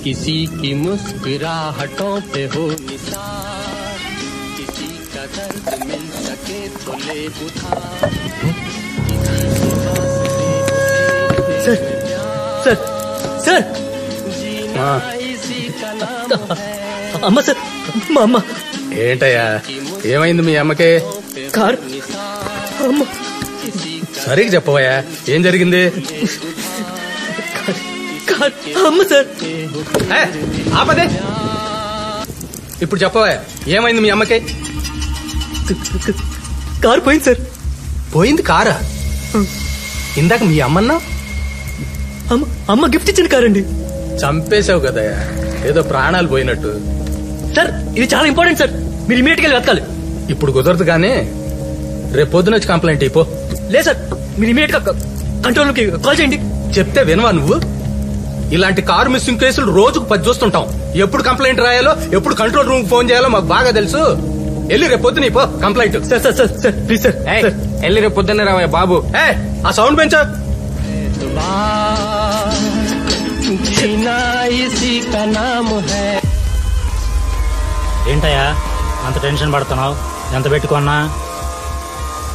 किसी की मुस्कुराहटों पे हो निसार, किसी का दर्द मिल सके तो ले उधार, सर सर అమ్మ సార్ మా అమ్మ. ఏంటయ్యా ఏమైంది మీ అమ్మకి? కార్ అమ్మ. సరిగ్గా చెప్పవయ్యా ఏం జరిగింది? కార్ అమ్మ సార్. ఆపదే. ఇప్పుడు చెప్పవయ్యా ఏమైంది మీ అమ్మకి? కార్ పోయింది సార్. పోయింది కారా? ఇందాక మీ అమ్మన్నా? అమ్మ గిఫ్ట్ ఇచ్చిన కారండి. చంపేశావు కదయ్యా, ఏదో ప్రాణాలు పోయినట్టు. సార్ ఇది చాలా ఇంపార్టెంట్ సార్, మీరు ఇమీడియట్ గా వెతకాలి. ఇప్పుడు కుదరదు కానీ రేపు పొద్దున వచ్చి కంప్లైంట్ అయిపో. లేదు సార్, మీరు ఇమీడియట్ గా కంట్రోల్ కి కాల్ చేయండి. చెప్తే వినవా నువ్వు? ఇలాంటి కారు మిస్సింగ్ కేసులు రోజుకు 10 చూస్తుంటాం. ఎప్పుడు కంప్లైంట్ రాయాలో, ఎప్పుడు కంట్రోల్ రూమ్ ఫోన్ చేయాలో మాకు బాగా తెలుసు. వెళ్ళి రేపు పొద్దున అయిపో complaint. Sir sir sir sir please sir. వెళ్ళి రేపు పొద్దున్నే రావయ్య బాబు. ఆ సౌండ్ పెంచా. ఏంటయ్యా అంత టెన్షన్ పడుతున్నావు? ఎంత పెట్టుకున్నా?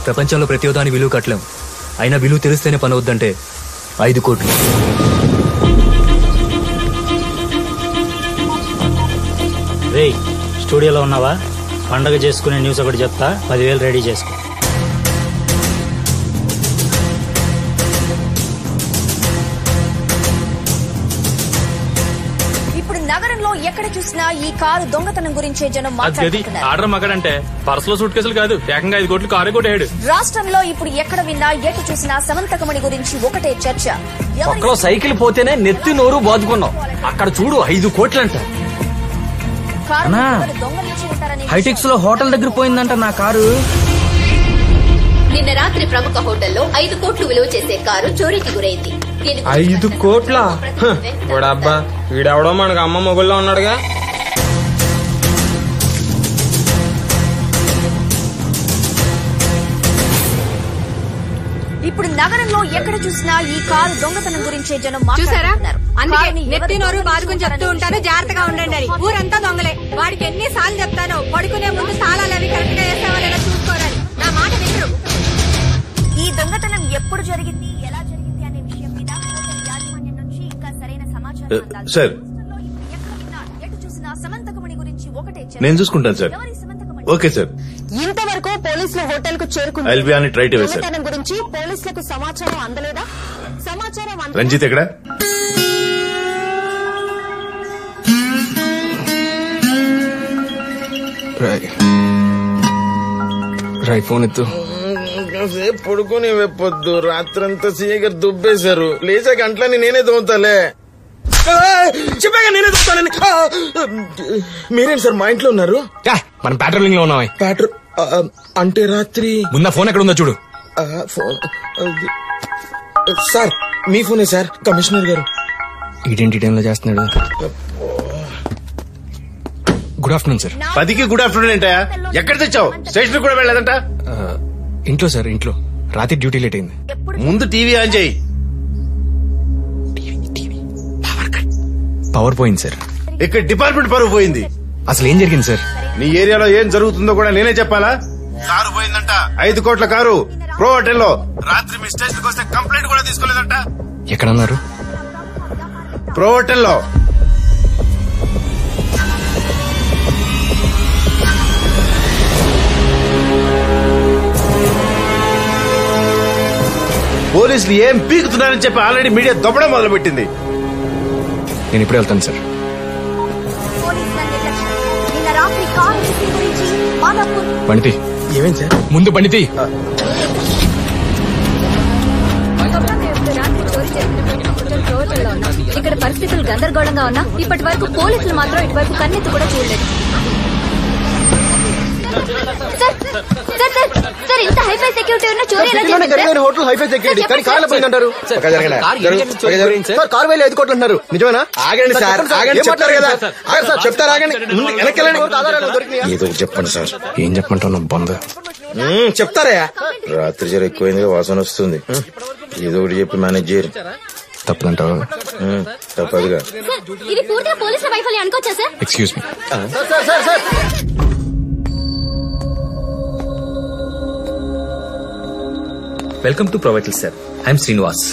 ప్రపంచంలో ప్రతి దాని విలువ కట్టలేం, అయినా విలువ తెలిస్తేనే పని అవుద్దంటే 5 కోట్లు. రేయ్ స్టూడియోలో ఉన్నావా? పండగ చేసుకునే న్యూస్ ఒకటి చెప్తా, 10,000 రెడీ చేసుకో. నగరంలో ఎక్కడ చూసినా ఈ కారు దొంగతనం గురించే జనం మాట్లాడుతున్నారు. ఆర్డర్ మగాడంటే పర్సులో సూట్ కేసులు కాదు, ఏకంగా 5 కోట్లు కారే కొట్టాడు. రాష్ట్రంలో ఇప్పుడు ఎక్కడ విన్నా ఎటు చూసినా సమంతకమణి గురించి ఒకటే చర్చ. ఒక్కలో సైకిల్ పోతేనే నెత్తి నోరు బాదుకున్నాం, అక్కడ చూడు 5 కోట్లంట. హైటెక్స్ లో హోటల్ దగ్గర పోయిందంట నా కారు. నిన్న రాత్రి ప్రముఖ హోటల్లో 5 కోట్లు విలువ చేసే కారు చోరీకి గురైంది. 5 కోట్ల? అబ్బా వీడెవడో మనకు అమ్మ మొగుల్లో ఉన్నాడుగా. ఇప్పుడు నగరంలో ఎక్కడ చూసినా ఈ కారు దొంగతనం గురించే జనం చూసారా? అందుకే నెత్తి నోరు బాదుకుని చెప్తూ ఉంటాను, జాగ్రత్తగా ఉండండి అని. ఊరంతా దొంగలే. వాడికి ఎన్నిసార్లు చెప్తాను, పడుకునే ముందు తాళాలు అవి కరెక్ట్ గా వేస్తావా లేదా చూసుకోరని. నా మాట వినరు. ఈ దొంగతనం ఎప్పుడు జరిగింది, ఎలా జరిగింది అనే విషయం మీద యాజమాన్యం నుంచి ఇంకా సరైన సమాచారం సార్. ఎటు చూసినా సమంతకమణి గురించి ఒకటే చర్చ. నేను చూసుకుంటాను సార్. Okay sir. ఇంతవరకు పోలీసులు హోటల్ కు చేరుకుని దొంగతనం గురించి పోలీసులకు సమాచారం అందలేదా? సమాచారం రంజిత్ ఎక్కడ? ఫోన్ ఎత్తు. పడుకుని వెప్పొద్దు, రాత్రంతా సీగర్ దుబ్బేశారు. లేచా గంటలని నేనే దోతాలే. చెప్పాక నేనే దోతానని. మీరేం సార్ మా ఇంట్లో ఉన్నారు? మనం పెట్రోలింగ్ లో ఉన్నాం. అంటే రాత్రి ముందు ఫోన్ ఎక్కడ ఉందో చూడు. ఫోన్ సార్, మీ ఫోనే సార్. కమిషనర్ గారు ఇదేంటి టైంలో చేస్తున్నాడు? Good afternoon sir. 10కి గుడ్ ఆఫ్టర్నూన్ ఏంటయా? ఎక్కడ తెచ్చావు? స్టేషన్ కూడా వెళ్ళలేదంట. ఇంట్లో సార్, ఇంట్లో. రాత్రి డ్యూటీ లేట్ అయింది. ముందు టీవీ ఆన్ చేయి. పవర్ పోయింది సార్. ఇక్కడ డిపార్ట్మెంట్ పరువు పోయింది. అసలు ఏం జరిగింది సార్? నీ ఏరియాలో ఏం జరుగుతుందో కూడా నేనే చెప్పాలా? కారు పోయిందంట, 5 కోట్ల కారు ప్రో హోటల్లో. రాత్రి మీ స్టేషన్ కి వస్తే కంప్లైంట్ కూడా తీసుకోలేదంట. ఎక్కడన్నారు? ప్రో హోటల్లో. పోలీసులు ఏం పీకుతున్నారని చెప్పి ఆల్రెడీ మీడియా దొబ్బడం మొదలు పెట్టింది. నేను ఇప్పుడే వెళ్తాను సార్. పండితి ఏమేంటి సార్? ముందు పండితి. ఇక్కడ పరిస్థితులు గందరగోళంగా ఉన్నా ఇప్పటి వరకు పోలీసులు మాత్రం ఇటువైపు కన్నెత్తి కూడా చూడలేదు. సార్ ఇంత హైఫై సెక్యూరిటీ ఉన్న చోరీ హోటల్ హైఫై సెక్యూరిటీ కానీ కార్లో పోయిందంటారు. కారు వేలు 5 కోట్లు అంటున్నారు, నిజమేనా? ఆగండి సార్, ఆగండి చెప్తారు కదా సార్. చెప్తారు, ఆగండి. ఏదో చెప్పండి సార్. ఏం చెప్పమంటావు? బొంద చెప్తారా? రాత్రి జర ఎక్కువైంది, వాసన వస్తుంది. ఏదో ఒకటి చెప్పి మేనేజ్ చేయరు. తప్పదంటావా? తప్పదుగా. ఇది పూర్తిగా పోలీసుల వైఫల్యం అనుకోవచ్చా sir? Excuse me. Welcome to Provital sir. I'm Srinivas.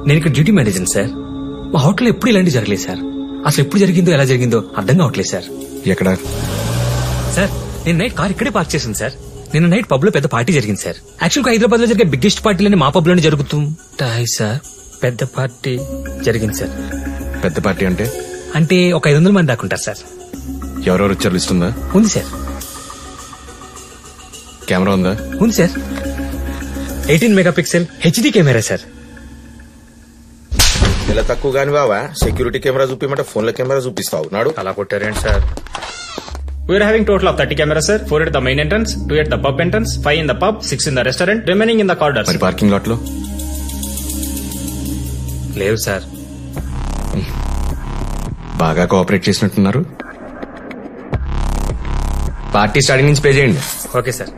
నేను ఇక్కడ డ్యూటీ మేనేజర్ సార్. మా హోటల్ ఎప్పుడు ఇలాంటి జరగలేదు సార్. అసలు ఎప్పుడు జరిగిందో ఎలా జరిగిందో అర్థం కావట్లేదు సార్. ఎక్కడ సార్? నేను నైట్ కార్ ఇక్కడే పార్క్ చేశాను సార్. నిన్న నైట్ పబ్ లో పెద్ద పార్టీ జరిగింది సార్. యాక్చువల్ గా హైదరాబాద్ లో జరిగే బిగ్గెస్ట్ పార్టీలని మా పబ్ లోనే జరుగుతుంటాయి సార్. పెద్ద పార్టీ జరిగింది సార్. పెద్ద పార్టీ అంటే ఒక 500 మంది దాకుంటారు సార్. ఎవరెవరు వచ్చారు లిస్ట్ ఉందా? ఉంది సార్. కెమెరా ఉందా? ఉంది sir. 18 megapixel HD camera sir. ఇలా తక్కువ గాని బావా, సెక్యూరిటీ కెమెరా చూపిమంటే ఫోన్ లో కెమెరా చూపిస్తావు నాడు. అలా కొట్టారేంటి sir? We are having total of 30 cameras, sir. 4 at the main entrance, 2 at the pub entrance, 5 in the pub, 6 in the restaurant, remaining in the corridors. మరి parking lot లో లేవు సార్. బాగా cooperate చేసినట్టున్నారు. పార్టీ స్టార్టింగ్ నుంచి pay చేయండి. Okay sir.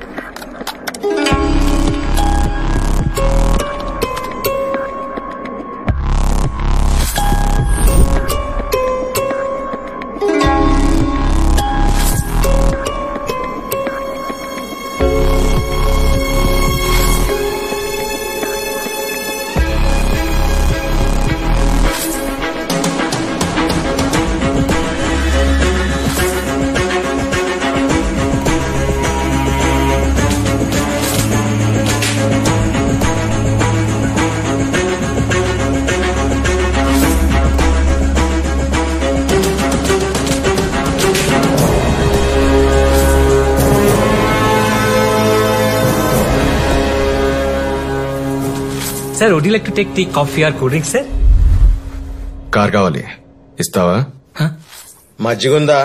Sir, would you like to take tea, coffee or cool drink sir? Car కావాలి, ఇస్తావా? మజ్జిగుందా?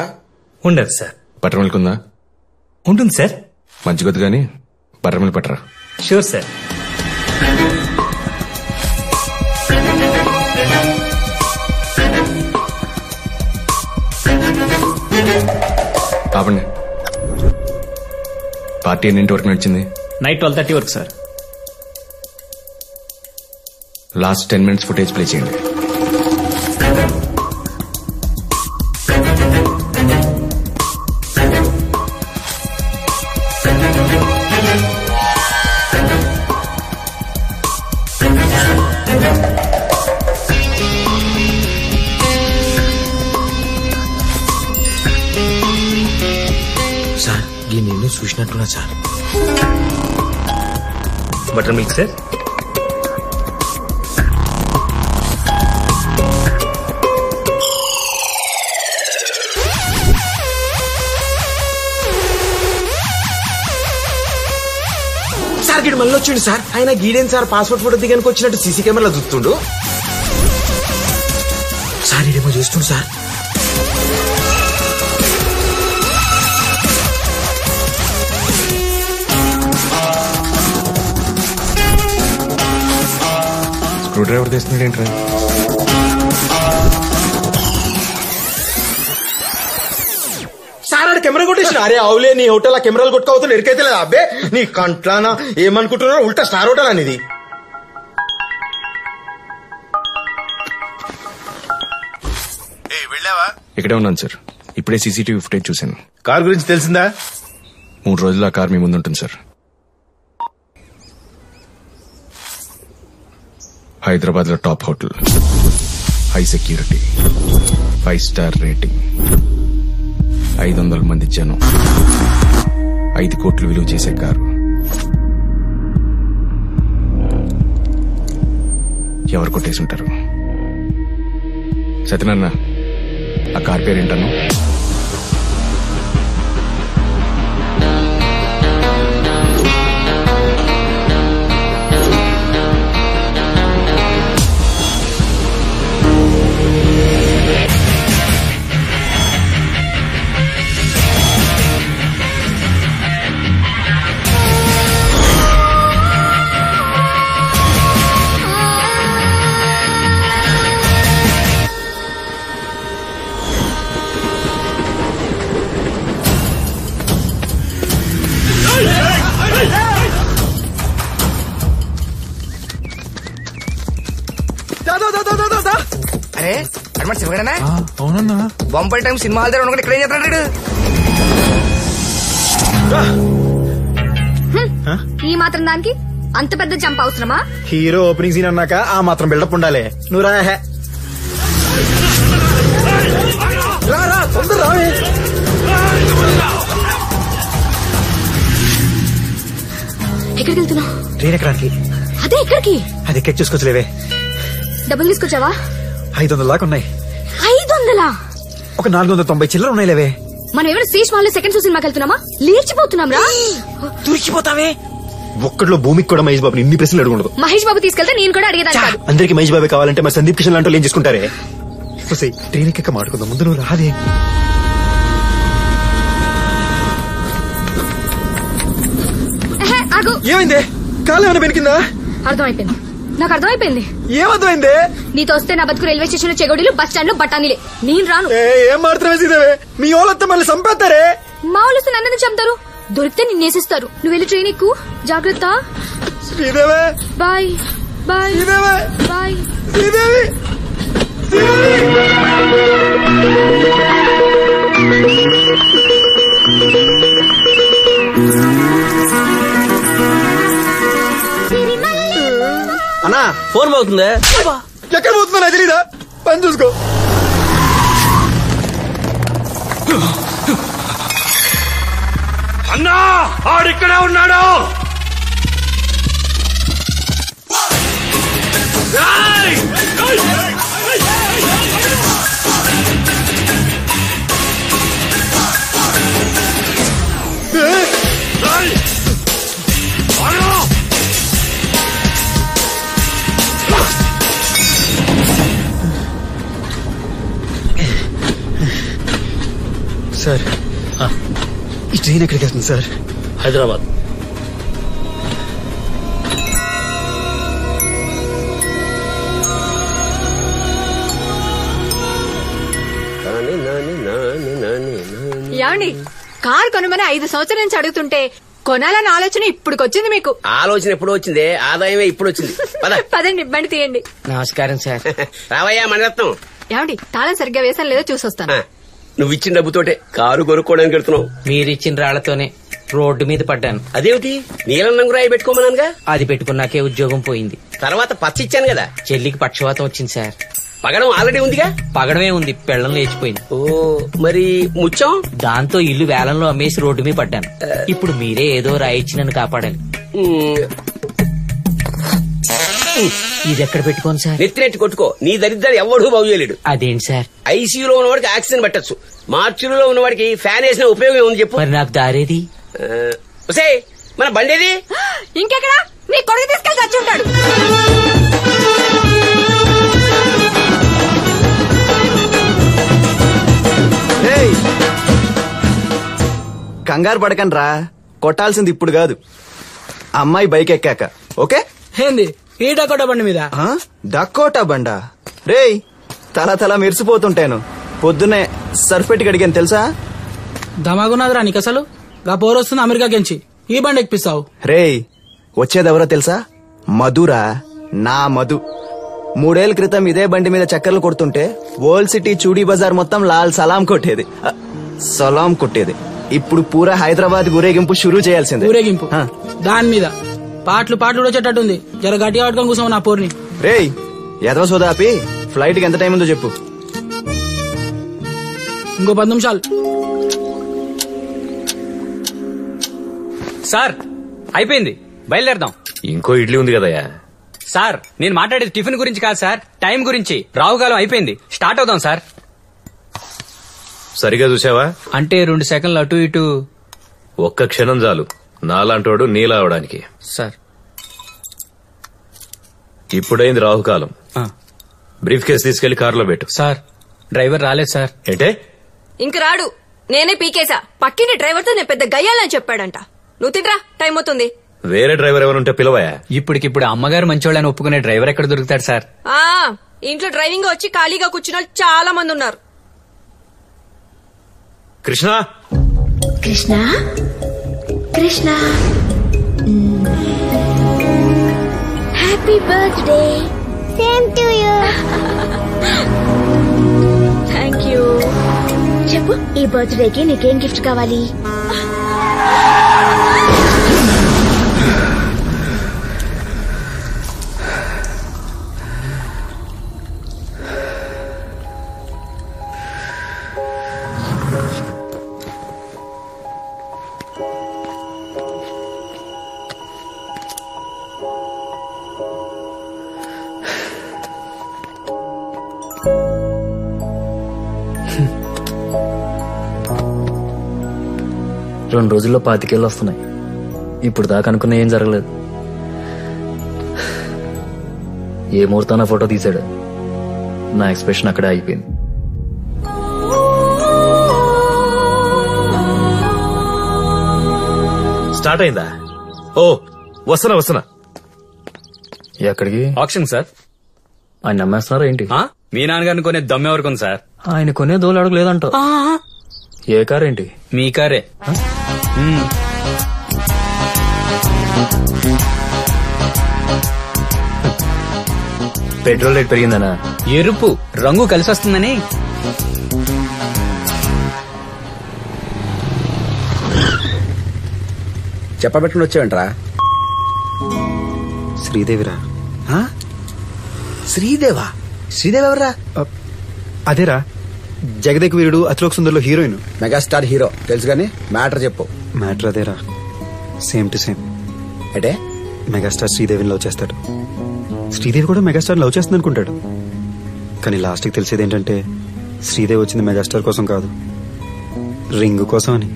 ఉండదు సార్. బటర్ మిల్క్ ఉందా? ఉంటుంది సార్. మజ్జిగొద్దు గానీ బటర్ మిల్క్ పట్టరా. Sure sir. ఆపండి. పార్టీ ఎన్నింటి వరకు నడిచింది? నైట్ 12:30 వరకు sir. Last 10 minutes footage play చేయండి. సార్, ఈ నేను చూసినట్టున్నా sir. Butter milk sir. Sir గీడు మళ్ళీ వచ్చిండు సార్. ఆయన గీడేం సార్ పాస్పోర్ట్ ఫోటో దిగానికి వచ్చినట్టు సీసీ కెమెరాలో చూస్తుండు సార్. ఇడేమో చూస్తుండు సార్. స్క్రూ డ్రైవర్ తెస్తున్నాడు ఏంట్రా? సార్ ఆడ కెమెరా కొట్టేసిన. అరే అవులే, నీ హోటల్ ఆ కెమెరాలు కొట్టుకోవద్దు ఎరికైతే లేదా అబ్బే? నీ కంట్లానా ఏమనుకుంటున్నావు? ఉల్టా స్టార్ హోటల్ అనేది. వెళ్ళావా? ఇక్కడే ఉన్నాను సార్. ఇప్పుడే సీసీటీవీ ఫుటేజ్ చూశాను. కార్ గురించి తెలిసిందా? 3 రోజులు ఆ కార్ మీ ముందు ఉంటుంది సార్. హైదరాబాద్ లో top hotel, high security, 5 star rating, 500 మంది జనం, 5 కోట్లు విలువ చేసే కారు. ఎవరు కొట్టేసి ఉంటారు? సత్యనారాయణ, ఆ కార్ పేరేంటాను? మన శివగడనా? అవునన్నా. బొంబాయి టైం సినిమా హాల్ దగ్గర ఉండకుండా ఇక్కడ ఏం చేస్తున్నాడు? ఈ మాత్రం దానికి అంత పెద్ద జంప్ అవసరమా? హీరో ఓపెనింగ్ సీన్ అన్నాక ఆ మాత్రం బిల్డప్ ఉండాలి. నువ్వు రా తొందర రావే. ఎక్కడికి వెళ్తున్నావు? ట్రైన్ ఎక్కడానికి. అదే ఎక్కడికి? అది ఎక్కడ చూసుకోవచ్చులేవే. డబ్బులు తీసుకొచ్చావా? 500 దాకా ఉన్నాయి. 500? ఒక 490 చిల్లర ఉన్నాయి లేవే. మనం ఏమైనా శేష్ మాల్ సెకండ్ షో సినిమాకి వెళ్తున్నామా? లేచిపోతున్నాం రా. తుడిచిపోతావే. ఒక్కట్లో భూమికి కూడా మహేష్ బాబుని ఇన్ని ప్రశ్నలు అడుగుండదు. మహేష్ బాబు తీసుకెళ్తే నేను కూడా అడిగేదాన్ని కాదు. అందరికి మహేష్ బాబు కావాలంటే మరి సందీప్ కిషన్ లాంటి ఏం చేసుకుంటారే. ట్రైన్ ఎక్క మాట్లాడుకుందాం. ముందు నువ్వు రాదే. ఏమైంది? కాలు ఏమైనా పెరిగిందా? అర్థమైపోయింది, నాకు అర్థమైపోయింది. ఏమర్థమైంది? నీతో వస్తే నా బతుకు రైల్వే స్టేషన్ లో చెగోడీలు, బస్ స్టాండ్ లో బఠానీలే. నేను రాను. ఏం మాత్రమే సీదేవే, మీ వాళ్ళతో మళ్ళీ చంపేస్తారే. మా వాళ్ళు వస్తే నన్ను చంపుతారు, దొరికితే నిన్నేసిస్తారు. నువ్వు వెళ్ళి ట్రైన్ ఎక్కు. జాగ్రత్త. Sridevi bye. Bye bye. Sridevi అన్నా ఫోన్ అవుతుందా? ఎక్కడ పోతుందా తెలీదా? పని చూసుకో. అన్నా ఆడిక్కడే ఉన్నాడు. సార్ ఈ ట్రైన్ ఎక్కడికి వెళ్తుంది సార్? హైదరాబాద్. ఏమండి, కార్ కొనమని 5 సంవత్సరాల నుంచి అడుగుతుంటే కొనాలని ఆలోచన ఇప్పుడుకొచ్చింది మీకు. ఆలోచన ఎప్పుడు వచ్చింది? ఆదాయమే ఇప్పుడు వచ్చింది. పదండి, బండి తీయండి. నమస్కారం సార్. రావయ్యా మణిరత్నం. ఏమండి, తాళం సరిగ్గా వేసాను లేదో చూసొస్తాను. నువ్వు ఇచ్చిన డబ్బుతోటే కారు కొనుక్కోవడానికి వెళ్తున్నావు. మీరిచ్చిన రాళ్లతోనే రోడ్డు మీద పడ్డాను. అదేమిటి? నీలం రంగు రాయి పెట్టుకోమన్నానుగా. అది పెట్టుకున్నాకే ఉద్యోగం పోయింది. తర్వాత పచ్చ ఇచ్చాను కదా. చెల్లికి పక్షవాతం వచ్చింది సార్. పగడం ఆల్రెడీ ఉందిగా. పగడమే ఉంది, పెళ్ళం లేచిపోయింది. ఓ మరి ముత్యం? దాంతో ఇల్లు వేలంలో అమ్మేసి రోడ్డు మీద పడ్డాను. ఇప్పుడు మీరే ఏదో రాయిచ్చి నన్ను కాపాడాలి. ఇది ఎక్కడ పెట్టుకోను సార్? నెత్తినెట్టి కొట్టుకో. నీ దరిద్రాలు ఎవడూ బాగు చేయలేడు. అదేంటి సార్? ఐసీయూలో ఉన్నవాడికి ఆక్సిజన్ పెట్టచ్చు, మార్చులో ఉన్నవాడికి ఫ్యాన్ వేసిన ఉపయోగం ఉంది చెప్పు. మరి నాకు దారేది? మన బండేది ఇంకెక్కడ? నీ కొడుకు తీసుకెళ్లి చచ్చి ఉంటాడు. కంగారు పడకండి రా, కొట్టాల్సింది ఇప్పుడు కాదు, అమ్మాయి బైక్ ఎక్కాక. ఓకే? ఏంది ఈ డకోటా బండి మీద? డకోటా బండా? రేయ్ తల మెరిసిపోతుంటాను. పొద్దున్నే సర్ఫ్ పెట్టి అడిగాను తెలుసా? దమాగున్నదిరా నీకు అసలు. గా పోరొస్తుంది అమెరికా కెంచి ఈ బండి ఎక్కిస్తావు. రేయ్ వచ్చేదెవరో తెలుసా? మధురా, నా మధు. 3 ఏళ్ల క్రితం ఇదే బండి మీద చక్కర్లు కొడుతుంటే ఓల్డ్ సిటీ చూడీ బజార్ మొత్తం లాల్ సలాం కొట్టేది. ఇప్పుడు పూరా హైదరాబాద్ ఊరేగింపు షురూ చేయాల్సిందే. ఊరేగింపు దాని మీద పాటలు వచ్చేటట్టుంది. జర గట్టిగా పట్టుకొని కూర్చోవు నా పోర్ని. రేయ్ ఎదవ సోదాపి ఫ్లైట్ కి ఎంత టైం ఉందో చెప్పు. ఇంకో 10 నిమిషాలు. సార్ అయిపోయింది, బయలుదేరదాం. ఇంకో ఇడ్లీ ఉంది కదయ్యా. సార్ నేను మాట్లాడేది టిఫిన్ గురించి కాదు సార్, టైం గురించి. రావుకాలం అయిపోయింది, స్టార్ట్ అవుదాం సార్. సరిగా చూసావా? అంటే 2 సెకండ్లు అటు ఇటు. ఒక్క క్షణం చాలు నాలాంటోడు నీలా అవడానికి. సార్ ఇప్పుడైంది రాహుకాలం. బ్రీఫ్ కేసు తీసుకెళ్లి కారులో పెట్టు. సార్ డ్రైవర్ రాలేదు సార్. ఏంటే? ఇంక రాడు, నేనే పీకేసా. పక్కింటి డ్రైవర్ తో నేను పెద్ద గయ్యాలని చెప్పాడంట. నువ్వు తింట్రా, టైం అవుతుంది. వేరే డ్రైవర్ ఎవరుంటే పిలవయా. ఇప్పటికిప్పుడు అమ్మగారు మంచోళ్ళని ఒప్పుకునే డ్రైవర్ ఎక్కడ దొరుకుతాడు సార్? ఇంట్లో డ్రైవింగ్ వచ్చి ఖాళీగా కూర్చున్న చాలా మంది ఉన్నారు. Krishna Krishna Krishna happy birthday. Same to you. You. చెప్పు, ఈ బర్త్డేకి నీకేం గిఫ్ట్ కావాలి? రెండు రోజుల్లో 25 కేళ్ళు వస్తున్నాయి. ఇప్పుడు దాకా అనుకున్న ఏం జరగలేదు. ఏ ముహూర్తాన ఫోటో తీశాడు, నా ఎక్స్ప్రెషన్ అక్కడే అయిపోయింది. స్టార్ట్ అయిందా? ఓ వస్తున్నా. ఎక్కడికి? Option sir. ఆయన నమ్మేస్తున్నారా ఏంటి? మీ నాన్నగారిని కొనే దమ్మెవరకు ఉంది సార్? ఆయన కొనే దోలు అడగలేదంట. ఏ కార్ ఏంటి? మీ కారే. పెట్రోల్ రేట్ పెరిగిందనా? ఎరుపు రంగు కలిసి వస్తుందని. చెప్పబెట్టుకుని వచ్చావంట్రా? శ్రీదేవిరా. శ్రీదేవా? శ్రీదేవి ఎవరా? అదేరా, జగదేక్ వీరుడు అతిలోక్ సుందర్లో హీరోయిన్. మెగాస్టార్ హీరో తెలుసు గానీ మ్యాటర్ చెప్పు. మ్యాటర్ అదేరా, సేమ్ టు సేమ్. అంటే మెగాస్టార్ శ్రీదేవిని లవ్ చేస్తాడు, శ్రీదేవి కూడా మెగాస్టార్ లవ్ చేస్తుంది అనుకుంటాడు. కానీ లాస్ట్కి తెలిసేది ఏంటంటే శ్రీదేవి వచ్చింది మెగాస్టార్ కోసం కాదు, రింగ్ కోసం అని.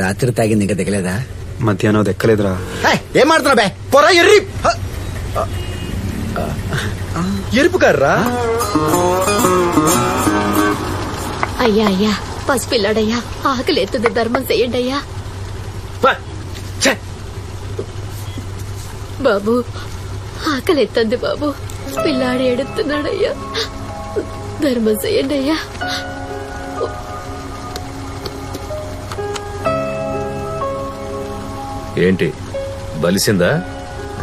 రాత్రి తాగింది ఇంకా దిగలేదా? మధ్యాహ్నం దెక్కలేదురా. ఏం మాడుతున్నా బే? పొరా ఎర్రి ఎరుపు కర్రా. అయ్యా అయ్యా, పసిపిల్లాడయ్యా, ఆకలి ఎత్తుంది, ధర్మం చెయ్యండి అయ్యా. బాబు ఆకలి ఎత్తంది బాబు, పిల్లాడు ఏడుతున్నాడయ్యా, ధర్మం చెయ్యండి అయ్యా. ఏంటి బలిసిందా?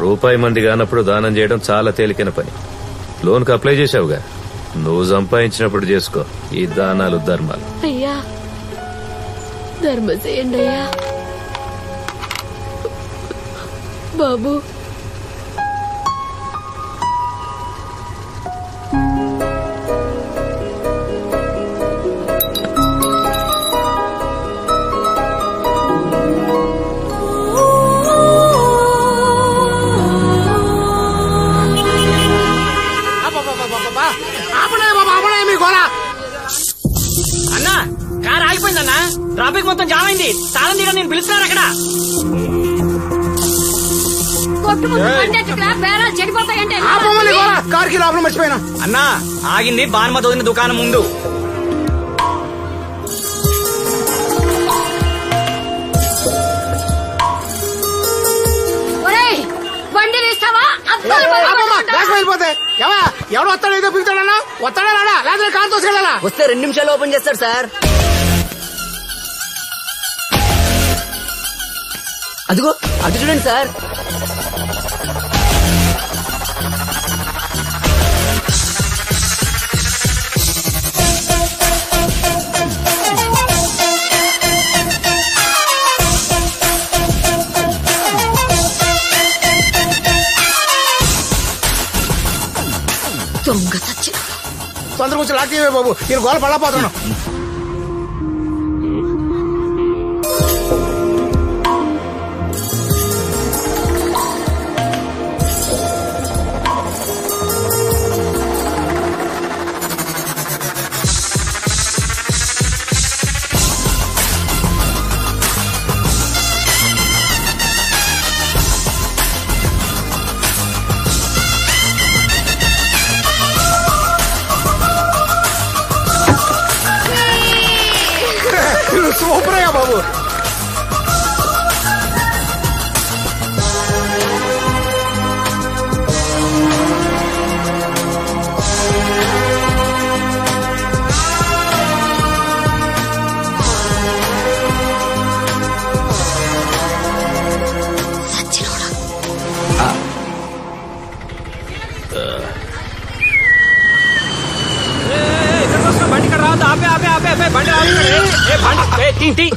రూపాయి మంది కానప్పుడు దానం చేయడం చాలా తేలికైన పని. లోన్కి అప్లై చేశావుగా, నువ్వు సంపాదించినప్పుడు చేసుకో ఈ దానాలు ధర్మాలు. అయ్యా ధర్మం చెయ్యండి అయ్యా. బాబు అన్నా, కార్ ఆగిపోయిందన్నా. ట్రాఫిక్ మొత్తం జామ్ అయింది. తాళం తీయడం నేను పిలుస్తున్నారు అక్కడ. చెడిపోతాయంటే కార్కి లోపల మర్చిపోయినా. అన్నా ఆగింది బాన్మ తోదిన దుకాణం ముందు. బండి తీస్తావా? వెళ్ళిపోతే ఎవడు వస్తాడో ఏదో పిలుతాడన్నా. వస్తాడా రాడా? లేదా కార్ తోసుకెళ్ళాలా? వస్తే 2 నిమిషాలు ఓపెన్ చేస్తాడు సార్. అదిగో అటు చూడండి సార్. దొంగ సచ్చిన తొందరగా వచ్చి లాక్ చేయవే బాబు, నేను గోల పడలేకపోతున్నాను. సూపరయ్యా బాబు.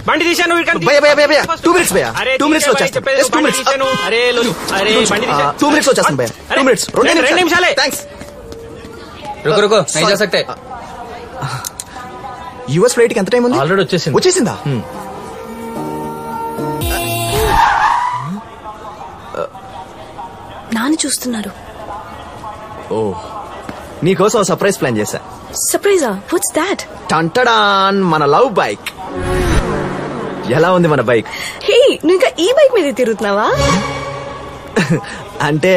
బండి తీశాను. భయ్యా 2 minutes భయ్యా, 2 minutes లో వచ్చేస్తాను. 2 minutes. అరే 2 minutes లో వచ్చేస్తాను భయ్యా. 2 minutes. 2 నిమిషాలే. థ్యాంక్స్. रुको नहीं जा सकते. యూఎస్ ఫ్లైట్ కి ఎంత టైం ఉంది? ఆల్రెడీ వచ్చేసిందా? నాన్న చూస్తున్నారు. ఓ, నీకోసం సర్ప్రైజ్ ప్లాన్ చేశా. సర్ప్రైజా? What's that? టంటడాన్, మన లవ్ బైక్. ఎలా ఉంది మన బైక్? హే, నువ్వు ఇంకా ఈ బైక్ మీద తిరుగుతున్నావా? అంటే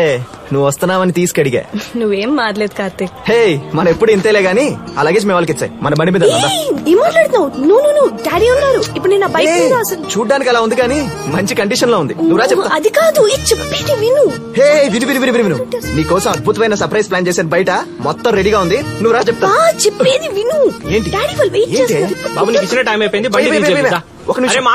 నువ్వు వస్తున్నావని తీసుకడిగా. నువ్వేం మారలేదు కార్తీక్. హే, మన ఎప్పుడు ఇంతేలే గానీ అలాగే మేము వాళ్ళకి ఇచ్చాయి. మన బండి మీద ఏం మాట్లాడుతున్నావు? నువ్వు డాడీ ఉన్నారు. ఇప్పుడు నేను బైక్ మీద అసలు చూడ్డానికి అలా ఉంది కానీ మంచి కండిషన్ లో ఉంది. నువ్వు రా చెప్తా. అది కాదు, ఇది చెప్పేది విను. హే, విను. నీకోసం అద్భుతమైన సర్ప్రైజ్ ప్లాన్ చేశాను. బయట మొత్తం రెడీగా ఉంది. నువ్వు రా చెప్తా. చెప్పేది విను. ఏంటి డాడీ వాళ్ళు వెయిట్ చేస్తారు. బాబు నీకు ఇచ్చిన టైం అయిపోయింది. బండి ఒక నిమిషం.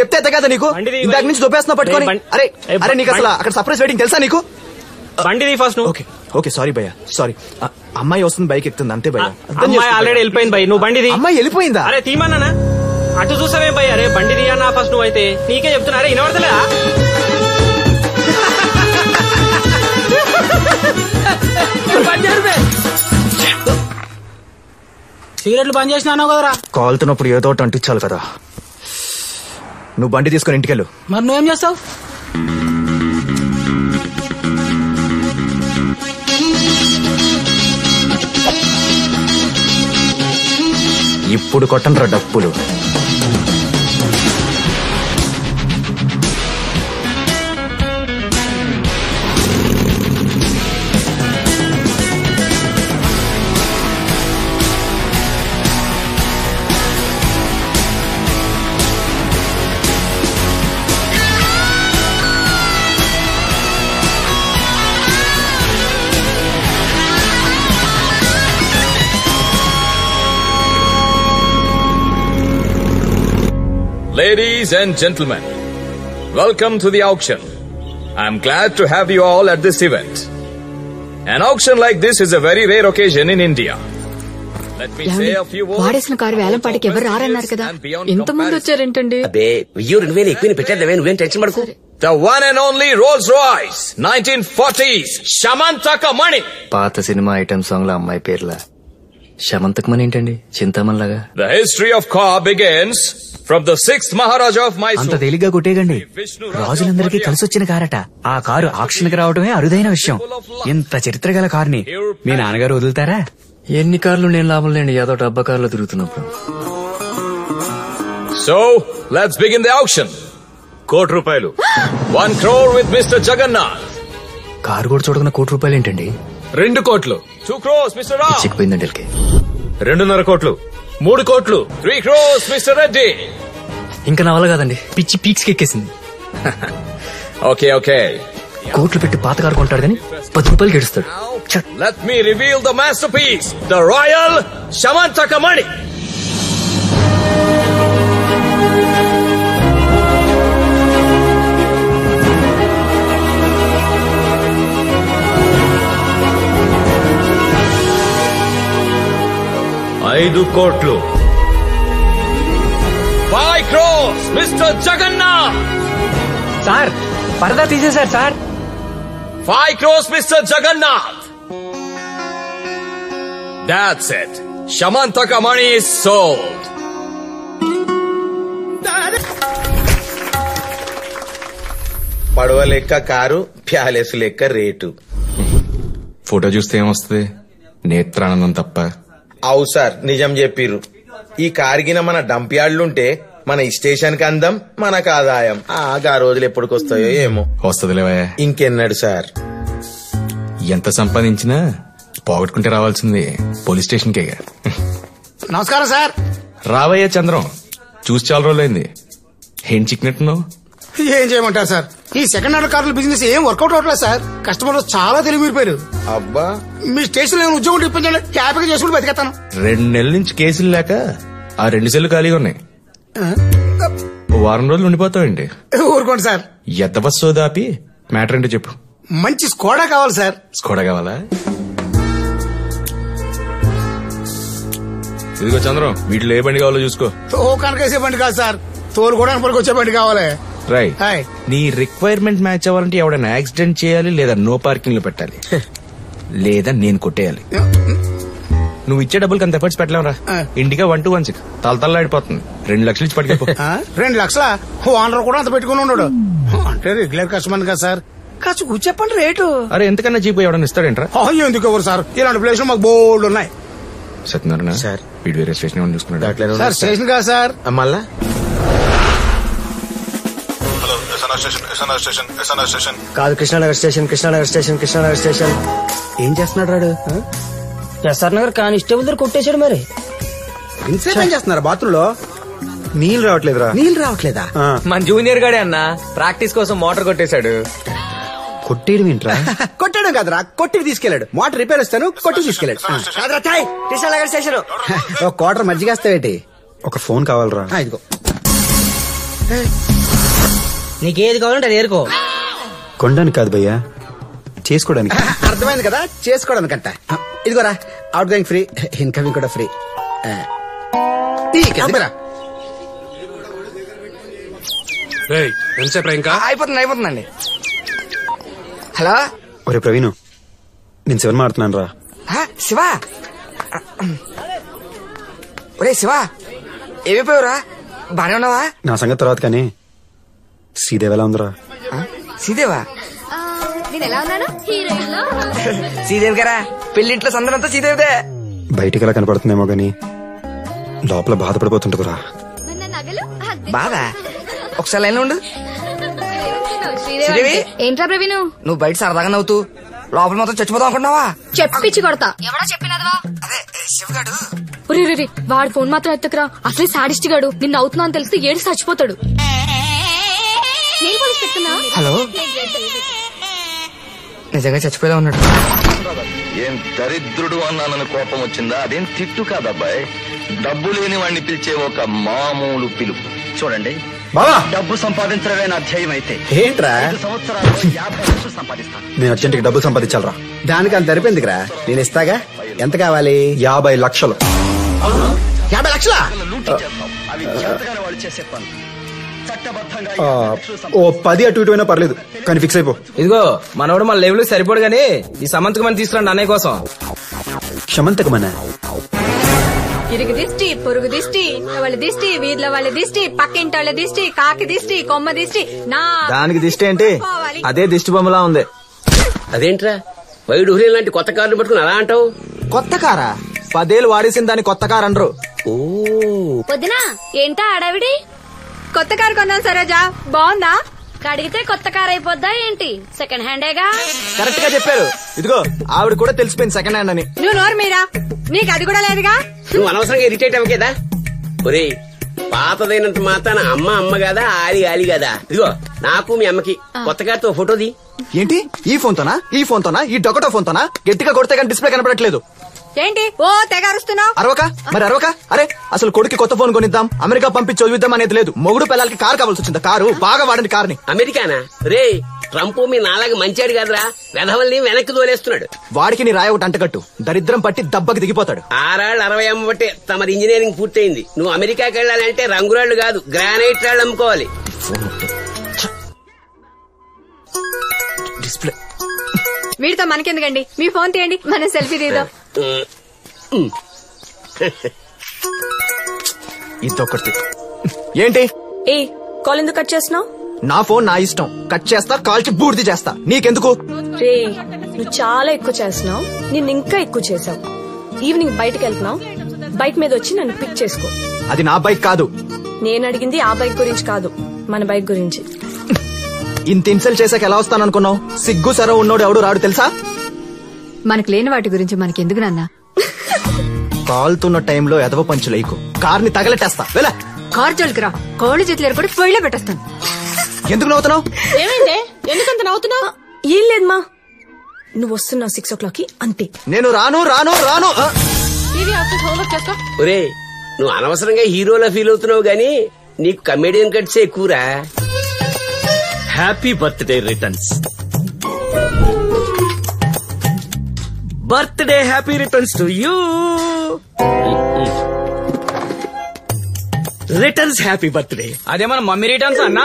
చెప్తే కదా నీకు ఇందాక నుంచి దొబ్బేస్తున్నా పట్టుకొని. అరే నీకు అసలు అక్కడ సర్ప్రైజ్ వెయిటింగ్ తెలుసా నీకు? బండి ఫస్ట్. ఓకే సారీ భయ్యా, సారీ. అమ్మాయి వస్తుంది, బైక్ ఎక్కుతుంది అంతే భయ్యా. అమ్మాయి ఆల్రెడీ వెళ్ళిపోయింది భయ్. నువ్వు బండిది. అమ్మాయి వెళ్ళిపోయిందా? అరే తీమన్నా అటు చూసావేం భయ్? అరే బండి తీయన్నా ఫస్ట్ నువ్వు అయితే. నీకే చెప్తున్నా. అరే వినబడతలేదా? సిగరెట్లు బంద్ చేసినావు కదరా. కాలుతున్నప్పుడు ఏదో ఒకటి అంటించాలి కదా. నువ్వు బండి తీసుకొని ఇంటికెళ్ళు. మరి నువ్వేం చేస్తావు? ఇప్పుడు కొట్టండ్రా డప్పులు. Ladies and gentlemen, welcome to the auction. I'm glad to have you all at this event. An auction like this is a very rare occasion in India. Let me say a few words. వాడేసిన car వేలం పాటికి ఎవరు రారన్నారు కదా, ఇంతమంది వచ్చారేంటండి? అబ్బే 1000 ఎక్కువ పెట్టేద్దామే, నువ్వేం tension పడకు. The one and only Rolls Royce 1940s Shamantaka Mani. పాత సినిమా ఐటమ్ సాంగ్ లో అమ్మాయి పేర్ల శమంతకమని ఏంటండి? చింతామణి లాగా. The history of car begins from the 6th Maharaja of Mysore. అంత తేలిగ్గా కొట్టేయకండి. రాజులందరికీ కలిసి వచ్చిన కారట. ఆ కారు ఆక్షన్ కి రావడమే అరుదైన విషయం. ఇంత చరిత్ర గల కారుని మీ నాన్నగారు వదులుతారా? ఎన్ని కార్లు నేను లాభం లేండి, ఏదో డబ్బా కార్లో తిరుగుతున్నప్పుడు. So let's begin the auction. ₹1,00,00,000. 1 crore with Mr. Jagannath. Car కూడా చూడకుండా ₹1,00,00,000 ఏంటండి? 2 కోట్లు. 2 crores Mr. Ram. చిక్కిపోయిందండి వీళ్ళకి. 2.5 కోట్లు. 3 కోట్లు. 3 crores Mr. Reddy. ఇంకా నా వల్ల కాదండి, పిచ్చి పీక్స్ ఎక్కేసింది. Okay. కోట్లు పెట్టి పాత కారు కొంటాడు కానీ ₹10 గెడుస్తాడు. Let me reveal the masterpiece, the Royal Shamantaka Mani. $5 కోట్లు. 5 crores Mr. Jagannath. సార్ పరదా తీసేశారు sir. 5 crores Mr. Jagannath. That's it. Shamantaka Mani is sold. పడవ లెక్క కారు, ప్యాలెస్ లెక్క రేటు. ఫోటో చూస్తే ఏమొస్తుంది? నేత్రానందం తప్ప. అవు సార్, నిజం చెప్పిర్రు. ఈ కారిగిన మన డంప్ యార్డ్లుంటే మన స్టేషన్ కి అందం, మనకు ఆదాయం. ఆ రోజులు ఎప్పటికొస్తాయో ఏమో. వస్తుందిలేవా? ఇంకెన్నాడు సార్. ఎంత సంపాదించినా పోగొట్టుకుంటే రావాల్సింది పోలీస్ స్టేషన్ కే. నమస్కారం సార్. రావయ్యా చంద్రం, చూసి చాలా రోజులైంది. ఏం చిక్కినట్టున్నావు? ఏం చేయమంటారు సార్, ఈ సెకండ్ హ్యాండ్ కార్ల బిజినెస్ ఏం వర్కౌట్ అవట్లేదు సార్. కస్టమర్లు చాలా తెలివిపోయారు. అబ్బా, మీ స్టేషన్ లో ఉద్యోగం ఇప్పించండి, హ్యాపీగా చేసుకుంటూ బతికేస్తాను. 2 నెలల నుంచి కేసులు లేక ఆ 2 సెల్లు ఖాళీగా ఉన్నాయి. వారం రోజులు ఉండిపోతావండి. ఊరుకోండి సార్. ఎంత బస్సు దాపి మ్యాటర్ అంటే చెప్పు. మంచి స్కోడా కావాలి సార్. స్కోడా కావాలా? ఇదిగో చంద్రం, వీటిలో ఏ బండి కావాలో చూసుకో. కనకేసే బండి కాదు సార్, తోలుకోవడానికి పనికి వచ్చే బండి కావాలి. రైట్. నీ రిక్వైర్మెంట్ మ్యాచ్ అవ్వాలంటే ఎవడైనా యాక్సిడెంట్ చేయాలి, లేదా నో పార్కింగ్ లో పెట్టాలి, లేదా నేను కొట్టేయాలి. నువ్వు ఇచ్చే డబ్బులు అంత ఎఫర్ట్స్ పెట్టలేవురా. ఇండిగా 1216 తలతల్లాడిపోతుంది. 2 లక్షలు ఇచ్చి పట్టుకెళ్ళిపో. 2 లక్షల ఓనర్ కూడా అంత పెట్టుకుని ఉన్నాడు. అంటే రెగ్యులర్ కస్టమర్ కదా సార్, కాస్త కూర్చెప్పండి రేటు. అరే ఎంతకన్నా చీప్ ఎవడన్నా ఇస్తాడేంట్రా? ఎందుకు ఎవరు సార్, ఇలాంటి ప్లేస్ మాకు బోల్డ్ ఉన్నాయి. సత్యనారాయణ సార్, వీడు వేరే స్టేషన్ ఏమని చూసుకున్నాడు సార్? స్టేషన్ కాదు సార్, మళ్ళా కాదు, Krishna Nagar station, Krishna Nagar station, Krishna Nagar station. ఏం చేస్తున్నాడు రాడు? ఎస్ఆర్ నగర్ కానిస్టేబుల్ దగ్గర కొట్టేశాడు. మరి ఇన్సేపు ఏం చేస్తున్నారు బాత్రూమ్ లో? నీళ్ళు రావట్లేదురా. నీళ్ళు రావట్లేదా? మన జూనియర్ గాడే అన్న ప్రాక్టీస్ కోసం మోటార్ కొట్టేశాడు. కొట్టేయడం ఏంట్రా? కొట్టడం కాదురా, కొట్టికి తీసుకెళ్లాడు. మోటార్ రిపేర్ వస్తాను, కొట్టికి తీసుకెళ్లాడు. కృష్ణానగర్ స్టేషన్. ఒక క్వార్టర్ మజ్జిగేస్తావేటి? ఒక ఫోన్ కావాలరా. ఇదిగో. నీకేది కావాలంటే అది ఏరుకో. కొనడానికి కాదు భయ్యా, చేసుకోవడానికి. అర్థమైంది కదా, చేసుకోవడానికంట. ఇదిగోరా, అవుట్ గోయింగ్ ఫ్రీ, ఇన్కమింగ్ కూడా ఫ్రీ. ఇంకా అయిపోతుందండి. హలో, ఒరే ప్రవీణ్, నేను శివన్ మాడుతున్నాను రా. శివ, ఒరే శివ, ఏమైపోయావురా? బానే ఉన్నావా? నా సంగతి తర్వాత కానీ శ్రీదేవి ఎలా ఉందిరా? శ్రీదేవా? నేను ఎలా ఉన్నాను? శ్రీదేవి గారా, పెళ్లింట్లో సందనంతా శ్రీదేవిదే. బయటికి ఎలా కనపడుతుందేమో గాని లోపల బాధపడిపోతుంటదిరా. బాధ? ఒకసారి లైన్లో ఉండు. శ్రీదేవి, ఏంట్రా ప్రవీణు? నువ్వు బయట సరదాగా నవ్వుతూ లోపల మొత్తం చచ్చిపోతావు అనుకున్నావా? చెప్పిచ్చి కొడతా. ఎవడా చెప్పినదవా? శివగాడు. వాడు ఫోన్ మాత్రం ఎత్తకరా, అసలే సాడిస్ట్ గాడు. నిన్ను అవుతున్నా అని తెలిస్తే ఏడు చచ్చిపోతాడు. హలో, నిజంగా చచ్చిపోయేలా ఉన్నాడు. ఏం దరిద్రుడు అన్నానని కోపం వచ్చిందా? అదేం తిట్టు కాదబ్బాయ్, డబ్బు లేని వాడిని పిలిచే ఒక మామూలు పిలుపు. చూడండి, డబ్బు సంపాదించడమే నా ధ్యేయం అయితే ఏంట్రా 5 సంవత్సరాల్లో 50 లక్షలు సంపాదిస్తాను. నేను అర్జెంట్కి డబ్బులు సంపాదించాలరా. దానికి అంత తెరిపోయిందిరా, నేను ఇస్తాగా. ఎంత కావాలి? 50 లక్షలు. 50 లక్షలా? అవి చేతగాని వాళ్ళు చేసే పనులు. చట్టబద్ధంగా ఓ 10 అటు ఇటు అయినా పర్లేదు, కానీ ఫిక్స్ అయిపో. ఇదిగో మనోడు మన లెవెల్ సరిపోడు గానీ ఈ సమంతకమని తీసుకురండి అన్నయ్య కోసం. క్షమంతకమన్నా? ఇరుగు దిష్టి, పొరుగు దిష్టి, వాళ్ళ దిష్టి, వీధిలో వాళ్ళ దిష్టి, పక్కింటి వాళ్ళ దిష్టి, కాకి దిష్టి, కొమ్మ దిష్టి. నా దానికి దిష్టి ఏంటి? అదే దిష్టి బొమ్మలా ఉంది. అదేంట్రా వైడు హురీ లాంటి కొత్త కార్లు పట్టుకుని అలా అంటావు? కొత్త కారా? 10 ఏళ్ళు వాడేసిన దాన్ని కొత్త కారు అనరు. వదినా, ఏంటా ఆడావిడి? కొత్త కారు కొన్నాను సరోజా, బాగుందా? కడిగితే కొత్త కార్ అయిపోద్దా ఏంటి? సెకండ్ హ్యాండేగా. కరెక్ట్ గా చెప్పారు. ఇదిగో ఆవిడ కూడా తెలిసిపోయింది సెకండ్ హ్యాండ్ అని. నువ్వు నోరు మీరా, నీకు అది కూడా లేదుగా. నువ్వు అనవసరంగా ఇరిటేట్ అవ్వకేదా? ఒరే, పాతదైనంత మాత్రాన అమ్మ కదా, ఆలి కదా. ఇదిగో నాకు మీ అమ్మకి కొత్త కారుతో ఫోటోది. ఏంటి? ఈ ఫోన్ తోనా? ఈ ఫోన్ తోనా? ఈ డొకటో ఫోన్ తోనా? గట్టిగా కొడితే కానీ డిస్ప్లే కనపడట్లేదు. ఏంటి ఓ తెగ అరుస్తున్నావు? అరవక మరి అరవక. అరే అసలు కొడుకు కొత్త ఫోన్ కొనిద్దాం, అమెరికా పంపించి చదివిద్దాం అనేది లేదు. మొగుడు పిల్లలకి కారు కావాల్సి వచ్చింది. కారు బాగా వాడండి కార్ని. అమెరికానా? రే, ట్రంప్ మీ నాలాగా మంచాడు కాదురా, వెధవల్ని వెనక్కి తోలేస్తున్నాడు. వాడికి నీ రాయ ఒకటి అంటగట్టు, దరిద్రం పట్టి దెబ్బకి దిగిపోతాడు. 60 అమ్మబట్టే తమరి ఇంజనీరింగ్ పూర్తయింది. నువ్వు అమెరికాకి వెళ్ళాలంటే రంగురాళ్లు కాదు, గ్రానైట్ రాళ్లు అమ్ముకోవాలి. డిస్ప్లే వీడితో మనకెందుకండి, మీ ఫోన్ తీయండి, మనం సెల్ఫీ తీద్దాం. ఇదొకటి. ఏంటి ఏ కాల్ ఎందుకు కట్ చేస్తున్నావు? నా ఫోన్ నా ఇష్టం, కట్ చేస్తా, కాల్చి బూర్ది చేస్తా. నీకెందుకు? రే, నువ్వు చాలా ఎక్కువ చేస్తున్నావు, నిన్ను ఇంకా ఎక్కువ చేసావు. ఈవినింగ్ బయటకు వెళ్తున్నావు, బైక్ మీద వచ్చి నన్ను పిక్ చేసుకో. అది నా బైక్ కాదు. నేను అడిగింది ఆ బైక్ గురించి కాదు, మన బైక్ గురించి. ఇంత ఇన్సల్ట్ చేసాక ఎలా వస్తాననుకున్నావు? సిగ్గు సర ఉన్నోడు ఎవడు రాడు తెలుసా? మనకు లేని వాటి గురించి మనకెందుకు నాన్న? కాలుతున్న టైంలో ఎదవ పంచులేకు, కార్ని తగలెట్టేస్తా. వెళ్ళా కార్ జోలికిరా, కోళ్ళు చేతులు కూడా పొయ్యిలో పెట్టేస్తాను. ఎందుకు నవ్వుతున్నావు? ఏమైందే, ఎందుకంత నవ్వుతున్నావు? ఏం లేదమ్మా, నువ్వు వస్తున్నావు 6 o'clock అంతే. నేను రాను. ఒరే, నువ్వు అనవసరంగా హీరోలా ఫీల్ అవుతున్నావు గానీ నీకు కమెడియన్ కట్సే ఎక్కువరా. Happy birthday returns. Birthday happy returns to you. Returns happy birthday. అదే మన మమ్మీ రిటర్న్స్ అన్న.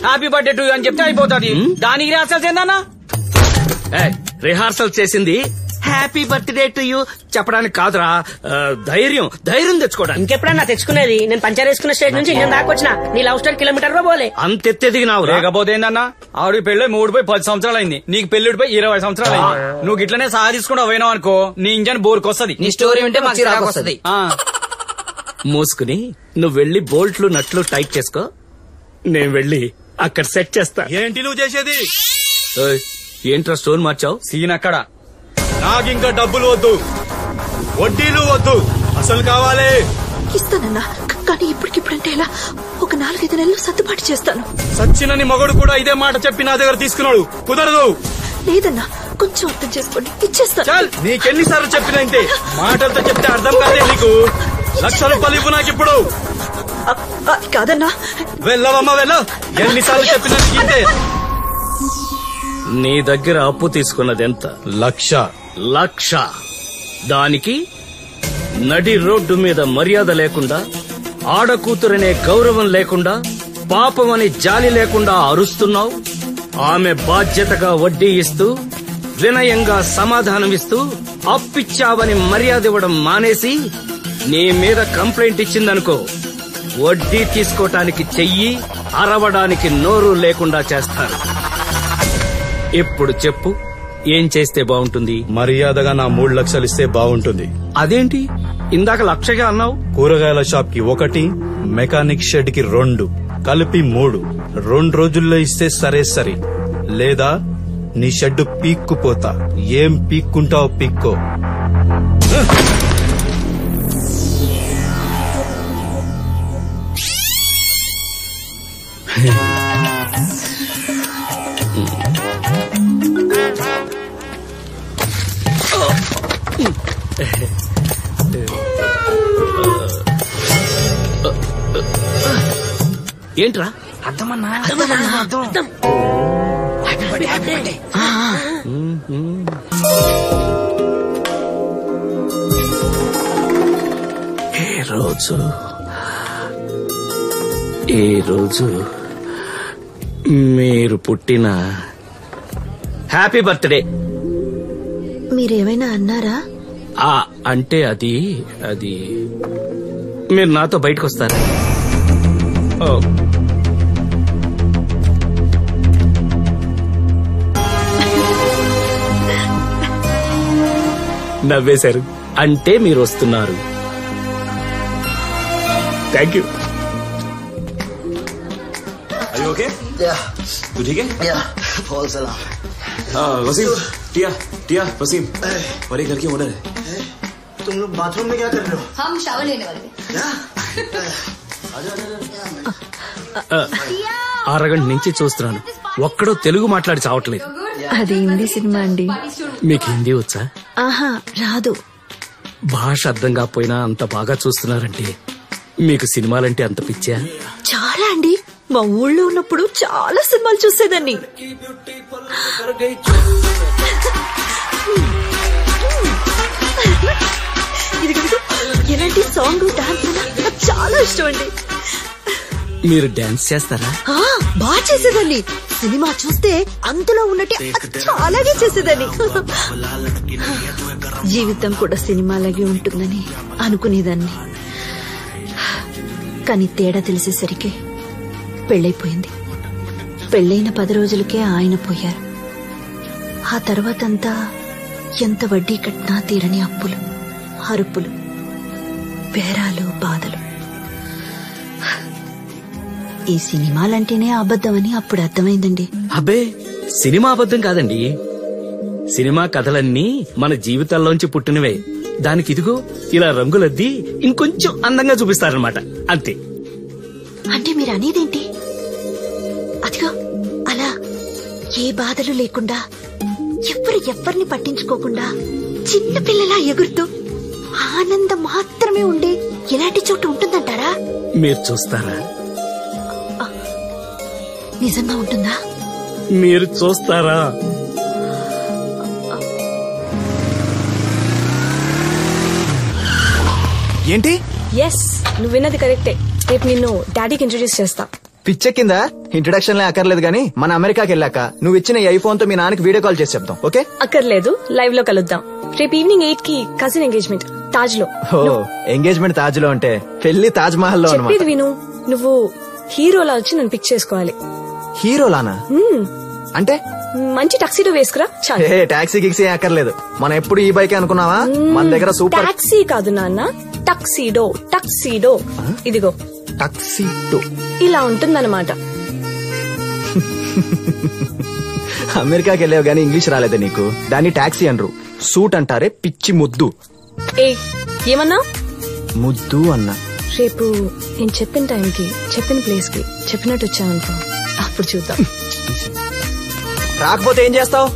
హ్యాపీ బర్త్డే టు యూ అని చెప్తే అయిపోతుంది. దానికి రిహార్సల్స్ ఏందన్నా? రిహార్సల్ చేసింది హ్యాపీ బర్త్డే టు యూ చెప్పడానికి కాదురా, ధైర్యం తెచ్చుకోవడానికి. ఇంకెప్పుడన్నా తెచ్చుకునేది? నేను పంచర్ వేసుకున్న స్టేజ్ నుంచి ఇంజన్ దాకా వచ్చిన. నీ లవ్ స్టోరీ కిలోమీటర్ లో పోలే. అంతెత్తెదిగినావు. లేకపోతే ఏందన్నా, ఆవిడ పెళ్ళి 10 సంవత్సరాలు అయింది, నీకు పెళ్లిడిపోయి 20 సంవత్సరాలు అయింది. నువ్వు ఇట్లనే సహా తీసుకుంటూ పోయినావు అనుకో, నీ ఇంజన్ బోర్కొస్తది. నీ స్టోరీ ఉంటే మాకు చిరాకు వస్తది. మూసుకుని నువ్వు వెళ్లి బోల్ట్లు నట్లు టైట్ చేసుకో, నేను వెళ్లి అక్కడ సెట్ చేస్తా. ఏంటి నువ్వు చేసేది? ఏంట్రా స్టోన్ మార్చావు? సీన్ అక్కడ. నాకింకా డబ్బులు వద్దు, వడ్డీలు వద్దు, అసలు కావాలి. ఇస్తానన్నా, కానీ ఇప్పటికిప్పుడంటే ఎలా? ఒక 4-5 నెలలు సర్దుబాటు చేస్తాను. సచ్చినని మగడు కూడా ఇదే మాట చెప్పి నా దగ్గర తీసుకున్నాడు. కుదరదు. లేదన్నా, కొంచెం అర్థం చేసుకోండి, ఇచ్చేస్తాను. నీకెన్నిసార్లు చెప్పినా ఇంతే. మాటలతో చెప్తే అర్థం కాదే నీకు. 1,00,000 రూపాయలు ఇవ్వు నాకు ఇప్పుడు. కాదన్నా. వెళ్ళవమ్మా వెళ్ళ. ఎన్నిసార్లు చెప్పినా ఇంతే. నీ దగ్గర అప్పు తీసుకున్నది ఎంత? 1,00,000. దానికి నడి రోడ్డు మీద మర్యాద లేకుండా, ఆడకూతురనే గౌరవం లేకుండా, పాపమని జాలి లేకుండా అరుస్తున్నావు. ఆమె బాధ్యతగా వడ్డీ ఇస్తూ, వినయంగా సమాధానమిస్తూ, అప్పిచ్చావని మర్యాద ఇవ్వడం మానేసి నీ మీద కంప్లైంట్ ఇచ్చిందనుకో, వడ్డీ తీసుకోటానికి చెయ్యి, అరవడానికి నోరు లేకుండా చేస్తారు. ఇప్పుడు చెప్పు, ఏం చేస్తే బాగుంటుంది? మర్యాదగా నా 3 లక్షలు ఇస్తే బాగుంటుంది. అదేంటి ఇందాక 1,00,000గా అన్నావు? కూరగాయల షాప్ కి 1, మెకానిక్ షెడ్ కి 2, కలిపి 3. 2 రోజుల్లో ఇస్తే సరే, లేదా నీ షెడ్ పీక్కుపోతా. ఏం పీక్కుంటావు పీక్కో. ఏంట్రా? అర్థమన్నా. ఈ రోజు మీరు పుట్టిన హ్యాపీ బర్త్డే. మీరేమైనా అన్నారా? అంటే అది మీరు నాతో బయటకు వస్తారా? నవ్వేశారు అంటే మీరు వస్తున్నారు. Thank you. ओके? तू ठीक है? बहुत सलाम. वसीम, टिया, वसीम, और ये घर की ओनर है. तुम लोग बाथरूम में क्या कर रहे हो? हम शावर लेने वाले थे. అరగంట నుంచి చూస్తున్నాను, ఒక్కడో తెలుగు మాట్లాడి చావట్లేదు. అది హిందీ సినిమా అండి. మీకు హిందీ వచ్చా? ఆహా, రాదు. భాష అర్థం కాకపోయినా అంత బాగా చూస్తున్నారంటే మీకు సినిమాలంటే అంత పిచ్చా? చాలా అండి. మా ఊళ్ళో ఉన్నప్పుడు చాలా సినిమాలు చూసేదాన్ని. ఎలాంటి సాంగ్, డాన్స్ నాకు చాలా ఇష్టం అండి. మీరు డాన్స్ చేస్తారా? బాగా చేసేదాన్ని. సినిమా చూస్తే అందులో ఉన్నట్టే చాలాగే చేసేదాన్ని. జీవితం కూడా సినిమాలాగే ఉంటుందని అనుకునేదాన్ని. కానీ తేడా తెలిసేసరికి పెళ్ళైపోయింది. పెళ్ళైన 10 రోజులకే ఆయన పోయారు. ఆ తర్వాతంతా ఎంత వడ్డీ కట్టినా తీరని అప్పులు, అరుపులు, బేరాలు, బాధలు. ఈ సినిమాలంటేనే అబద్ధమని అప్పుడు అర్థమైందండి. అబ్బే, సినిమా అబద్ధం కాదండి. సినిమా కథలన్నీ మన జీవితాల్లోంచి పుట్టినవే. దానికి ఇదిగో ఇలా రంగులద్ది ఇంకొంచెం అందంగా చూపిస్తారనమాట, అంతే. అంటే మీరు అనేదేంటి? అదిగో అలా ఏ బాధలు లేకుండా, ఎవరిని పట్టించుకోకుండా చిన్న పిల్లలా ఎగురుతూ ఆనందం మాత్రమే ఉండే ఇలాంటి చోటు ఉంటుందంటారా? మీరు చూస్తారా? నిజంగా ఉంటుందా? మీరు చూస్తారా? ఏంటి? ఎస్, నువ్వు విన్నది కరెక్టే. రేపు నిన్ను డాడీకి ఇంట్రొడ్యూస్ చేస్తా. పిచ్చెక్కిందా? ఇంట్రొడక్షన్ లే అక్కర్లేదు గానీ మన అమెరికాకి వెళ్ళాక నువ్వు ఇచ్చిన ఈ ఐఫోన్ తో మీ నాన్నకి వీడియో కాల్ చేసి చెప్తాం. ఓకే? అక్కర్లేదు, లైవ్ లో కలుద్దాం. రేపు ఈవినింగ్ 8 కి కజిన్ ఎంగేజ్మెంట్ తాజ్ లో. ఎంగేజ్మెంట్ తాజ్ లో అంటే పెళ్లి తాజ్ మహల్ లో అన్నమాట. చెప్పేది విను, నువ్వు హీరోలా వచ్చి నన్ను పిక్ చేసుకోవాలి. హీరోలానా? అంటే మంచి టాక్సీలో వేసుకురా చాలు. టాక్సీ గిక్సీ అక్కర్లేదు, మనం ఎప్పుడు ఈ బైక్ అనుకున్నావా? మన దగ్గర సూపర్. టాక్సీ కాదు నాన్న, టక్సీడో. టక్సీడో ఇదిగో. టక్సీడో ఇలా ఉంటుందన్నమాట. అమెరికాకి వెళ్ళావు గానీ ఇంగ్లీష్ రాలేదా నీకు? దాన్ని టాక్సీ అనరు, సూట్ అంటారే పిచ్చి ముద్దు. ఏ ఏమన్నా? ముద్దు అన్నా. రేపు నేను చెప్పిన టైంకి చెప్పిన ప్లేస్ కి చెప్పినట్టు వచ్చావనుకో, అప్పుడు చూద్దాం. రాకపోతే ఏం చేస్తావు?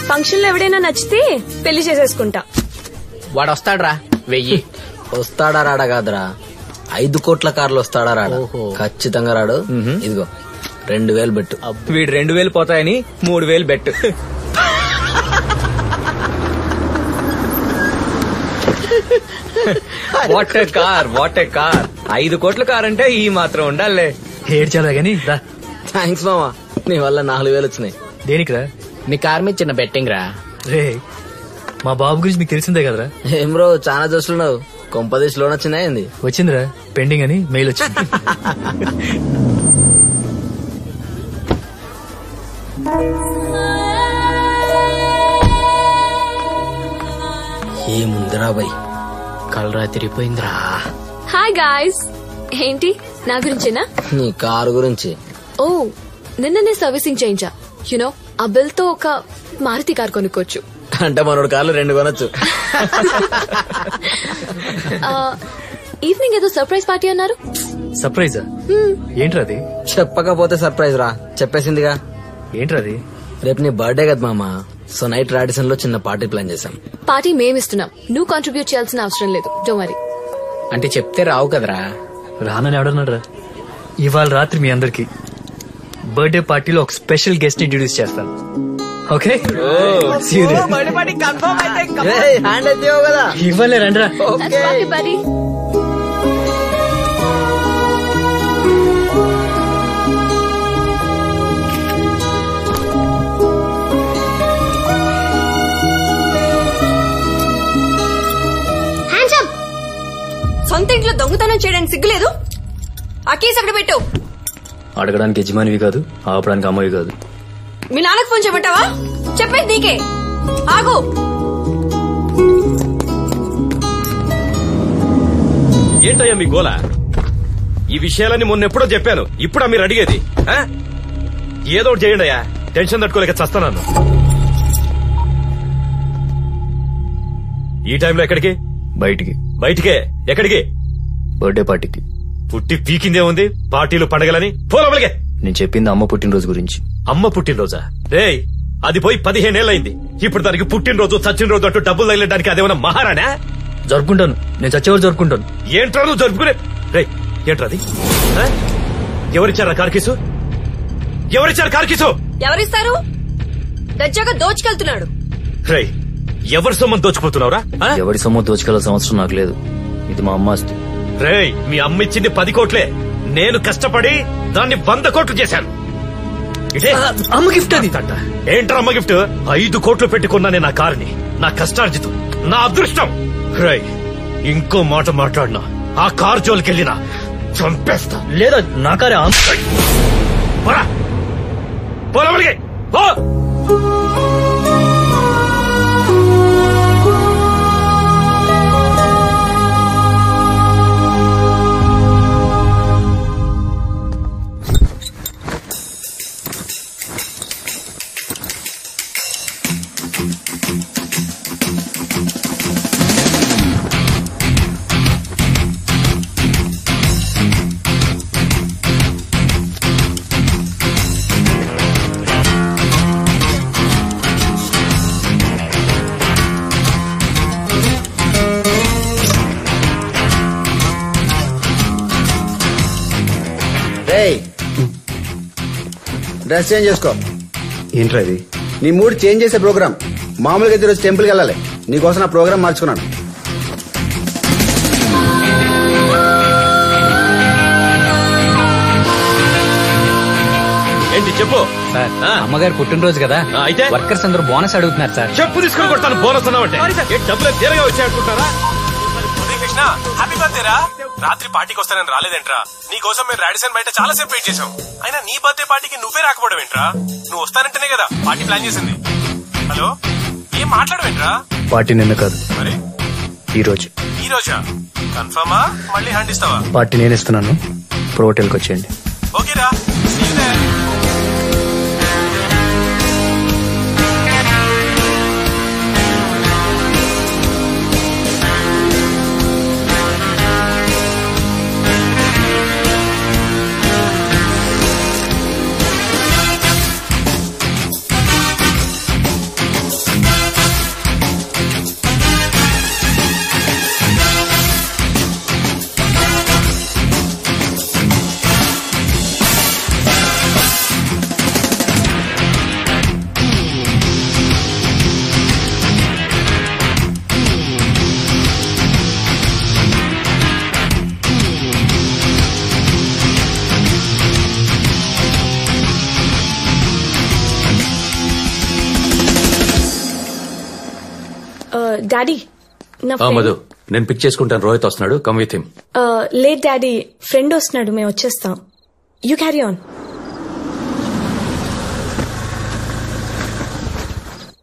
ఫంక్షన్ లో ఎవడైనా నచ్చితే పెళ్లి చేసేసుకుంటా. వాడు వస్తాడ్రా. 1000 వస్తాడా రాడా కాదురా, 5 కోట్ల కార్లు వస్తాడా రాడా? ఖచ్చితంగా రాడు. ఇదిగో 2000 బెట్టు. వీడు 2000 పోతాయని 3000 bet. What a car, what a car. 5 కోట్ల కార్ అంటే ఈ మాత్రం ఉండాలే. ఏడ్చాలా గానీ రా. థ్యాంక్స్ మామా, నీ వల్ల 4000 వచ్చినాయి. దేనికిరా? నీ కార్ మీద చిన్న బెట్టింగ్ రా. రే, మా బాబు గురించి మీకు తెలిసిందే కదరా. ఏం బ్రో చాలా చూస్తున్నావు, కొంపదేశ్ లోన్ వచ్చిందా? వచ్చిందిరా, పెండింగ్ అని మెయిల్ వచ్చింది. ఏముందిరా బై, కలరా తిరిగిపోయిందిరా. Hi guys. ఏంటి నా గురించేనా? నీ కారు గురించి. ఓ, నిన్ననే సర్వీసింగ్ చేయించా. యునో ఆ బిల్ తో ఒక మారుతి కార్ కొనుక్కోవచ్చు. అంటే మనోడు కార్లు 2 కొనొచ్చు. ఈవినింగ్ ఏదో సర్ప్రైజ్ పార్టీ అన్నారు. సర్ప్రైజా? ఏంట్రా అది? చెప్పకపోతే సర్ప్రైజ్ రా, చెప్పేసిందిగా. ఏంట్రా అది? రేపు నీ బర్త్డే కదా మామా, సో నైట్ రాడిసన్ లో చిన్న పార్టీ ప్లాన్ చేశాం. పార్టీ మేమిస్తున్నాం, నువ్వు కాంట్రిబ్యూట్ చేయాల్సిన అవసరం లేదు. Don't worry. అంటే చెప్తే రావు కదరా. రానని ఎవడన్నారా? ఇవాళ రాత్రి మీ అందరికి బర్త్డే పార్టీలో ఒక స్పెషల్ గెస్ట్ ఇంట్రొడ్యూస్ చేస్తాను. ఓకే? ఇవ్వలే రండ్రా. సొంత ఇంట్లో దొంగతనం చేయడానికి సిగ్గులేదు? ఆ కేసు అక్కడ పెట్టు. అడగడానికి యజమానివి కాదు, ఆపడానికి అమ్మాయి కాదు. మీ నాన్నకు ఫోన్ చేయమంటావా? చెప్పేది నీకే. ఆగు. ఏంటయ్యా మీ గోల? ఈ విషయాలన్నీ మొన్న ఎప్పుడో చెప్పాను, ఇప్పుడా మీరు అడిగేది? ఏదో ఒకటి చేయండి అయ్యా, టెన్షన్ తట్టుకోలేక చస్తున్నాను. ఈ టైంలో ఎక్కడికి? బయటికి. బయటికే? ఎక్కడికి? బర్త్డే పార్టీకి. పుట్టి పీకిందే ఉంది, పార్టీలు పండగలని పోలవలిగే. నేను చెప్పింది అమ్మ పుట్టినరోజు గురించి. అమ్మ పుట్టినరోజా? రేయ్, అది పోయి 15 ఏళ్ళయింది. ఇప్పుడు దానికి పుట్టినరోజు చచ్చిన అంటూ డబ్బులు తగిలడానికి అదేమన్నా మహారాణా? జరుపుకుంటాను, నేను చచ్చేవారు జరుపుకుంటాను. ఏంట్రా నువ్వు జరుపుకునే? రేయ్, ఏంట్రా అది? ఎవరిచ్చారా కార్కీసు? ఎవరిచ్చారు కార్కీసు? ఎవరిస్తారు? దర్జాగా దోచుకెళ్తున్నాడు. రేయ్, ఎవరి సొమ్మని దోచుకుపోతున్నావురా? ఎవరి సొమ్ము దోచుకెళ్లాల్సిన అవసరం నాకు లేదు, ఇది మా అమ్మ ఆస్తి. రేయ్, మీ అమ్మ ఇచ్చింది 10 కోట్లే, నేను కష్టపడి దాన్ని 100 కోట్లు చేశాను. అమ్మ గిఫ్ట్ అది. ఏంట్రా అమ్మ గిఫ్ట్? 5 కోట్లు పెట్టుకున్నానే నా కారుని, నా కష్టార్జితం, నా అదృష్టం. రేయ్, ఇంకో మాట మాట్లాడినా, ఆ కారు జోలికెళ్ళినా చంపేస్తా. లేదా నా కారే. పోలవలిగే. డ్రెస్ చేంజ్ చేసుకో. ఏంట్రా ఇది? నీ మూడ్ చేంజ్ చేసే ప్రోగ్రామ్. మామూలుగా అయితే ఈరోజు టెంపుల్కి వెళ్ళాలి, నీకోసం నా ప్రోగ్రామ్ మార్చుకున్నాను. చెప్పు సార్ అమ్మగారు పుట్టినరోజు కదా అయితే వర్కర్స్ అందరూ బోనస్ అడుగుతున్నారు సార్. చెప్పు తీసుకుని కొడతాను బోనస్ అన్నావంటే డబ్బులు తీరగా వచ్చాయనుకుంటారా? కృష్ణ హ్యాపీ బర్త్డే రా. రాత్రి పార్టీకి వస్తానని రాలేదేంట్రా? నీ కోసం మేము రాడిసన్ బయట చాలా సేపు వెయిట్ చేసాం. అయినా నీ బర్త్డే పార్టీకి నువ్వే రాకపోవడం ఏంట్రా? నువ్వు వస్తానంటేనే కదా పార్టీ ప్లాన్ చేసింది. హలో ఏం మాట్లాడవేంట్రా? పార్టీ నిన్న కాదు మరి ఈ రోజు. ఈ రోజా? కన్ఫర్మా? మళ్ళీ హ్యాండ్ ఇస్తావా? పార్టీ నేను ఇస్తున్నాను, ప్రో హోటల్కి వచ్చేయండి. ఓకేరా. డాడీ నా మధు నేను పిక్ చేసుకుంటాను. రోహిత్ వస్తున్నాడు, కమ్ విత్ హిమ్. లేదు డాడీ, ఫ్రెండ్ వస్తున్నాడు, మేము వచ్చేస్తాం. You carry on.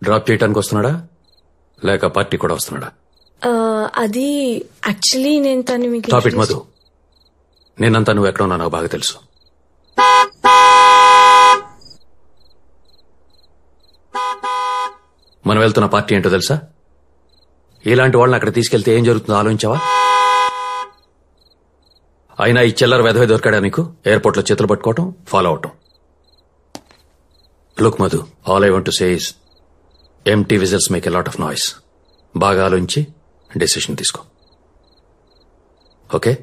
డ్రాప్ చేయడానికి వస్తున్నాడా లేక పార్టీ కూడా వస్తున్నాడా? అది యాక్చువల్లీ నేను తను మీకు టాప్ ఇట్ మధు. నేనంతా నువ్వు ఎక్కడ ఉన్నా నాకు బాగా తెలుసు. మనం వెళ్తున్న పార్టీ ఏంటో తెలుసా? ఇలాంటి వాళ్ళని అక్కడ తీసుకెళ్తే ఏం జరుగుతుందో ఆలోచించావా? అయినా ఈ చిల్లర వెధవే దొరికాడా నీకు? ఎయిర్పోర్ట్ లో చేతులు పట్టుకోవటం, ఫాలో అవటం. Look Madhu, all I want to say is empty whistles make a lot of noise. బాగా ఆలోచించి డెసిషన్ తీసుకో. ఓకే?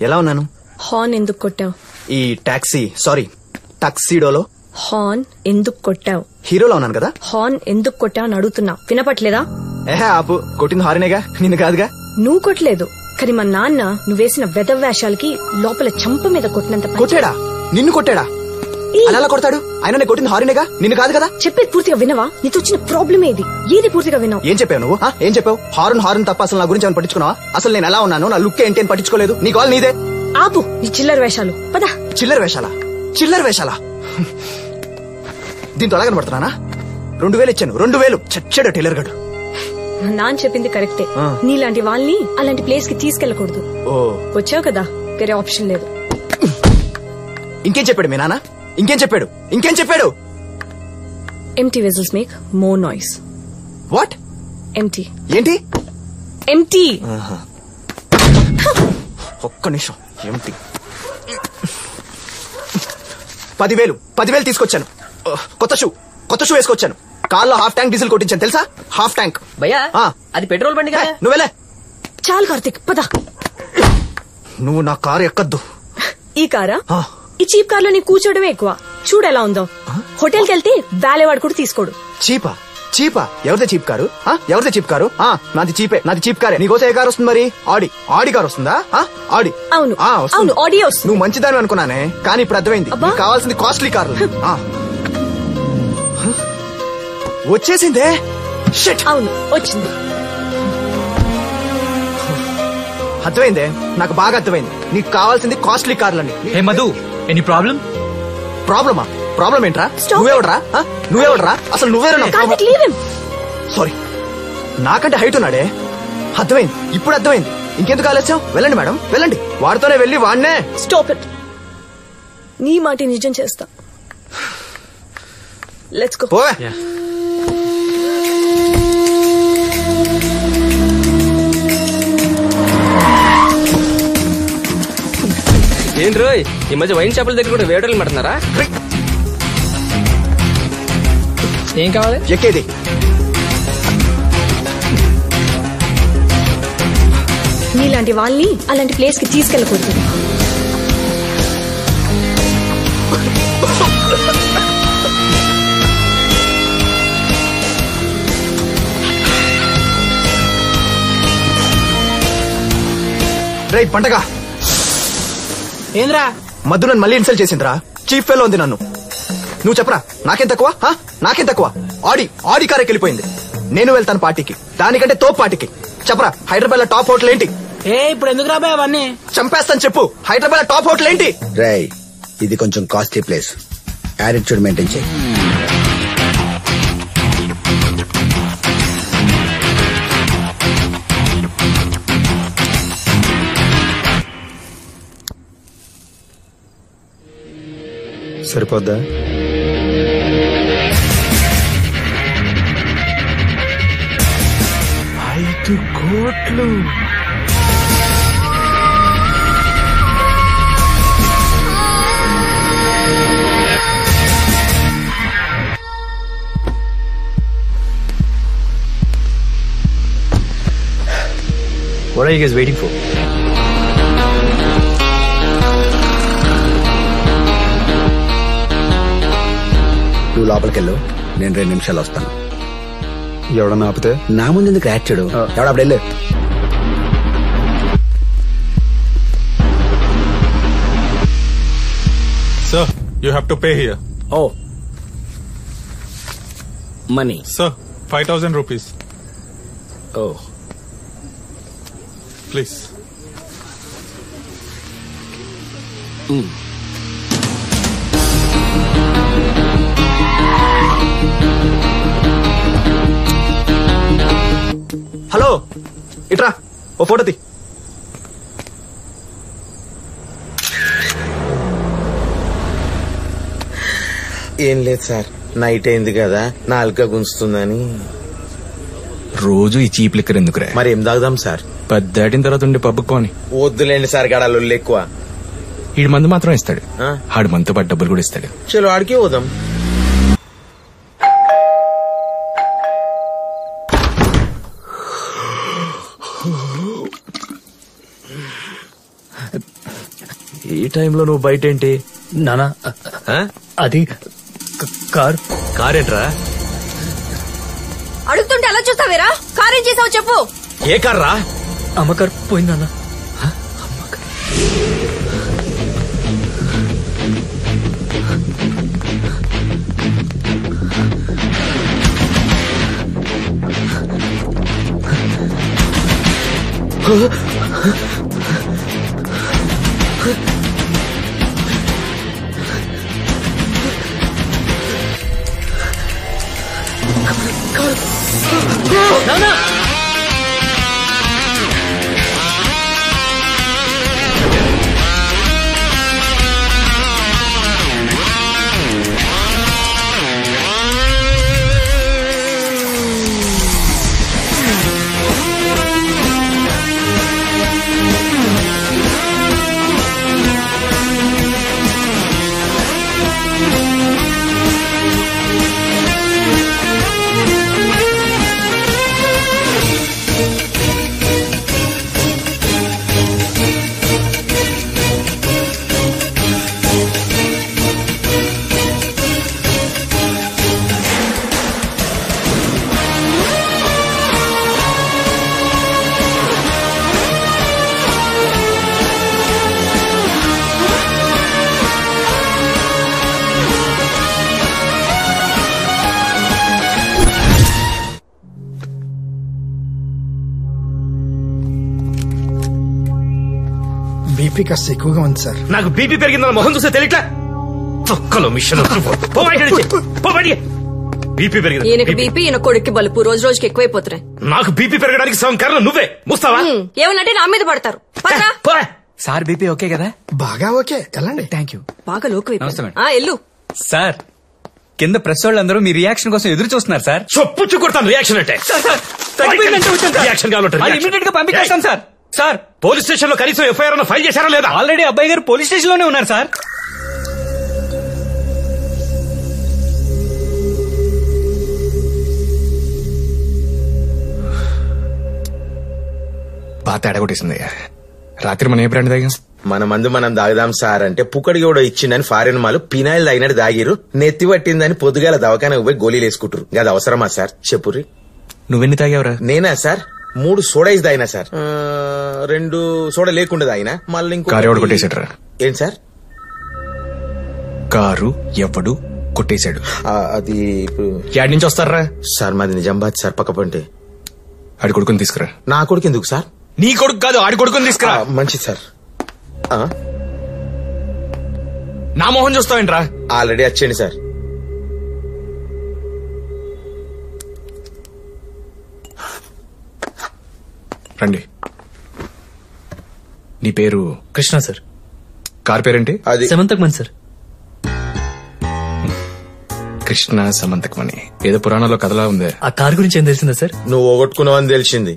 ఎలా ఉన్నాను? హార్న్ ఎందుకు కొట్టావు? ఈ టాక్సీ టక్సీడోలో హార్న్ ఎందుకు కొట్టావు? హీరోలో ఉన్నాను కదా. హార్న్ ఎందుకు కొట్టావు అని అడుగుతున్నా, వినపట్లేదా? ఏహే ఆపు, కొట్టింది హారినేగా, నిన్ను కాదుగా. నువ్వు కొట్టలేదు, కానీ మా నాన్న నువ్వేసిన వెధవ్యాషాలకి లోపల చంప మీద కొట్టినంత కొట్టాడా? నిన్ను కొట్టాడా? అలా కొడతాడు? ఆయన నేను కొట్టింది హారినేగా, నిన్ను కాదు కదా. చెప్పేది పూర్తిగా వినవా? నీతో వచ్చిన ప్రాబ్లం ఏది పూర్తిగా వినవు? ఏం చెప్పావు నువ్వు? ఏం చెప్పావు? హారన్ తప్ప అసలు నా గురించి ఏమైనా పట్టించుకున్నావా? అసలు నేను ఎలా ఉన్నాను, నా లుక్ ఏంటి అని పట్టించుకోలేదు. నీ కాల్ నీదే. ఆపు ఈ చిల్లర వేషాలు, పదా. చిల్లర వేషాలా? దీంతో ఎలా కనబడుతున్నానా? 2000 ఇచ్చాను, 2000 చచ్చాడు టైలర్ గడు. నాన్న చెప్పింది కరెక్టే. నీలాంటి వాళ్ళని అలాంటి ప్లేస్ కి తీసుకెళ్లకూడదు. వచ్చావు కదా, వేరే ఆప్షన్ లేదు. ఇంకేం చెప్పాడు మీ నాన్న? ఇంకేం చెప్పాడు? Empty vessels make more noise. What? Empty. ఏంటి? ఎంటీ. ఒక్క నిమిషం. ఎంటీ. 10,000 తీసుకొచ్చాను. కొత్త షూ వేసుకొచ్చాను. కార్లో హాఫ్ ట్యాంక్ డీజిల్ కొట్టించాను తెలుసా? Half tank. భయ్యా అది పెట్రోల్ బండి కదా. నువ్వెలే. చాలు కార్తిక్, పద. నువ్వు నా కారు ఎక్కద్దు. ఈ కారా? ఈ చీప్ కార్ లో నీ కూర్చోవడమే ఎక్కువ. చూడు ఎలా ఉందో. హోటల్కి వెళ్తే వేలేవాడు కూడా తీసుకోడు. చీపా? ఎవరిదే చీప్ కారు? నాది చీప్ కారే. నీకోసం ఏ కారు వస్తుంది మరి? ఆడి కారు వస్తుందా? ఆడి. అవును ఆడి వస్తుంది. నువ్వు మంచిదాని అనుకున్నానే, కానీ ఇప్పుడు అర్థమైంది. కావాల్సింది కాస్ట్లీ కార్లు. వచ్చేసిందే. అవును వచ్చింది. అర్థమైందే, నాకు బాగా అర్థమైంది. నీకు కావాల్సింది కాస్ట్లీ కార్లని. హే మధు, ఎనీ ప్రాబ్లం? ప్రాబ్లం ఏంట్రా? నువ్వేవడరా? అసలు నువ్వేరా? సారీ, నాకంటే హైట్ ఉన్నాడే. అర్థమైంది, ఇప్పుడు అర్థమైంది. ఇంకెందుకు ఆలస్యం? వెళ్ళండి మేడం, వెళ్ళండి. వాడితోనే వెళ్ళి వాడినే. Stop it. నీ మాట నిజం చేస్తా. Let's go. ఏంటి రోయ్, ఈ మధ్య వైన్ షాపుల దగ్గర కూడా వేటలు పడుతున్నారా? ఏం కావాలి? ఎక్కేది. నీలాంటి వాళ్ళని అలాంటి ప్లేస్ కి తీసుకెళ్ళకూడదు. రైట్ పంటగా ఏంద్రా మధు నన్ను మళ్ళీ ఇన్సల్ట్ చేసిందిరా. చీఫ్ ఫెలో ఉంది నన్ను. నువ్వు చెప్పరా నాకేం తక్కువ? నాకేం తక్కువ? ఆడి కారెక్కి వెళ్ళిపోయింది. నేను వెళ్తాను పార్టీకి, దానికంటే తోపు పార్టీకి. చెప్పరా హైదరాబాద్ లో టాప్ హోటల్ ఏంటి? ఇప్పుడు ఎందుకు రాబాయ్ అవన్నీ? చంపేస్తాను చెప్పు. హైదరాబాద్ లో టాప్ హోటల్ ఏంటి? రై ఇది కొంచెం కాస్ట్లీ ప్లేస్, యాటిట్యూడ్ మెయింటైన్ చేయి. సరిపోద్దా? కోట్లు What are you guys waiting for? నువ్వు లోపలికెళ్ళు, నేను 2 నిమిషాలు వస్తాను. ఎవడన్నా ఆపితే నా ముందు ఎందుకు యాక్చుడు? ఎవడప్పుడు వెళ్ళు. Sir, you have to pay here. Oh. Money. Sir, 5,000 rupees. Oh. Please. Hello ఇట్రా, ఓ ఫోటో తీ. ఏం లేదు సార్, నైట్ అయింది కదా, నాలుక గుంజుతుందని. రోజు ఈ చీప్ లిక్కర్ ఎందుకురా? మరి ఏం తాగుదాం సార్? 10 దాటిన తర్వాత ఉండే పబ్బుకోని. వద్దులేండి సార్, గడాలు ఎక్కువ. ఈడు మందు మాత్రం ఇస్తాడు, ఆడు మనతో పాటు డబ్బులు కూడా ఇస్తాడు. చలో ఆడికి పోదాం. ఈ టైంలో నువ్వు బయట ఏంటి నానా? అది కార్ ఏంట్రా? అడుగుతుంటే అలా చూస్తావేరా? కార్ ఏం చేసావు చెప్పు. ఏ కార్ రా? అమ్మ కార్ పోయిందన్నా. నానా బీపీ కాస్త ఎక్కువగా ఉంది సార్. నాకు బీపీ పెరిగిందన్న మొహం చూస్తే తెలియట్లా. తొక్కలో మిషన్ బీపీ పెరిగింది. ఈయనకి బీపీ, ఈయన కొడుక్కి బలుపు రోజు రోజుకి ఎక్కువైపోతున్నాయి. నాకు బీపీ పెరగడానికి సగం కారణం నువ్వే. ముస్తావా? ఏమనంటే నా మీద పడతారు. సార్ బీపీ ఓకే కదా? బాగా ఓకే, వెళ్ళండి. Thank you. బాగా లోకు ఎల్లు. సార్ కింద ప్రెస్ వాళ్ళందరూ మీ రియాక్షన్ కోసం ఎదురు చూస్తున్నారు సార్. చొప్పుచ్చు కొడతాను రియాక్షన్ అంటే. రియాక్షన్ కావాలంటే ఇమీడియట్ గా పంపించేస్తాం సార్. సార్ పోలీస్ స్టేషన్ లో కనీసం ఎఫ్ఐఆర్ అన్న ఫైల్ చేశారా లేదా? ఆల్రెడీ అబ్బాయి గారు పోలీస్ స్టేషన్ లోనే ఉన్నారు సార్. తేడా కొట్టేసింది. రాత్రి మనం ఏ బ్రాండ్ తాగాం? మన మందు మనం దాగుదాం సార్ అంటే పుక్కడికి కూడా ఇచ్చిందని ఫారిన్ మాలు పినాయిల్ తాగినట్టు దాగిరు. నెత్తి పట్టిందని పొద్దుగాల దవాఖానకు పోయి గోళీలు వేసుకుంటారు. అది అవసరమా సార్ చెప్పుర్రి. నువ్వెన్ని తాగావురా? నేనా సార్ 3 సోడా ఇస్ తాగినా సార్. 2 సోడా లేకుండా తాగినా. మళ్ళీ ఇంకో కారు ఎవడు కొట్టేశాడు? ఏం సార్? కారు ఎవడు కొట్టేశాడు? అది యాడ్ నుంచి వస్తారా సార్? మాది నిజామాబాద్ సార్, పక్క పంటే. ఆడి కొడుకుని తీసుకురా. నా కొడుకు ఎందుకు సార్? నీ కొడుకు కాదు, ఆడి కొడుకుని తీసుకురా. మంచిది సార్. నా మొహం చూస్తావేంట్రా? ఆల్రెడీ వచ్చేయండి సార్. రండి. నీ పేరు? కృష్ణ సార్. కార్ పేరేంటి? అది సమంతకమణి సార్. కృష్ణ సమంతకమణి ఏదో పురాణంలో కథలా ఉంది. ఆ కార్ గురించి ఏం తెలిసిందా సార్? నువ్వు పోగొట్టుకున్నావు అని తెలిసింది.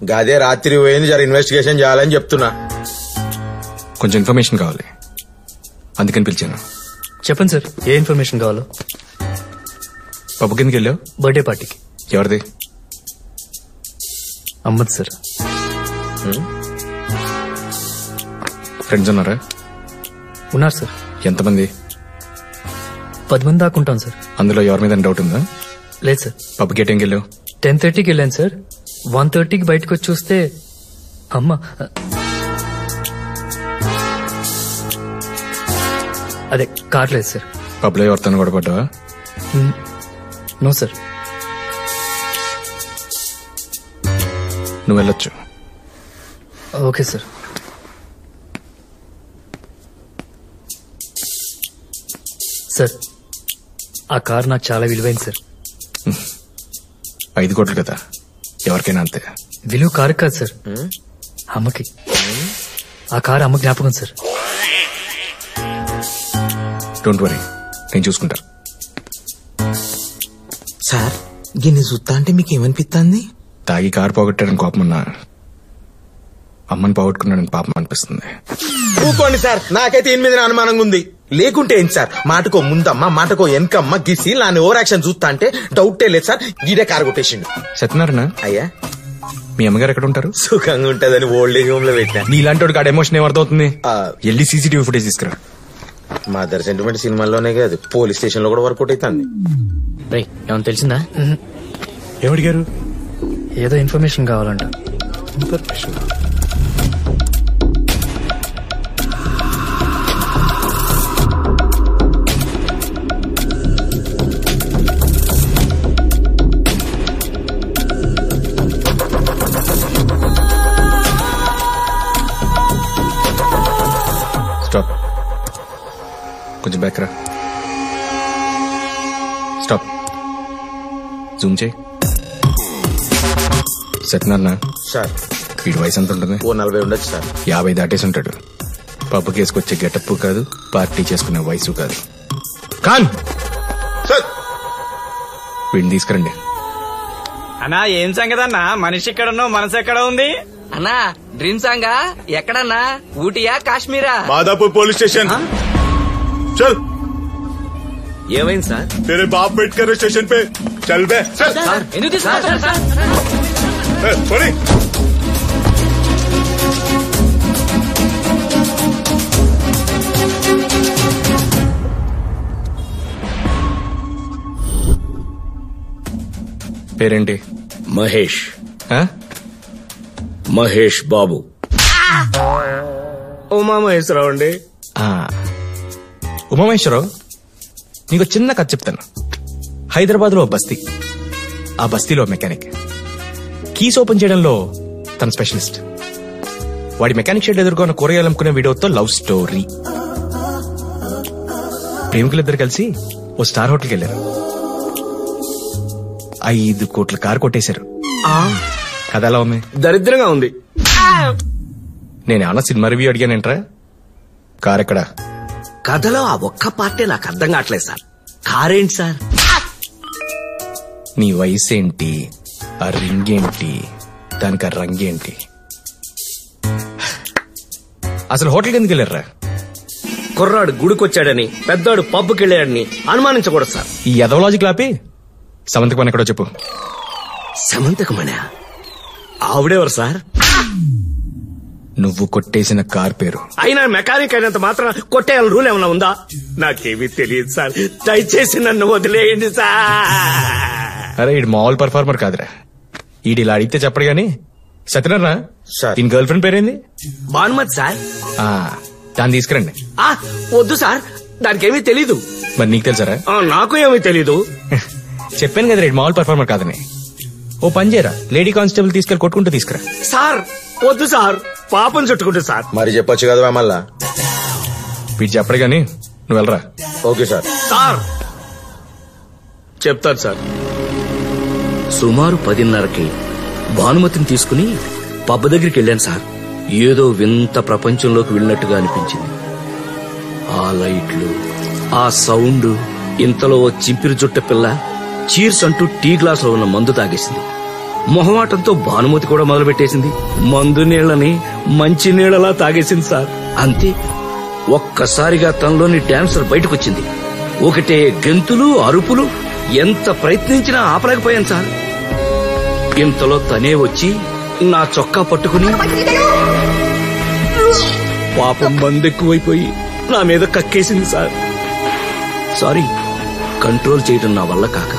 గదే రాత్రి పోయింది, జర ఇన్వెస్టిగేషన్ చేయాలని చెప్తున్నా. కొంచెం ఇన్ఫర్మేషన్ కావాలి, అందుకని పిలిచాను. చెప్పండి సార్, ఏ ఇన్ఫర్మేషన్ కావాలో. పబ్బు కిందకి వెళ్ళావు? బర్త్డే పార్టీకి. ఎవరిది? అమ్మద్ సార్. ఫ్రెండ్స్ ఉన్నారా? ఉన్నారు సార్. ఎంతమంది? 10 మంది దాకా ఉంటాం సార్. అందులో ఎవరి మీద డౌట్ ఉందా? లేదు సార్. పబ్కి ఏ టైంకి వెళ్ళావు? 10:30కి వెళ్ళాను సార్. 1:30కి బయటకు వచ్చి చూస్తే అమ్మ అదే కార్ లేదు సార్. పబ్లో ఎవరితో గొడవపడ్డావా? No sir. నువ్వు వెళ్ళొచ్చు. Okay sir. సార్ ఆ కార్ నాకు చాలా విలువైంది సార్. 5 కోట్లు కదా, ఎవరికైనా అంతే. విలువ కారు కాదు సార్, అమ్మకి. ఆ కారు అమ్మ జ్ఞాపకం సార్. డోంట్ వరీ, నేను చూసుకుంటా. సార్ గిన్నె చూస్తా అంటే మీకు ఏమనిపిస్తుంది? తాగి కారు పోగొట్టాడని కోపం ఉన్నా, అమ్మని పోగొట్టుకున్నాడని పాపం అనిపిస్తుంది. ఊకోండి సార్, నాకైతే 8 మీద అనుమానంగా ఉంది. లేకుంటే ఏంటి సార్, మాటకో ముందమ్మ మాటకో వెనకమ్మ గిసి నాని ఓవర్ యాక్షన్ చూస్తా అంటే డౌటే లేదు సార్. గీడే కారు కొట్టేసిండు. సత్యనారాయణ అయ్యా, మీ అమ్మగారు ఎక్కడ ఉంటారు? సుఖంగా ఉంటదని ఓల్డ్ ఏజ్ హోమ్ లో పెట్టా. నీ ఇలాంటి వాడికి ఆడ ఎమోషన్ ఏమర్థమవుతుంది? వెళ్ళి సీసీటీవీ ఫుటేజ్ తీసుకురా. మదర్ సెంటిమెంట్ సినిమాల్లోనే కాదు, పోలీస్ స్టేషన్ లో కూడా వర్కౌట్ అవుతుంది. ఏమన్నా తెలిసిందా? ఎవడిగారు? ఏదో ఇన్ఫర్మేషన్ కావాలంట. ఇన్ఫర్మేషన్? స్టాప్, కొంచెం బ్యాక్ రా. స్టాప్, జూమ్ చేయి. సత్యనారాయణ సార్, వీడి వయసు ఎంత ఉంటుంది? ఓ 40 ఉండొచ్చు సార్. 50 దాటేసి ఉంటాడు. పబ్బు కేసుకొచ్చే గెటప్ కాదు, పార్టీ చేసుకునే వయసు కాదు. ఖాన్ సార్, వీడిని తీసుకురండి. అన్నా ఏం సంగతి అన్నా? మనిషి ఎక్కడ ఉన్నావు, మనసు ఎక్కడ ఉంది? అన్నా డ్రీమ్ సాంగా ఎక్కడన్నా? ఊటీయా కాశ్మీరా? Madhapur police station. चल। ఏమైంది సార్? तेरे बाप वेट कर रहे स्टेशन पे। चल बे। चल। ఎందుకు తీసుకున్నారు సార్? बोली। పేరేంటి? మహేష్. మహేష్ బాబు. ఉమామహేశ్వరరావు అండి. ఉమామహేశ్వరరావు, నీకు చిన్న కథ చెప్తాను. హైదరాబాద్ లో బస్తీ, ఆ బస్తీలో మెకానిక్. కీస్ ఓపెన్ చేయడంలో తన స్పెషలిస్ట్. వాడి మెకానిక్ షెడ్ ఎదుర్కొన్న కూరగాయలు అమ్ముకునే వీడియోతో లవ్ స్టోరీ. ప్రేమికులిద్దరు కలిసి ఓ స్టార్ హోటల్కి వెళ్ళారు. 5 కోట్ల కారు కొట్టేశారు. కథ ఎలా ఉంది? దరిద్రంగా ఉంది. నేనేమన్నా సినిమా రివ్యూ అడిగానంట్రా? కార్ ఎక్కడా? కథలో ఆ ఒక్క పార్టీ నాకు అర్థం కావట్లేదు సార్. కారేంటి సార్? నీ వయసు ఏంటి, ఆ రింగ్ ఏంటి, దానికి ఆ రంగేంటి? అసలు హోటల్కి ఎందుకు వెళ్ళారా? కుర్రాడు గుడికొచ్చాడని, పెద్దోడు పబ్బుకి వెళ్ళాడని అనుమానించకూడదు సార్. ఈ ఎదవలాజిక్ లాపి సమంతకమని ఎక్కడో చెప్పు. సమంతకమణ ఆవిడెవరు సార్? నువ్వు కొట్టేసిన కార్ పేరు. అయినా మెకానిక్ అయినంత మాత్రం కొట్టేయాలని రూల్ ఏమైనా ఉందా? నాకేమీ తెలియదు సార్, దయచేసి నన్ను వదిలేయండి సార్. అరే ఈడు మామూలు పర్ఫార్మర్ కాదురా. ఈడు ఇలా అడిగితే చెప్పడు గాని. సత్యనారాయణ దీని గర్ల్ ఫ్రెండ్ పేరేంది? భానుమతి సార్. దాన్ని తీసుకురండి. వద్దు సార్, దానికేమీ తెలీదు. మరి నీకు తెలుసారా? నాకు ఏమీ తెలీదు. చెప్పాను కదా రేడు మామూలు పర్ఫార్మర్ కాదని. ఓ పని చేయరా, లేడీ కానిస్టేబుల్ తీసుకెళ్ళి కొట్టుకుంటూ తీసుకురా. సార్ వద్దు సార్, పాపం చుట్టుకుంటే సార్. మరి చెప్పొచ్చు కదా మళ్ళా. వీడు చెప్పడు గాని నువ్వు వెళ్ళరా. Okay sir. సార్ చెప్తాను సార్. సుమారు 10:30కి భానుమతిని తీసుకుని పబ్బ దగ్గరికి వెళ్ళాను సార్. ఏదో వింత ప్రపంచంలోకి వెళ్ళినట్టుగా అనిపించింది. ఆ లైట్లు, ఆ సౌండ్. ఇంతలో ఓ చింపిరి జుట్ట పిల్ల చీర్స్ అంటూ టీ గ్లాస్ లో ఉన్న మందు తాగేసింది. మొహమాటంతో భానుమతి కూడా మొదలుపెట్టేసింది. మందు నీళ్లని మంచి నీళ్లలా తాగేసింది సార్. అంతే, ఒక్కసారిగా తనలోని డాన్సర్ బయటకొచ్చింది. ఒకటే గెంతులు, అరుపులు. ఎంత ప్రయత్నించినా ఆపలేకపోయాను సార్. ఇంతలో తనే వచ్చి నా చొక్కా పట్టుకుని పాపం మందెక్కువైపోయి నా మీద కక్కేసింది సార్. సారీ, కంట్రోల్ చేయడం నా వల్ల కాక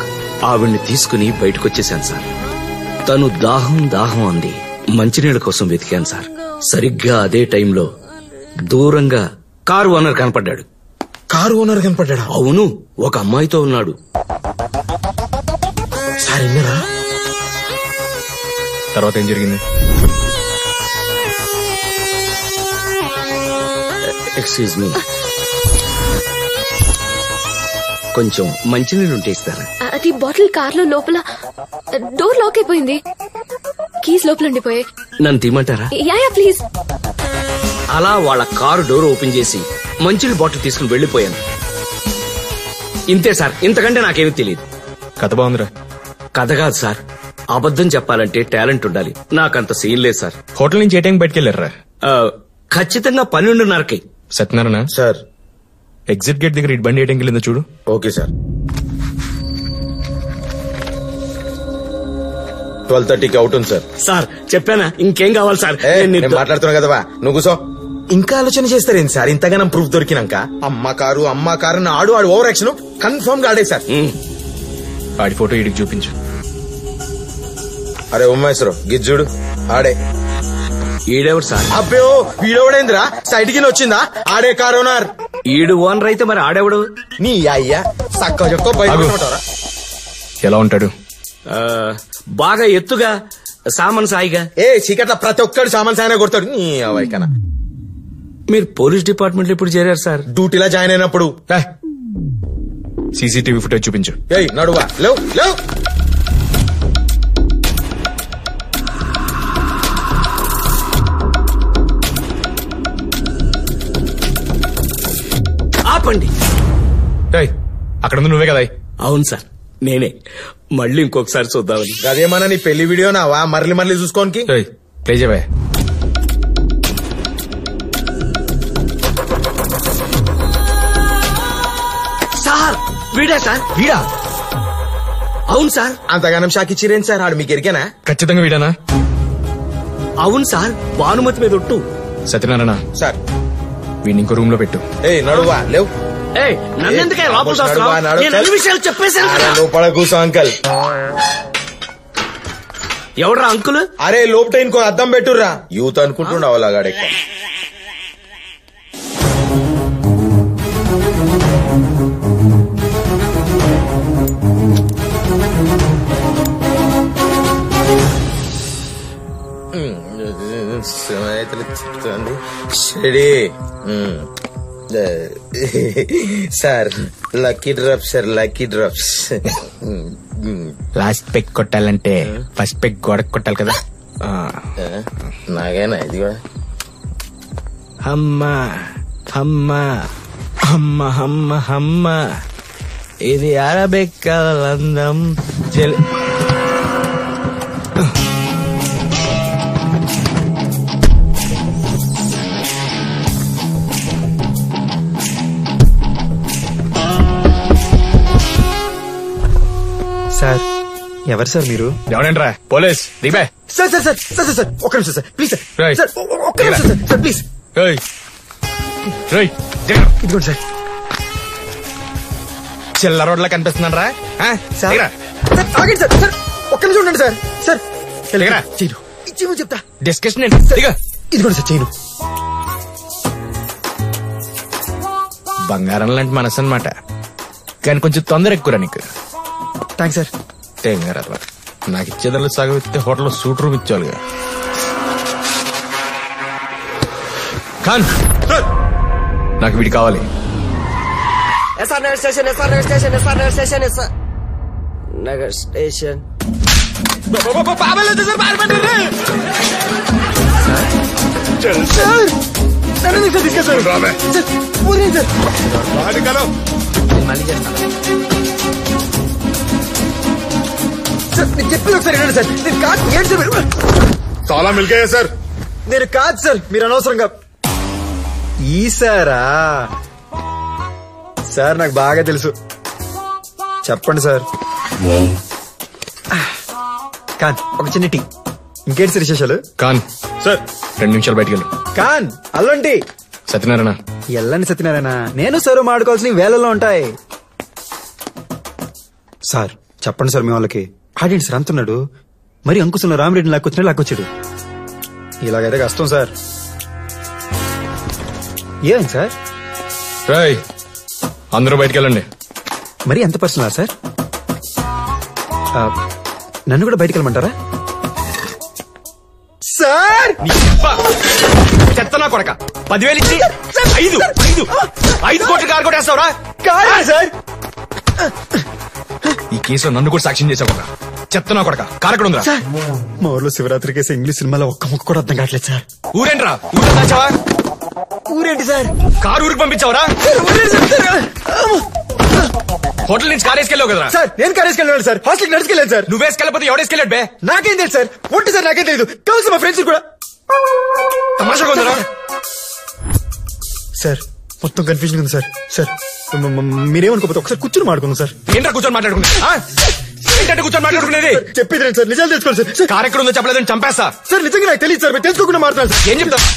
ఆవిడ్ని తీసుకుని బయటకొచ్చేశాను సార్. తను దాహం దాహం అంది. మంచినీళ్ళ కోసం వెతికాను సార్. సరిగ్గా అదే టైంలో దూరంగా కారు ఓనర్ కనపడ్డాడు. కారు ఓనర్ కనపడ్డాడు? అవును, ఒక అమ్మాయితో ఉన్నాడు. సార్ విన్నారా? తర్వాత ఏం జరిగింది? ఎక్స్క్యూజ్ మీ, కొంచెం మంచినీళ్ళు ఉంటే ఇస్తారా? అది బాటిల్ కార్ లో లోపల డోర్ లాక్ అయిపోయింది. కీస్ లోపల ఉండిపోయాయి. నన్ను తీయమంటారా? Yeah please. అలా వాళ్ళ కారు డోర్ ఓపెన్ చేసి మంచినీళ్ళ బాటిల్ తీసుకుని వెళ్లిపోయాను. ఇంతే సార్, ఇంతకంటే నాకేమీ తెలియదు. కథ బాగుందిరా. కథ కాదు సార్, అబద్ధం చెప్పాలంటే టాలెంట్ ఉండాలి. నాకంత సీన్ లేదు సార్. హోటల్ నుంచి ఏ టైం బయటకు వెళ్ళారా? ఖచ్చితంగా 12:30కి. సత్యనారాయణ సార్, ఎగ్జిట్ గేట్ దగ్గర ఇటు బండి ఏ టైంకి వెళ్ళిందో చూడు. Okay sir. 12:30కి అవుట్ ఉంది సార్. సార్ చెప్పానా, ఇంకేం కావాలి సార్? నేను మాట్లాడుతున్నా కదవా, నువ్వు కూసో. ఇంకా ఆలోచన చేస్తారేంటి సార్ ఇంతగానం ప్రూఫ్ దొరికినాక? అమ్మ కారు ఆడు ఓవర్ యాక్షన్ కన్ఫర్మ్ గా ఆడే సార్. ఆడి ఫోటో ఇడికి చూపించు. అరే ఉమ్మేశ్వరం గిజ్జుడు ఆడే. ఈడెవడు సార్? అబ్బో వీడెవడేంద్రా, సైడ్ కింద వచ్చిందా? ఆడే కారు ఓనర్. ఈడు ఓనర్ అయితే మరి ఆడేవాడు? నీ అయ్యా సక్క చెక్క బయట. ఎలా ఉంటాడు? బాగా ఎత్తుగా, సామాన్ సాయిగా. చీకట్ల ప్రతి ఒక్కడు సామాన్ సాయినా కొడతాడు. నీ అవైకనా. మీరు పోలీస్ డిపార్ట్మెంట్ లో ఎప్పుడు చేరారు సార్? డ్యూటీలో జాయిన్ అయినప్పుడు. సీసీటీవీ ఫుటేజ్ చూపించు. నడువా లేవు లేవు. ఆపండి. అక్కడ నువ్వే కదా? అవును సార్, నేనే. మళ్ళీ ఇంకొకసారి చూద్దామని. అదేమన్నా నీ పెళ్లి వీడియో నావా మరలి చూసుకోనికి? ప్లే చేయవా? సార్ వీడా? సార్ వీడా? అవును సార్. అంతగానం షాక్ ఇచ్చిరేంటి సార్? ఆడు మీకు ఎరికేనా? ఖచ్చితంగా వీడానా? అవును సార్, భానుమతి మీద ఒట్టు. సత్యనారాయణ సార్, వీడిని ఇంకో రూమ్ లో పెట్టు. నడువా లేవు. నన్నెందుకే లోపల విషయాలు చెప్పేశాను. లోపల కూసో అంకల్. ఎవడ్రా అంకుల్? అరే లోపట ఇంకో అద్దం పెట్టుర్రా. యూత్ అనుకుంటుండవు అలాగాడే. Sir lucky drops sir, lucky drops. Last peg కొట్టాలంటే ఫస్ట్ పెగ్ గోడకు కొట్టాలి కదా. నాగేనా ఇది కూడా? అమ్మా అమ్మా అమ్మ అమ్మ అమ్మ, ఇది ఆడబెక్కలందం చెల్. సార్ ఎవరు సార్ మీరు? ఎవరంట్రా? పోలీస్ దిబే. Sir sir sir sir sir ఒక్క నిమిషం సార్ ప్లీజ్ రేయ్. సార్ ఒక్క నిమిషం సార్ సార్ ప్లీజ్. ఇదిగోండి సార్. చిల్ల రోడ్లా కనిపిస్తున్నాను రా. సార్ ఆగండి సార్ సార్ ఒక్క నిమిషం ఉండండి సార్ సార్ చేయను ఇచ్చేమో చెప్తా. డిస్కషన్ ఇదిగోండి సార్ చేయను. బంగారం లాంటి మనసు అనమాట, కానీ కొంచెం తొందర ఎక్కువరా నీకు. Thanks sir. తెంగారా నాకు ఇచ్చేదాన్ని సగం ఇస్తే హోటల్లో సూట్ రూమ్ ఇచ్చేవాళ్ళుగా. ఖాన్ నాకు వీడి కావాలి. SR Nagar station, SR Nagar station, SR Nagar station, SR Nagar station. చెప్పి ఒకసారి వినండి సార్. నేను కాదు ఏంటి సార్? చాలా మిల్కే సార్. నేను కాదు సార్, మీరు అనవసరంగా ఈసారా సార్ నాకు బాగా తెలుసు. చెప్పండి సార్. కాన్ ఒక చిన్న టీ. ఇంకేంటి సార్ విశేషాలు? ఖాన్ సార్ 2 నిమిషాలు బయటికి వెళ్ళు. కాన్ అల్లంటి సత్యనారాయణ. ఎల్లండి సత్యనారాయణ. నేను సార్ మాడుకోవాల్సిన వేళల్లో ఉంటాయి. సార్ చెప్పండి సార్ మీ వాళ్ళకి. ఆడేంటి సార్ అంటున్నాడు? మరి అంకుశంలో రామిరెడ్డిని లాక్కొచ్చాడు. ఇలాగైతే కష్టం సార్. ఏం సార్? రాయ్ అందరూ బయటికి వెళ్ళండి. మరి ఎంత పర్సనలా సార్? నన్ను కూడా బయటికి వెళ్ళమంటారా సార్? చెత్తనా కొడక 10,000 ఇచ్చి 5 కోట్లు కారు కొట్టేస్తావురా? సార్ ఈ కేసులో నన్ను కూడా సాక్ష్యం చేసావు కదా. చెత్తనా కొడక కారక్కడ ఉందా? మా ఊర్లో శివరాత్రి కేసు ఇంగ్లీష్ సినిమాలో ఒక్క ముక్క కూడా అర్థం కావట్లేదు సార్. ఊరేంట్రా? ఊరు దాచావా? ఊరేంటి సార్? కారు ఊరికి పంపించావరా? హోటల్ నుంచి కారు వేసుకెళ్ళావు కదరా? సార్ నేను కారు వేసుకెళ్ళాను సార్. హాస్టల్కి నడుచుకెళ్ళాను సార్. నువ్వు వేసుకెళ్ళకపోతే ఎవడేసుకెళ్ళాడు బే? నాకేం తెలుసు సార్. ఒంటి సార్ నాకేం తెలియదు. కలిసి మా ఫ్రెండ్స్ కూడా తమాషాగా ఉందరా? సార్ మొత్తం కన్ఫ్యూజన్ ఉంది సార్. సార్ మీరేమనుకోకపోతే ఒకసారి కూర్చొని మాట్లాడుకుందాం సార్. ఏంట్రా కూర్చొని మాట్లాడుకున్నా? ఏంటంటే కూర్చొని మాట్లాడుకునేది? చెప్పేది సార్. నిజాలు తెలుసుకోండి సార్. కారు ఎక్కడ ఉందో చెప్పలేదని చంపేస్తా సార్. నిజంగా నాకు తెలియదు సార్. మీరు తెలుసుకోకుండా మాట్లాడాలి సార్.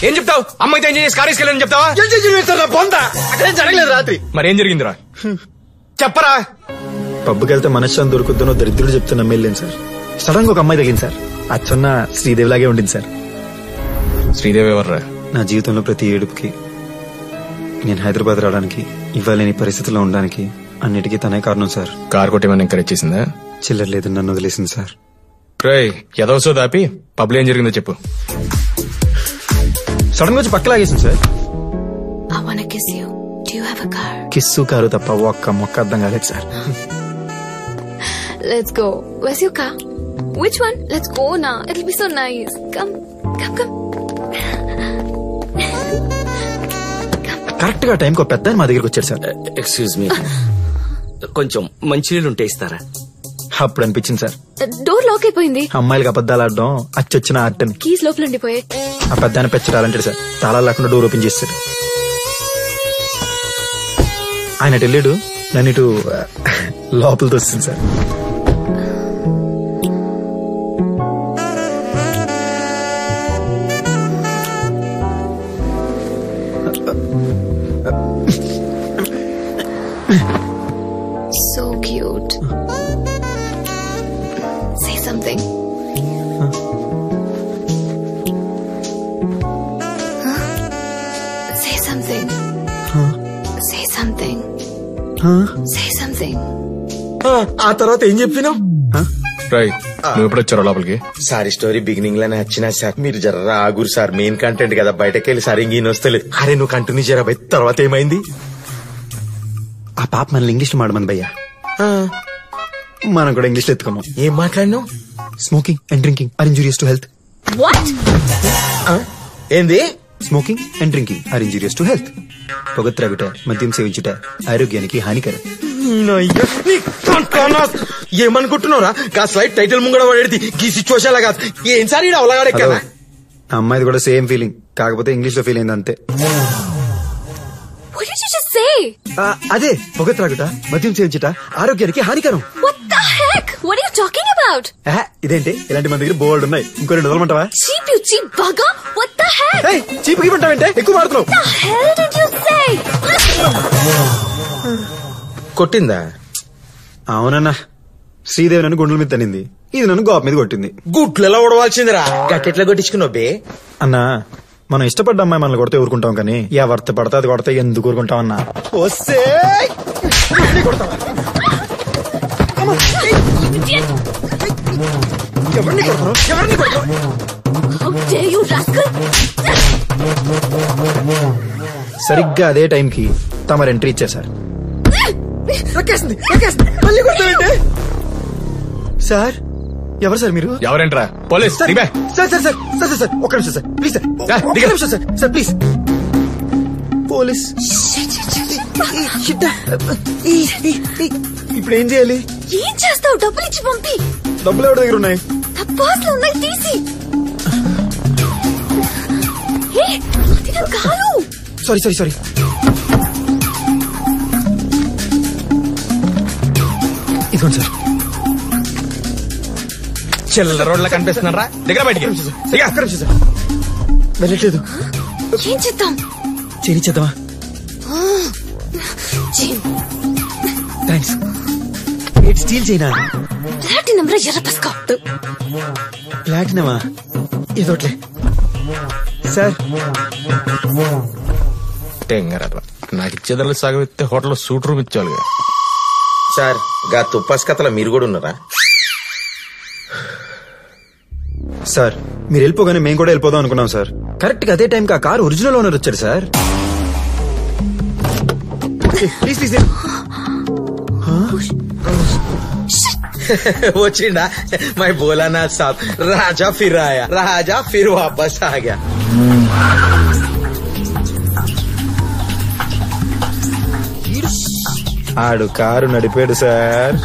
ఏం చెప్తావు? అమ్మాయితో ఏం చేసి కారు వేసుకెళ్ళని చెప్తావా? అక్కడేం జరగలేదు రాత్రి. మరేం జరిగిందిరా చెప్పరా? పబ్బుకి వెళ్తే మనశ్శాంతి దొరుకుతుందో దరిద్రుడు చెప్తే నమ్మేళ్ళేను సార్. సడన్ గా ఒక అమ్మాయి తగిలింది సార్. అచ్చన్న శ్రీదేవి లాగే ఉండింది సార్. శ్రీదేవి ఎవర్రా? నా జీవితంలో ప్రతి ఏడుపుకి, నేను హైదరాబాద్ రావడానికి, ఇవ్వలేని పరిస్థితుల్లో ఉండడానికి అన్నిటికీ తనే కారణం సార్. కారు కొట్టేమని ఎంకరేజ్ చేసిందా? చిల్లర లేదని నన్ను వదిలేసింది సార్. ఎదవసో దాపి పబ్లో ఏం జరిగిందో చెప్పు. సడన్ గా వచ్చి పక్క లాగేసింది సార్. కిస్సు కారు తప్ప ఒక్క మొక్క అర్థం కాలేదు sir. Let's go. Where's your car? Which one? Let's go now. It'll be so nice. Come. Correct గా టైంకి పెద్ద మా దగ్గరికి వచ్చాడు సార్. ఎక్స్క్యూజ్ మీ, కొంచెం మంచినీళ్ళు ఉంటే ఇస్తారా? అప్పుడు అనిపించింది సార్, డోర్ లాక్ అయిపోయింది. అమ్మాయిలకి అబద్దాలు ఆడడం అచ్చొచ్చిన ఆర్ట్ అని. కీస్ లోపల ఉండిపోయాయి. ఆ పెద్ద పెచ్చడాలంటాడు సార్. తాళాలు లేకుండా డోర్ ఓపెన్ చేస్తాడు. ఆయన వెళ్ళాడు, నన్ను ఇటు లోపలితో వస్తుంది sir. So cute. Say something. Say something. Say something. Say something. ఆ తర్వాత ఏం చెప్పినావు? నువ్వు ఎప్పుడు వచ్చారో లోపలికి? సార్ స్టోరీ బిగినింగ్ లోనే వచ్చినా సార్. మీరు జర్రా ఆగురు సార్. మెయిన్ కంటెంట్ కదా, బయటకి వెళ్ళి సార్ ఇంకేం వస్తలేదు. అరే నువ్వు కంటిన్యూ చేయరా భయ్. తర్వాత ఏమైంది? ఆ పాప మనల్ని ఇంగ్లీష్ లో మాడమని భయ్యా. మనం కూడా ఇంగ్లీష్ లో ఎత్తుకున్నాం. ఏం మాట్లాడినావు? Smoking and drinking are injurious to health. ఏంది? Smoking and drinking are injurious to health. పొగ త్రాగుట, మద్యం సేవించుట ఆరోగ్యానికి హానికరం. ఏమనుకుంటున్నారా? గా స్లైడ్ టైటిల్ ముంగడ పడేది ఈ సిచ్యువేషన్ లాగా. ఏం సార్ ఈ అవలగాడే కదా. అమ్మాయిది కూడా సేమ్ ఫీలింగ్, కాకపోతే ఇంగ్లీష్ లో ఫీల్ అయింది అంతే. What did you just say? అదే పొగ త్రాగుట, మద్యం సేవించుట ఆరోగ్యానికి హానికరం. What the heck? What are you talking about? ఇదేంటి ఇలాంటి మన దగ్గర బోల్డ్ ఉన్నాయి. ఇంకో 2 వదలమంటావా? Cheap, you cheap bugger! What the heck? Cheap ఇవ్వమంటావంటే ఎక్కువ వాడుతున్నావు. What the hell did you say? కొట్టిందా? అవునన్నా, శ్రీదేవి నన్ను గుండెల మీద తనింది, ఇది నన్ను గోప మీద కొట్టింది. గుట్లు ఎలా ఉడవాల్సిందిరా, గట్టెట్లా కొట్టించుకున్నావు బే? అన్నా, మనం ఇష్టపడ్డ అమ్మాయి మనల్ని కొడితే ఊరుకుంటాం, కానీ ఎవరితో పడితే అది కొడితే ఎందుకు ఊరుకుంటాం అన్నా? సరిగ్గా అదే టైంకి తమరు ఎంట్రీ ఇచ్చేశారు. సార్, ఎవరు సార్ మీరు? ఎవరంట్రా? Police. Sir sir sir sir sir ఒక్క నిమిషం సార్, ప్లీజ్ సార్, ఒక్క నిమిషం సార్, సార్ ప్లీజ్. పోలీస్. ఇప్పుడు ఏం చేయాలి? ఏం చేస్తావు? డబ్బులు ఇచ్చి పంపి. డబ్బులు ఎవరి దగ్గర ఉన్నాయి? పర్స్ లో ఉన్నాయి, తీసి. Sorry sorry sorry. ఇదిగోండి సార్. చిల్లర రోడ్ల కనిపిస్తున్నారా? దగ్గర బయటికి వెళ్ళట్లేదు. ఏం చేద్దాం? చేద్దామా? థ్యాంక్స్. స్టీల్ చేయనా? ప్లాటినం రా, ఎర్ర పస్కా. ప్లాటినమా? ఏదోట్లే సార్. నాకు ఇచ్చేదాన్ని సగం ఇస్తే హోటల్లో సూట్ రూమ్ ఇచ్చాలి సార్. గా తుప్పస్ కథలో మీరు కూడా ఉన్నారా? సార్, మీరు వెళ్ళిపోగానే మేము కూడా వెళ్ళిపోదాం అనుకున్నాం సార్. కరెక్ట్ గా అదే టైంకి ఆ కారు ఒరిజినల్ ఓనర్ వచ్చారు సార్. వచ్చిండా మై భోలానాథ్ సాబ్. రాజా ఫిర్ ఆయా, రాజా ఫిర్ వాపస్ ఆగా. ఆడు కారు నడిపాడు సార్.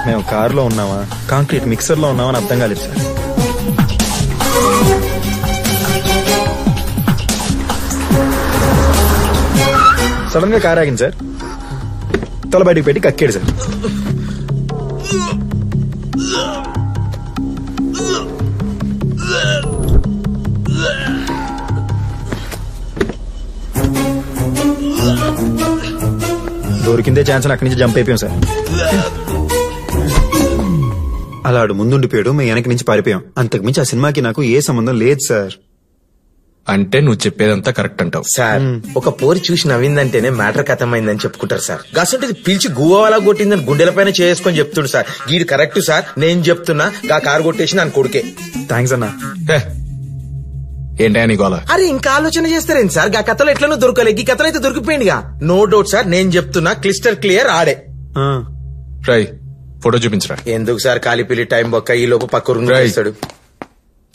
మేము కారులో ఉన్నామా, కాంక్రీట్ మిక్సర్ లో ఉన్నామని అర్థం కాలేదు సార్. సడన్ గా కారు ఆగింది సార్. తల బయటికి పెట్టి కక్కాడు సార్. దొరికిందే ఛాన్స్ అక్కడి నుంచి జంప్ అయిపోయాం సార్. అలా ఆడు ముందుండిపోయాడు, మేము వెనక నుంచి పారిపోయాం. అంతకుమించి ఆ సినిమాకి నాకు ఏ సంబంధం లేదు సార్. అంటే నువ్వు చెప్పేదంతా కరెక్ట్ అంటావు సార్. ఒక పోరి చూసి నవ్విందంటేనే మ్యాటర్ కథమైందని చెప్పుకుంటారు సార్. గసంటే పిలిచి గువ్వలా కొట్టిందని గుండెలపైన చేసుకొని చెప్తుండు సార్. గీడు కరెక్ట్ సార్, నేను చెప్తున్నా. గా కారు కొట్టేసి నన్ను కొడుకే. థ్యాంక్స్ అన్నా. ఏంటా నీకు అలా? అరే ఇంకా ఆలోచన చేస్తారేంటి సార్? గా కథలో ఎట్లనో దొరకలే, ఈ కథలో అయితే దొరికిపోయిందిగా. నో డౌట్ సార్, నేను చెప్తున్నా. క్లిస్టర్ క్లియర్ ఆడే. రై, ఫోటో చూపించరా. ఎందుకు సార్ కాలిపిల్లి టైం బొక్క, ఈ లోపు పక్క రూమ్ చేస్తాడు.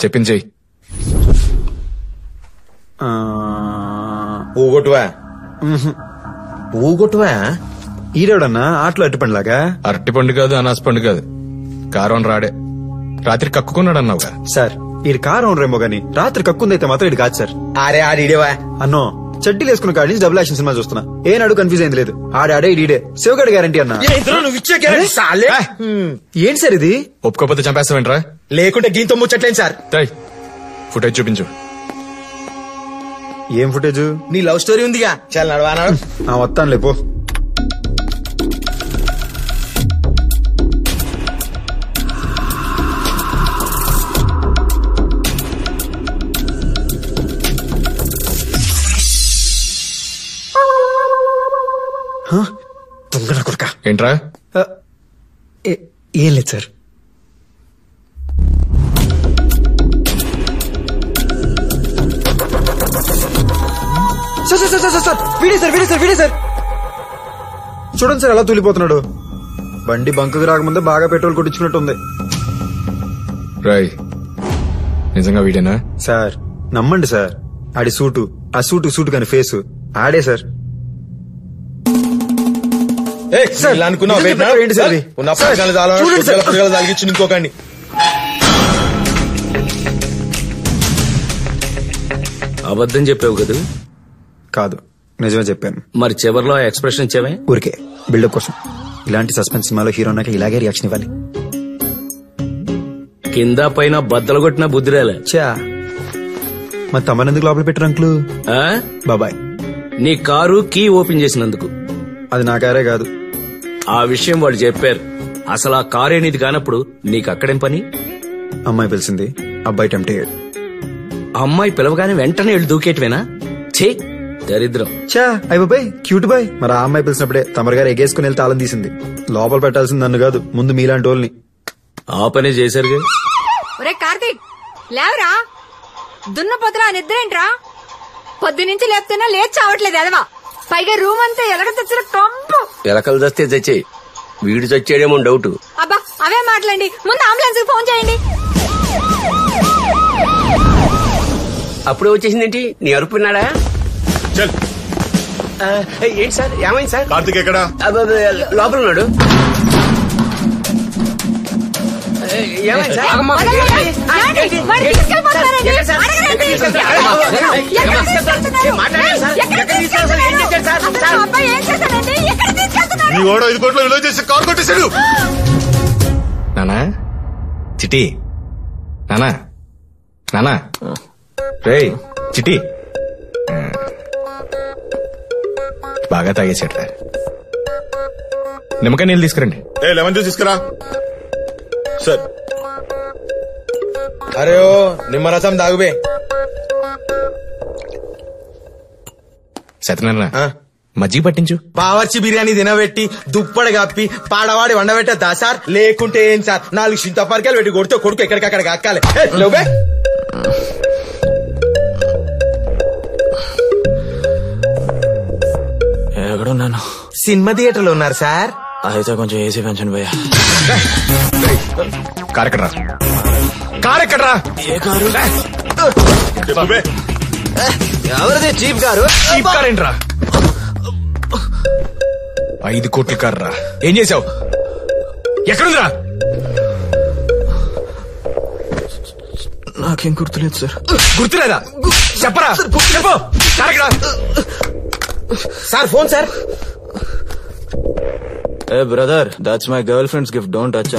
చెప్పించేయి. ఊగొట్టువా? ఊగొట్టువా? ఈడేవడన్నా ఆటలో అరటిపండులాగా? అరటిపండు కాదు, అనాస పండు కాదు, కారం రాడే. రాత్రి కక్కుకున్నాడు అన్నావుగా సార్. ఈడు కారం రేమో గానీ రాత్రి కక్కుందైతే మాత్రం ఇది కాదు సార్. ఆరే ఆడిడేవా? అన్నో చెట్టీలు వేసుకున్న కాడి నుంచి డబుల్ యాక్షన్ సినిమా చూస్తున్నా. ఏనాడు కన్ఫ్యూజ్ అయింది లేదు. ఆడే ఈడే శివగడ్ గ్యారంటీ అన్నా. ఏంటి సార్ ఇది? ఒప్పుకోపోతే చంపేస్తావేంట్రా? లేకుంటే గీంతో ముచ్చట్లేండి సార్. ఫుటేజ్ చూపించు. ఏం ఫుటేజ్? నీ లవ్ స్టోరీ ఉందిగా, చాలా నడవా. వస్తాను లేపో. ఏంట్రా? ఏం లేదు సార్. వీడే సార్. చూడండి సార్ ఎలా తూలిపోతున్నాడు. బండి బంకుకు రాకముందే బాగా పెట్రోల్ కొట్టించుకున్నట్టుంది. రాయ్, నిజంగా వీడేనా? సార్ నమ్మండి సార్. ఆడి సూటు, ఆ సూటు కాని ఫేసు ఆడే సార్. ఇంకోకండి అబద్ధం చెప్పావు కదా? కాదు, నిజమే చెప్పాను. మరి చివరిలో ఎక్స్ప్రెషన్ ఇచ్చావే? ఊరికే బిల్డప్ కోసం. ఇలాంటి సస్పెన్స్ సినిమాలో హీరో నాకు ఇలాగే రియాక్షన్ ఇవ్వాలి. కింద పైన బద్దలు కొట్టిన బుద్ధిరేలే. చా మా తమ్మని ఎందుకు లోపల పెట్టారు అంకులు? బాబాయ్ నీ కారు కీ ఓపెన్ చేసినందుకు. అది నా కారే కాదు. ఆ విషయం వాళ్ళు చెప్పారు. అసలు ఆ కారే నీది కానప్పుడు నీకు అక్కడేం పని? అమ్మాయి పిలిచింది, అబ్బాయి టెంప్ట్ అయ్యాడు. అమ్మాయి పిలవగానే వెంటనే వెళ్ళి దూకేటివేనా? ఛీ దరిద్రం. చా అయ్య బాబాయ్ క్యూట్ బాయ్. మరి ఆ అమ్మాయి పిలిచినప్పుడే తమరు గారు ఎగేసుకుని వెళ్ళి తాళం తీసింది. లోపల పెట్టాల్సింది నన్ను కాదు, ముందు మీలాంటి వాళ్ళని. ఆ పనే చేశారుగా. ఒరే కార్తీక్ లేవరా, దున్న పొద్దులా నిద్రేంట్రా? పొద్దునుంచి లేపుతున్నా లేచి చావట్లేదు ఎదవా. పైగా రూమ్ అంతా ఎలక తెచ్చిన కంపు. పిలకలు చస్తే చచ్చాయి, వీడు చచ్చాడేమో డౌట్. అబ్బా అవే మాటలండి, ముందు అంబులెన్స్ ఫోన్ చేయండి. అప్పుడే వచ్చేసిందేంటి? నీ అరుపున్నాడా? ఏంటి సార్, ఏమైంది సార్? కార్తీక్ ఎక్కడా? లోపల ఉన్నాడు. ఏమైంది సార్? నీ ఓడ 5 కోట్ల విలువ చేసి కారు కొట్టేశాడు. నానా చిటి, నానా నానా రే చిటి బాగా తాగేసాడు. నిమ్మకాయ నీళ్ళు తీసుకురండి. లెమన్ జ్యూస్ తీసుకురా సార్. అరే ఓ నిమ్మరసం దాగుబే. సత్యనారాయణ మజ్జిగ పట్టించు. బావర్చి బిర్యానీ తినబెట్టి దుప్పటి కప్పి పాడవాడి వండబెట్టద్దా సార్? లేకుంటే ఏం సార్, 4 చింతపరకాయలు పెట్టి కొడితే కొడుకు ఎక్కడికక్కడ అక్కాలి. ఎక్కడున్నాను? సినిమా థియేటర్ లో ఉన్నారు సార్. అయితే కొంచెం ఏసీ పెంచండి భయ్యా. కారెక్కడ్రా, కారెక్కడ్రా. ఏ కారు? ఎవరిది చీప్ కారు? చీప్ కార్ ఏంట్రా? 5 కోట్ల కారు రా. ఏం చేసావు? ఎక్కడుందిరా? నాకేం గుర్తులేదు సార్. గుర్తులేదా? చెప్పరా, చెప్పు. కారెక్కడా? Sir phone sir. Hey brother, that's my girl friend's gift, don't touch.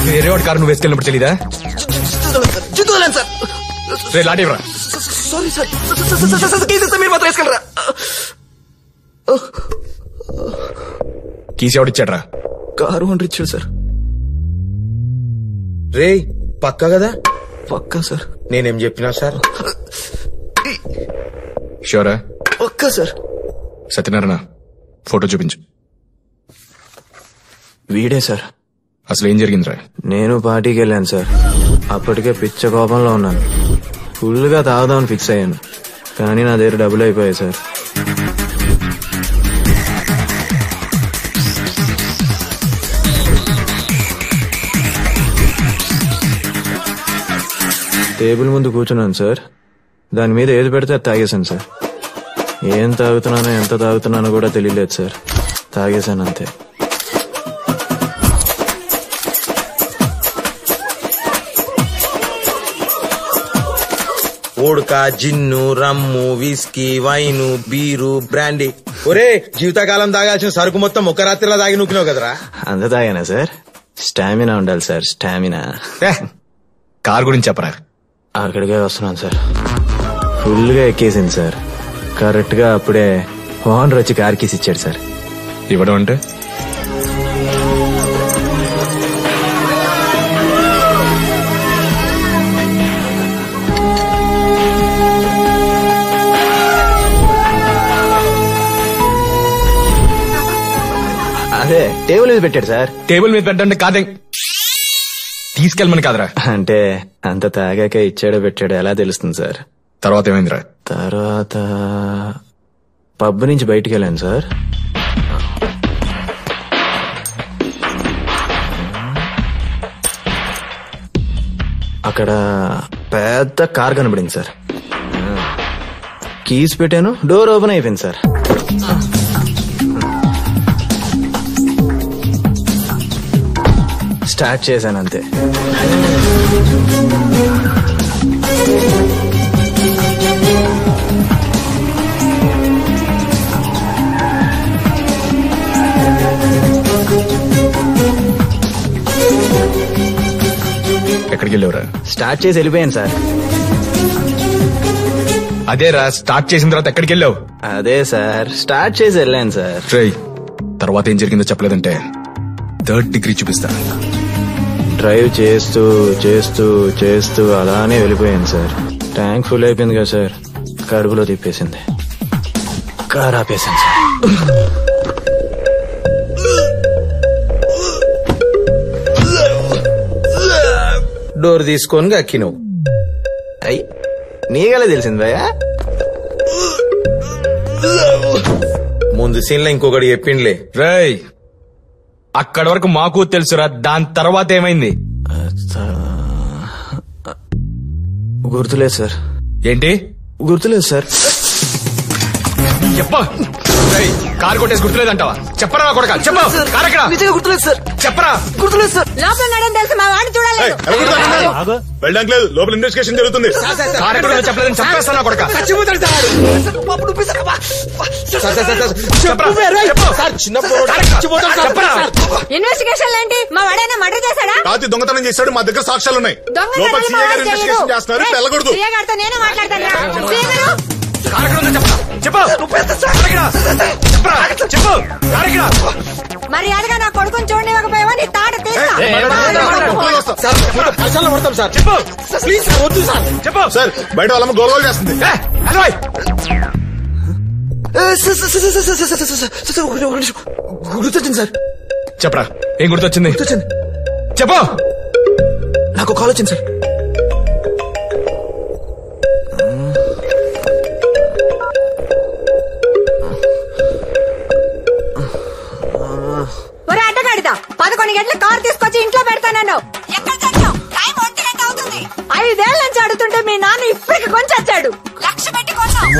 వేరే వాడి కారు నువ్వు వేసుకెళ్ళినప్పుడు తెలీదా? రే లాంటివ్రా. సారీ సార్, మీరు మాత్రం వేసుకెళ్ళరా. కీసి ఎవడిచ్చాడ్రా? కారు ఓనర్ ఇచ్చాడు సార్. రే పక్కా కదా? పక్కా సార్. నేనేం చెప్పినా సార్? షూరా? పక్కా సార్. సత్యనారాయణ ఫోటో చూపించు. వీడే సార్. అసలు ఏం జరిగిందిరా? నేను పార్టీకి వెళ్ళాను సార్. అప్పటికే పిచ్చ కోపంలో ఉన్నాను. ఫుల్ గా తాగుదామని ఫిక్స్ అయ్యాను, కానీ నా దగ్గర డబ్బులు అయిపోయాయి సార్. టేబుల్ ముందు కూర్చున్నాను సార్. దాని మీద ఏది పెడితే అది తాగేశాను సార్. ఏం తాగుతున్నానో ఎంత తాగుతున్నానో కూడా తెలియలేదు సార్. తాగేశాను అంతే. ఓడక, జిన్ను, రమ్ము, విస్కీ, వైను, బీరు, బ్రాండీ. ఒరే జీవితకాలం తాగాల్సిన సరుకు మొత్తం ఒక రాత్రిలో తాగి నూకినావు కదరా. అంత తాగానా సార్? స్టామినా ఉండాలి సార్, స్టామినా. కార్ గురించి చెప్పరా. అక్కడికే వస్తున్నాను సార్. ఫుల్ గా ఎక్కేసింది సార్. కరెక్ట్ గా అప్పుడే ఓనర్ వచ్చి కార్ కీస్ ఇచ్చాడు సార్. ఇవ్వడం అంటే? అదే టేబుల్ మీద పెట్టాడు సార్. టేబుల్ మీద పెట్టండి కాదే, తీసుకెళ్ళమని కాదురా. అంటే అంత తాగాక ఇచ్చాడో పెట్టాడో ఎలా తెలుస్తుంది సార్? తర్వాత ఏమైందిరా? తర్వాత పబ్ నుంచి బయటికి వెళ్ళాను సార్. అక్కడ పెద్ద కార్ కనబడింది సార్. కీస్ పెట్టాను, డోర్ ఓపెన్ అయిపోయింది సార్. స్టార్ట్ చేశాను అంతే. ఎక్కడికి వెళ్ళావురా? స్టార్ట్ చేసి వెళ్ళిపోయాను సార్. అదేరా, స్టార్ట్ చేసిన తర్వాత ఎక్కడికి వెళ్ళావు? అదే సార్, స్టార్ట్ చేసి వెళ్ళాను సార్. రేయ్, తర్వాత ఏం జరిగిందో చెప్పలేదంటే 3rd డిగ్రీ చూపిస్తా. డ్రైవ్ చేస్తూ చేస్తూ చేస్తూ అలానే వెళ్ళిపోయాను సార్. ట్యాంక్ ఫుల్ అయిపోయింది కదా సార్, కడుపులో తిప్పేసింది. కార్ ఆపేశాను సార్. డోర్ తీసుకొని గక్కినవు. అయ్యి నీగలే తెలిసింది భయ్యా. ముందు సీన్ లో ఇంకొకటి చెప్పిండ్లే. రేయ్, అక్కడి వరకు మాకు తెలుసురా, దాని తర్వాత ఏమైంది? గుర్తులేదు సార్. ఏంటి గుర్తులేదు సార్? చెప్ప. కారు కొట్టేసి గుర్తులేదంటావా? చెప్పరా కొడక, చెప్పు. కారు ఎక్కడ? నిజంగా గుర్తులేదు సార్. చెప్పరా. గుర్తులేదు సార్. లోపల ఉన్నాడని తెలుసు, మా వాడిని చూడలేదు. వెళ్ళడానికి లేదు, లోపల ఇన్వెస్టిగేషన్ జరుగుతుంది. కారు ఎక్కడ చెప్పలేదని చెప్పేస్తానా కొడక? ఇన్వెస్టిగేషన్ ఏంటి? మా వాడైనా మర్డర్ చేశాడా? రాత్రి దొంగతనం చేశాడు, మా దగ్గర సాక్ష్యాలు ఉన్నాయి. లోపల సీఏ గారు ఇన్వెస్టిగేషన్ చేస్తున్నారు, వెళ్ళకూడదు. సీఏ గారితో నేనే మాట్లాడతాను. మర్యాదగా నా కొడుకుని చూడనివ్వకపోయావా నీ తాట తీస్తా. సార్, బయట వాళ్ళమ్మ గోల్గోల్ చేస్తుంది. గుర్తొచ్చింది సార్. చెప్పరా, ఏం గుర్తొచ్చింది? చెప్పు. నాకు కాల్ వచ్చింది సార్. ఒరే అడ్డగాడిదా, 11 గంటల కారు తీసుకొచ్చి ఇంట్లో పెడతానన్నావు. ఎక్కడ చచ్చావు? టైం 1 గంట అవుతుంది. 5 ఏళ్ల నుంచి అడుగుతుంటే మీ నాన్న ఇప్పటికి కొని చచ్చాడు. లక్ష పెట్టి కొన్నావు.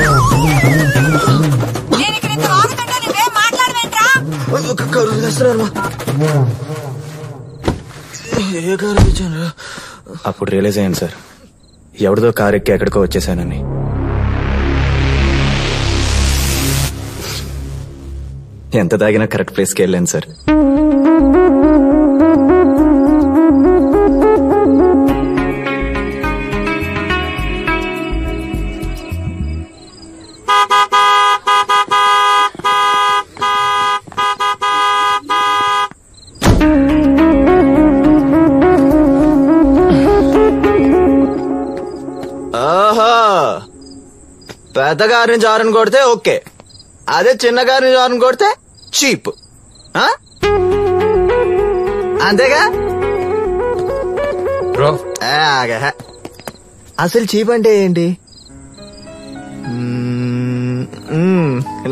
నేను ఇక్కడ ఇంత వాగుతుంటే నువ్వేం మాట్లాడవేంట్రా? అప్పుడు రియలైజ్ అయ్యాను సార్, ఎవరిదో కారు ఎక్కి ఎక్కడికో వచ్చేసానని. ఎంత తాగినా కరెక్ట్ ప్లేస్కి వెళ్ళాను సార్. పెద్ద గారిని జారని కొడితే ఓకే, అదే చిన్న గారిని జారని కొడితే చీప్. అంతేగా? అసలు చీప్ అంటే ఏంటి?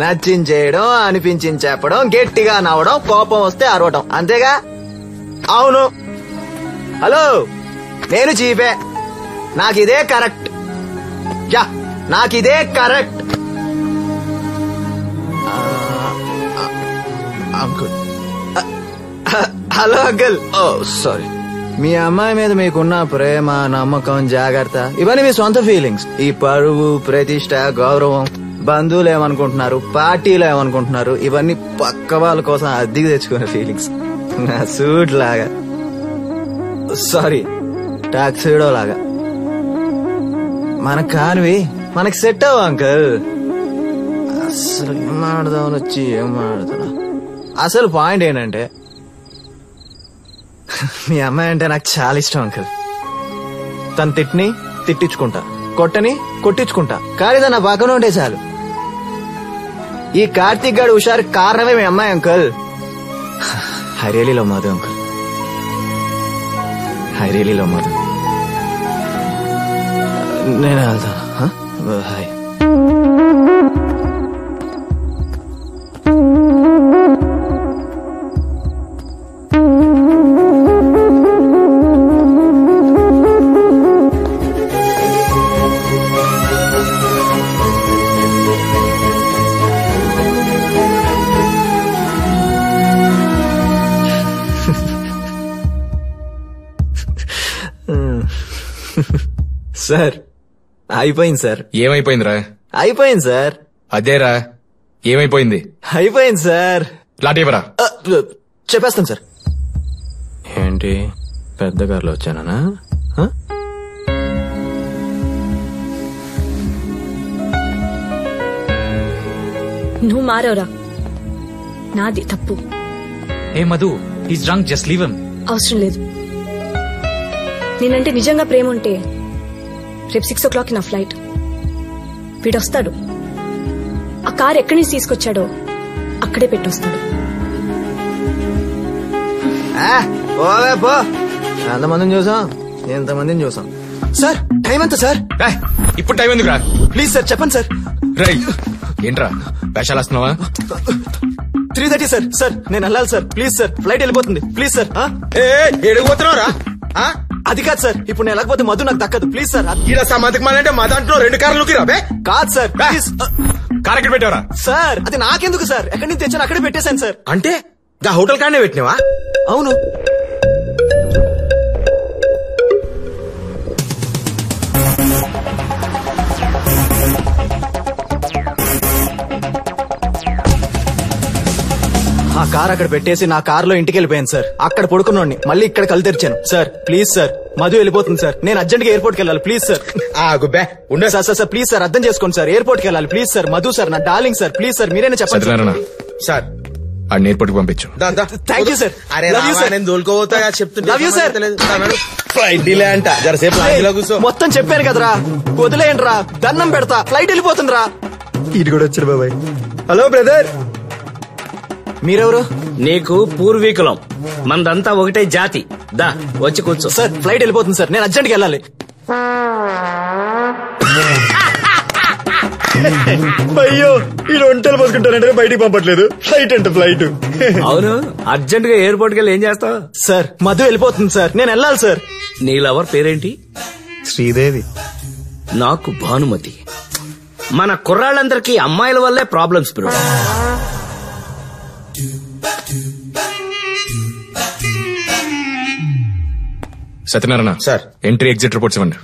నచ్చించేయడం, అనిపించింది చెప్పడం, గట్టిగా నవ్వడం, కోపం వస్తే అరవడం, అంతేగా? అవును. హలో, నేను చీపే. నాకిదే కరెక్ట్. యా, నాకిదే correct. Uncle. Hello uncle. Oh sorry. మీ అమ్మాయి మీద మీకున్న ప్రేమ, నమ్మకం, జాగ్రత్త ఇవన్నీ మీ సొంత ఫీలింగ్స్. ఈ పరువు, ప్రతిష్ట, గౌరవం, బంధువులు ఏమనుకుంటున్నారు, పార్టీలు ఏమనుకుంటున్నారు, ఇవన్నీ పక్క వాళ్ళ కోసం అద్దెకి తెచ్చుకునే ఫీలింగ్స్. నా సూట్ లాగా, సారీ టాక్సీడో లాగా. మనకు కానివి మనకి సెట్ అవ్వ అంకుల్. అసలు ఏం మాట్లాడదామని వచ్చి ఏం మాట్లాడుతున్నా. అసలు పాయింట్ ఏంటంటే, మీ అమ్మాయి అంటే నాకు చాలా ఇష్టం అంకుల్. తను తిట్టిని తిట్టించుకుంటా, కొట్టని కొట్టించుకుంటా, కానీ తన పక్కన ఉంటే చాలు. ఈ కార్తీక్ గారు హుషారు కారణమే మీ అమ్మాయి uncle. I really love Madhu uncle. I really love Madhu. నేను వెళ్తాను. హాయ్. సార్ అయిపోయింది సార్. ఏమైపోయిందిరా? అయిపోయింది సార్. అదేరా, ఏమైపోయింది? అయిపోయింది సార్. లాంటివరా? చెప్పేస్తాను సార్. ఏంటి పెద్ద కారులో వచ్చానా? నువ్వు మారవరా, నాది తప్పు. Hey Madhu, is drunk, just leave him. అవసరం లేదు. నేనంటే నిజంగా ప్రేమ ఉంటే రేపు 6 o'clock నా ఫ్లైట్. వీడొస్తాడు, ఆ కార్ ఎక్కడి నుంచి తీసుకొచ్చాడో అక్కడే పెట్టొస్తాడు. ఎంతమందిని చూసాం, ఎంతమందిని చూసాం. సార్ టైం ఎంత సార్? ఇప్పుడు టైం ఎందుకు రా? ప్లీజ్ సార్ చెప్పండి సార్. రై ఏంట్రా వేషాలు వస్తున్నావా? 3:30 సార్. సార్ నేను వెళ్ళాలి సార్, ప్లీజ్ సార్, ఫ్లైట్ వెళ్ళిపోతుంది, ప్లీజ్ సార్. ఎడిగిపోతున్నావురా? అది కాదు సార్, ఇప్పుడు నేను వెళ్ళకపోతే మధు నాకు దక్కదు, ప్లీజ్ సార్. ఇలా సమాధికి మాలంటే మా దాంట్లో 2 కార్లు రాబే. కాదు సార్, ప్లీజ్. కార్ ఎక్కడ పెట్టావరా? సార్ అది నాకెందుకు సార్, ఎక్కడి నుంచి తెచ్చాను అక్కడే పెట్టేశాను సార్. అంటే గా హోటల్ కాడనే పెట్టినావా? అవును. ఆ కార్ అక్కడ పెట్టేసి నా కార్ లో ఇంటికి వెళ్ళిపోయాను సార్. అక్కడ పడుకున్నోడిని మళ్ళీ ఇక్కడ కళ్ళు తెరిచాను సార్. ప్లీజ్ సార్, మధు వెళ్ళిపోతుంది సార్, నేను అర్జెంట్ గా ఎయిర్పోర్ట్ కి వెళ్ళాలి, please sir. Sir sir sir please sir అర్థం చేసుకోండి సార్, ఎయిర్పోర్ట్ కి వెళ్ళాలి, ప్లీజ్ సార్. మధు సార్ నా డార్లింగ్ సార్, ప్లీజ్ సార్ మీరైనా చెప్పండి సార్. ఆ ఎయిర్పోర్ట్ కి పంపించు. Thank you sir. అరే నేను దోలుకోపోతా చెప్తున్నా. Love you sir. Flight delay అంట, జరసేపు కూర్చో. మొత్తం చెప్పాను కదరా, వదిలేయండి రా, దండం పెడతా, ఫ్లైట్ వెళ్ళిపోతుంది రా. ఇటు కూడా వచ్చారు బాబాయ్. Hello brother. మీరెవరు? నీకు పూర్వీకులం, మనదంతా ఒకటే జాతి. దా వచ్చి కూర్చో. సార్ ఫ్లైట్ వెళ్ళిపోతుంది సార్, నేను అర్జెంట్ గా వెళ్ళాలి. అయ్యో ఈ ఒంటలు పోసుకుంటానంటే బయటికి పంపట్లేదు. ఫ్లైట్ అంటే ఫ్లైట్. అవును, అర్జెంట్ గా ఎయిర్పోర్ట్ కి వెళ్ళి ఏం చేస్తావు? సార్ మధు వెళ్ళిపోతుంది సార్, నేను వెళ్ళాలి సార్. నీ లవర్ పేరేంటి? శ్రీదేవి. నాకు భానుమతి. మన కుర్రాళ్ళందరికీ అమ్మాయిల వల్లే problems bro. Satyanarayana sir, entry exit reports ఇవ్వండి.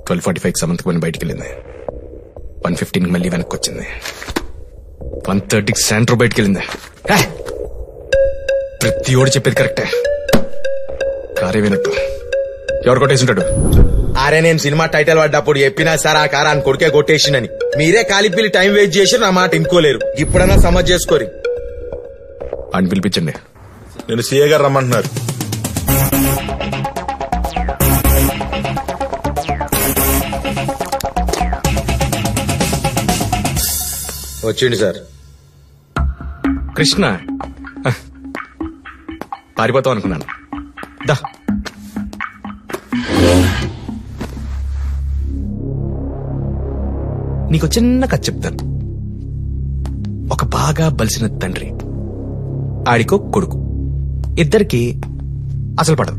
ట్వెల్వ్ 45 సమంతకు కొని బయటికి వెళ్ళింది. 1:15 మళ్ళీ వెనక్కి వచ్చింది. 1:30 శాంట్రో బయటికి వెళ్ళింది. ప్రతి ఓడి చెప్పేది కరెక్టే. కారే వినట్టు ఎవరు కొట్టేసి ఉంటాడు? అరే నేను సినిమా టైటిల్ పడ్డప్పుడు చెప్పినా సార్ ఆ కారాన్ని కొడుకే కొట్టేసిందని. మీరే కాలిపిల్లి టైం వేస్ట్ చేసి నా మాట ఇంకోలేరు. ఇప్పుడన్నా సమజ్ చేసుకోరి. అని పిలిపించండి. నేను సీఏ గారు రమ్మంటున్నారు. వచ్చింది సార్. కృష్ణ పారిపోతాం అనుకున్నాను. దా నీకు చిన్న కథ చెప్తాను. ఒక బాగా బలిసిన తండ్రి, ఆడికో కొడుకు, ఇద్దరికి అసలు పడదు.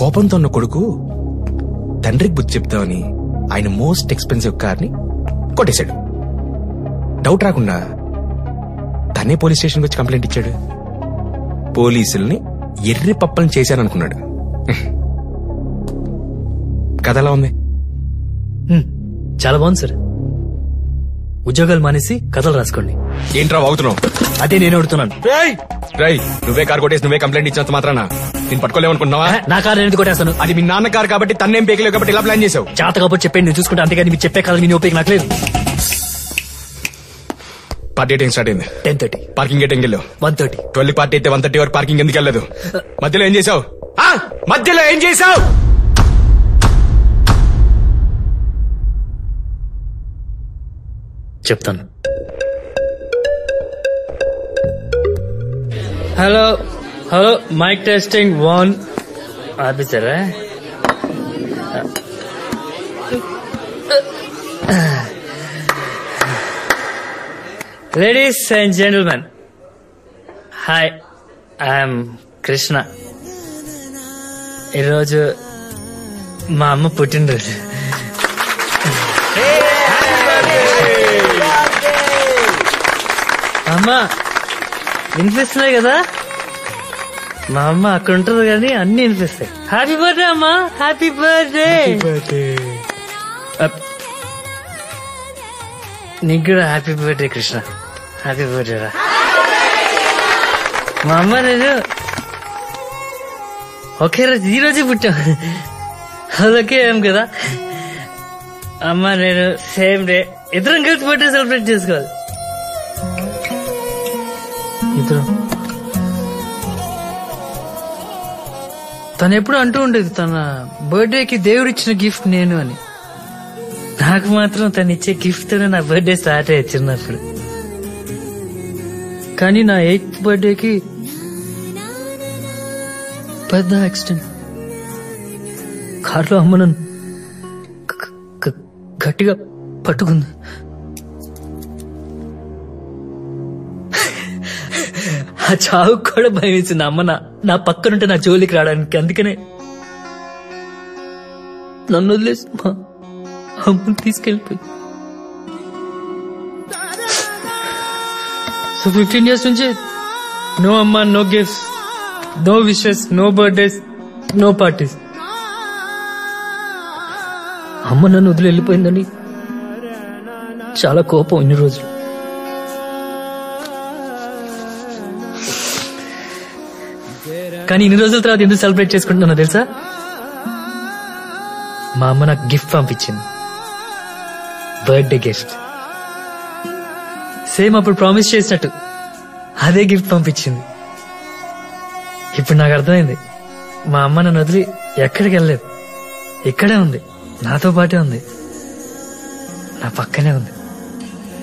కోపంతో ఉన్న కొడుకు తండ్రికి బుద్ధి చెప్తామని ఆయన మోస్ట్ ఎక్స్పెన్సివ్ కార్ని కొట్టేశాడు. డౌట్ రాకుండా తనే పోలీస్ స్టేషన్కి వచ్చి కంప్లైంట్ ఇచ్చాడు. పోలీసుల్ని ఎర్రి పప్పలను చేశాననుకున్నాడు. కథ ఎలా ఉంది? చాలా బాగుంది సార్. ఉద్యోగాలు మానేసి కథలు రాసుకోండి. ఏంట్రా వాగుతున్నావు? అదే నేను అడుగుతున్నాను. రై నువ్వే కార్ కొట్టేసి నువ్వే కంప్లైంట్ ఇచ్చినంత మాత్రాన నేను పట్టుకోలేమనుకున్నావా? నా కారు ఎందుకు కొట్టేస్తాను? అది మీ నాన్న కారు కాబట్టి తన్నేం పేకలేవు కాబట్టి ఇలా ప్లాన్ చేసావు. చేత కాబట్టి చెప్పండి, నేను చూసుకుంటా. అంతేగాని మీరు చెప్పే కాదు, మీ ఓపిక నాకు లేదు. పార్టీ టైం స్టార్ట్ అయింది 10:30. పార్కింగ్ ఏ టైంకి వెళ్ళావు? 1:30. 12 పార్టీ అయితే 1:30 వరకు పార్కింగ్ ఎందుకు వెళ్ళలేదు? మధ్యలో ఏం చేసావు? మధ్యలో ఏం చేసావు? చెప్తాను. Hello hello, mike testing 1. ఆఫీసరా? Ladies and gentlemen, hi, I'm Krishna. ఈరోజు మా అమ్మ పుట్టినరోజు. అమ్మ వినిపిస్తున్నాయి కదా? మా అమ్మ అక్కడ ఉంటుంది కానీ అన్ని వినిపిస్తాయి. హ్యాపీ బర్త్డే అమ్మా, హ్యాపీ బర్త్డే. నీకు కూడా happy birthday Krishna. Happy birthday రా. మా అమ్మ నేను ఒకే రోజు ఈ రోజే పుట్టాం. అదొకే ఏం కదా అమ్మ నేను సేమ్ డే ఇద్దరం కలిసి బర్త్డే సెలబ్రేట్ చేసుకోవాలి. ఇద్దరం. తను ఎప్పుడు అంటూ ఉండేది తన బర్త్డేకి దేవుడిచ్చిన గిఫ్ట్ నేను అని. నాకు మాత్రం తను ఇచ్చే గిఫ్ట్ తోనే నా బర్త్డే స్టార్ట్ అయ్యి చిన్నప్పుడు. కానీ నా 8th బర్త్డేకి పెద్ద యాక్సిడెంట్. కార్లో అమ్మ నన్ను గట్టిగా పట్టుకుంది. ఆ చావు కూడా భయం వేసింది. అమ్మ నా పక్కనుంటే నా జోలికి రావడానికి. అందుకనే నన్ను వదిలేసి మా అమ్మని తీసుకెళ్ళిపోయి. సో 15 years నుంచి నో అమ్మ, no gifts, no wishes, no birthdays, no parties. అమ్మ నన్ను వదిలి వెళ్ళిపోయిందని చాలా కోపం ఇన్ని రోజులు. కానీ ఇన్ని రోజుల తర్వాత ఎందుకు సెలబ్రేట్ చేసుకుంటున్నా తెలుసా? మా అమ్మ నాకు గిఫ్ట్ పంపించింది, బర్త్డే గిఫ్ట్. సేమ్ అప్పుడు ప్రామిస్ చేసినట్టు అదే గిఫ్ట్ పంపించింది. ఇప్పుడు నాకు అర్థమైంది, మా అమ్మ నన్ను వదిలి ఎక్కడికి వెళ్ళలేదు, ఇక్కడే ఉంది, నాతో పాటే ఉంది, నా పక్కనే ఉంది.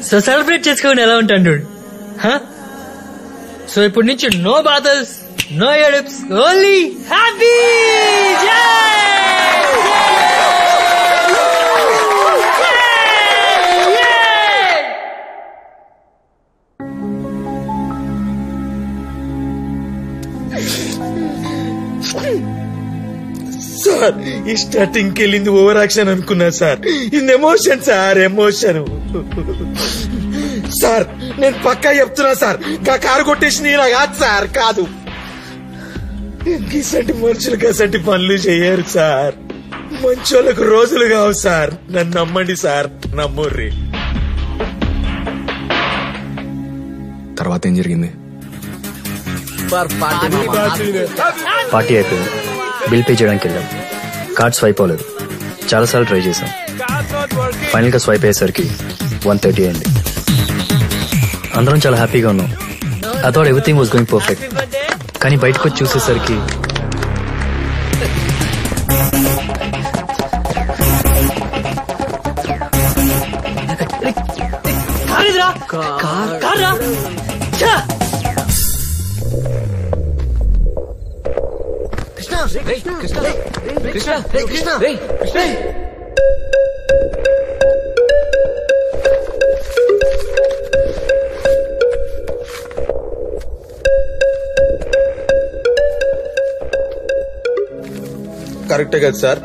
సో సెలబ్రేట్ చేసుకోండి ఎలా ఉంటాను. సో ఇప్పటి నుంచి నో బాధల్స్, నో ఎడిప్స్, ఓన్లీ హ్యాపీ. సార్ ఈ స్టార్టింగ్ వెళ్ళింది ఓవర్ యాక్షన్ అనుకున్నా సార్. ఇది ఎమోషన్ సార్, ఎమోషన్. సార్ నేను పక్కా చెప్తున్నా సార్, కారు కొట్టేసి ఇలా కాదు సార్, కాదు. గీసంటి మనుషులు గసంటి పనులు చెయ్యరు సార్. మంచోళ్ళకు రోజులు కావు సార్. నన్ను నమ్మండి సార్, నమ్ముర్రి. తర్వాత ఏం జరిగింది? పార్టీ అయిపోయింది, బిల్ పే చేయడానికి వెళ్ళాం. కార్డ్ స్వైప్ అవ్వలేదు, చాలాసార్లు ట్రై చేశాం. ఫైనల్ గా స్వైప్ అయ్యేసరికి 1:30 అయింది. అందరం చాలా హ్యాపీగా ఉన్నాం. I thought everything was going perfect. కానీ బయటకు వచ్చి చూసేసరికి కరెక్టే కదా సార్?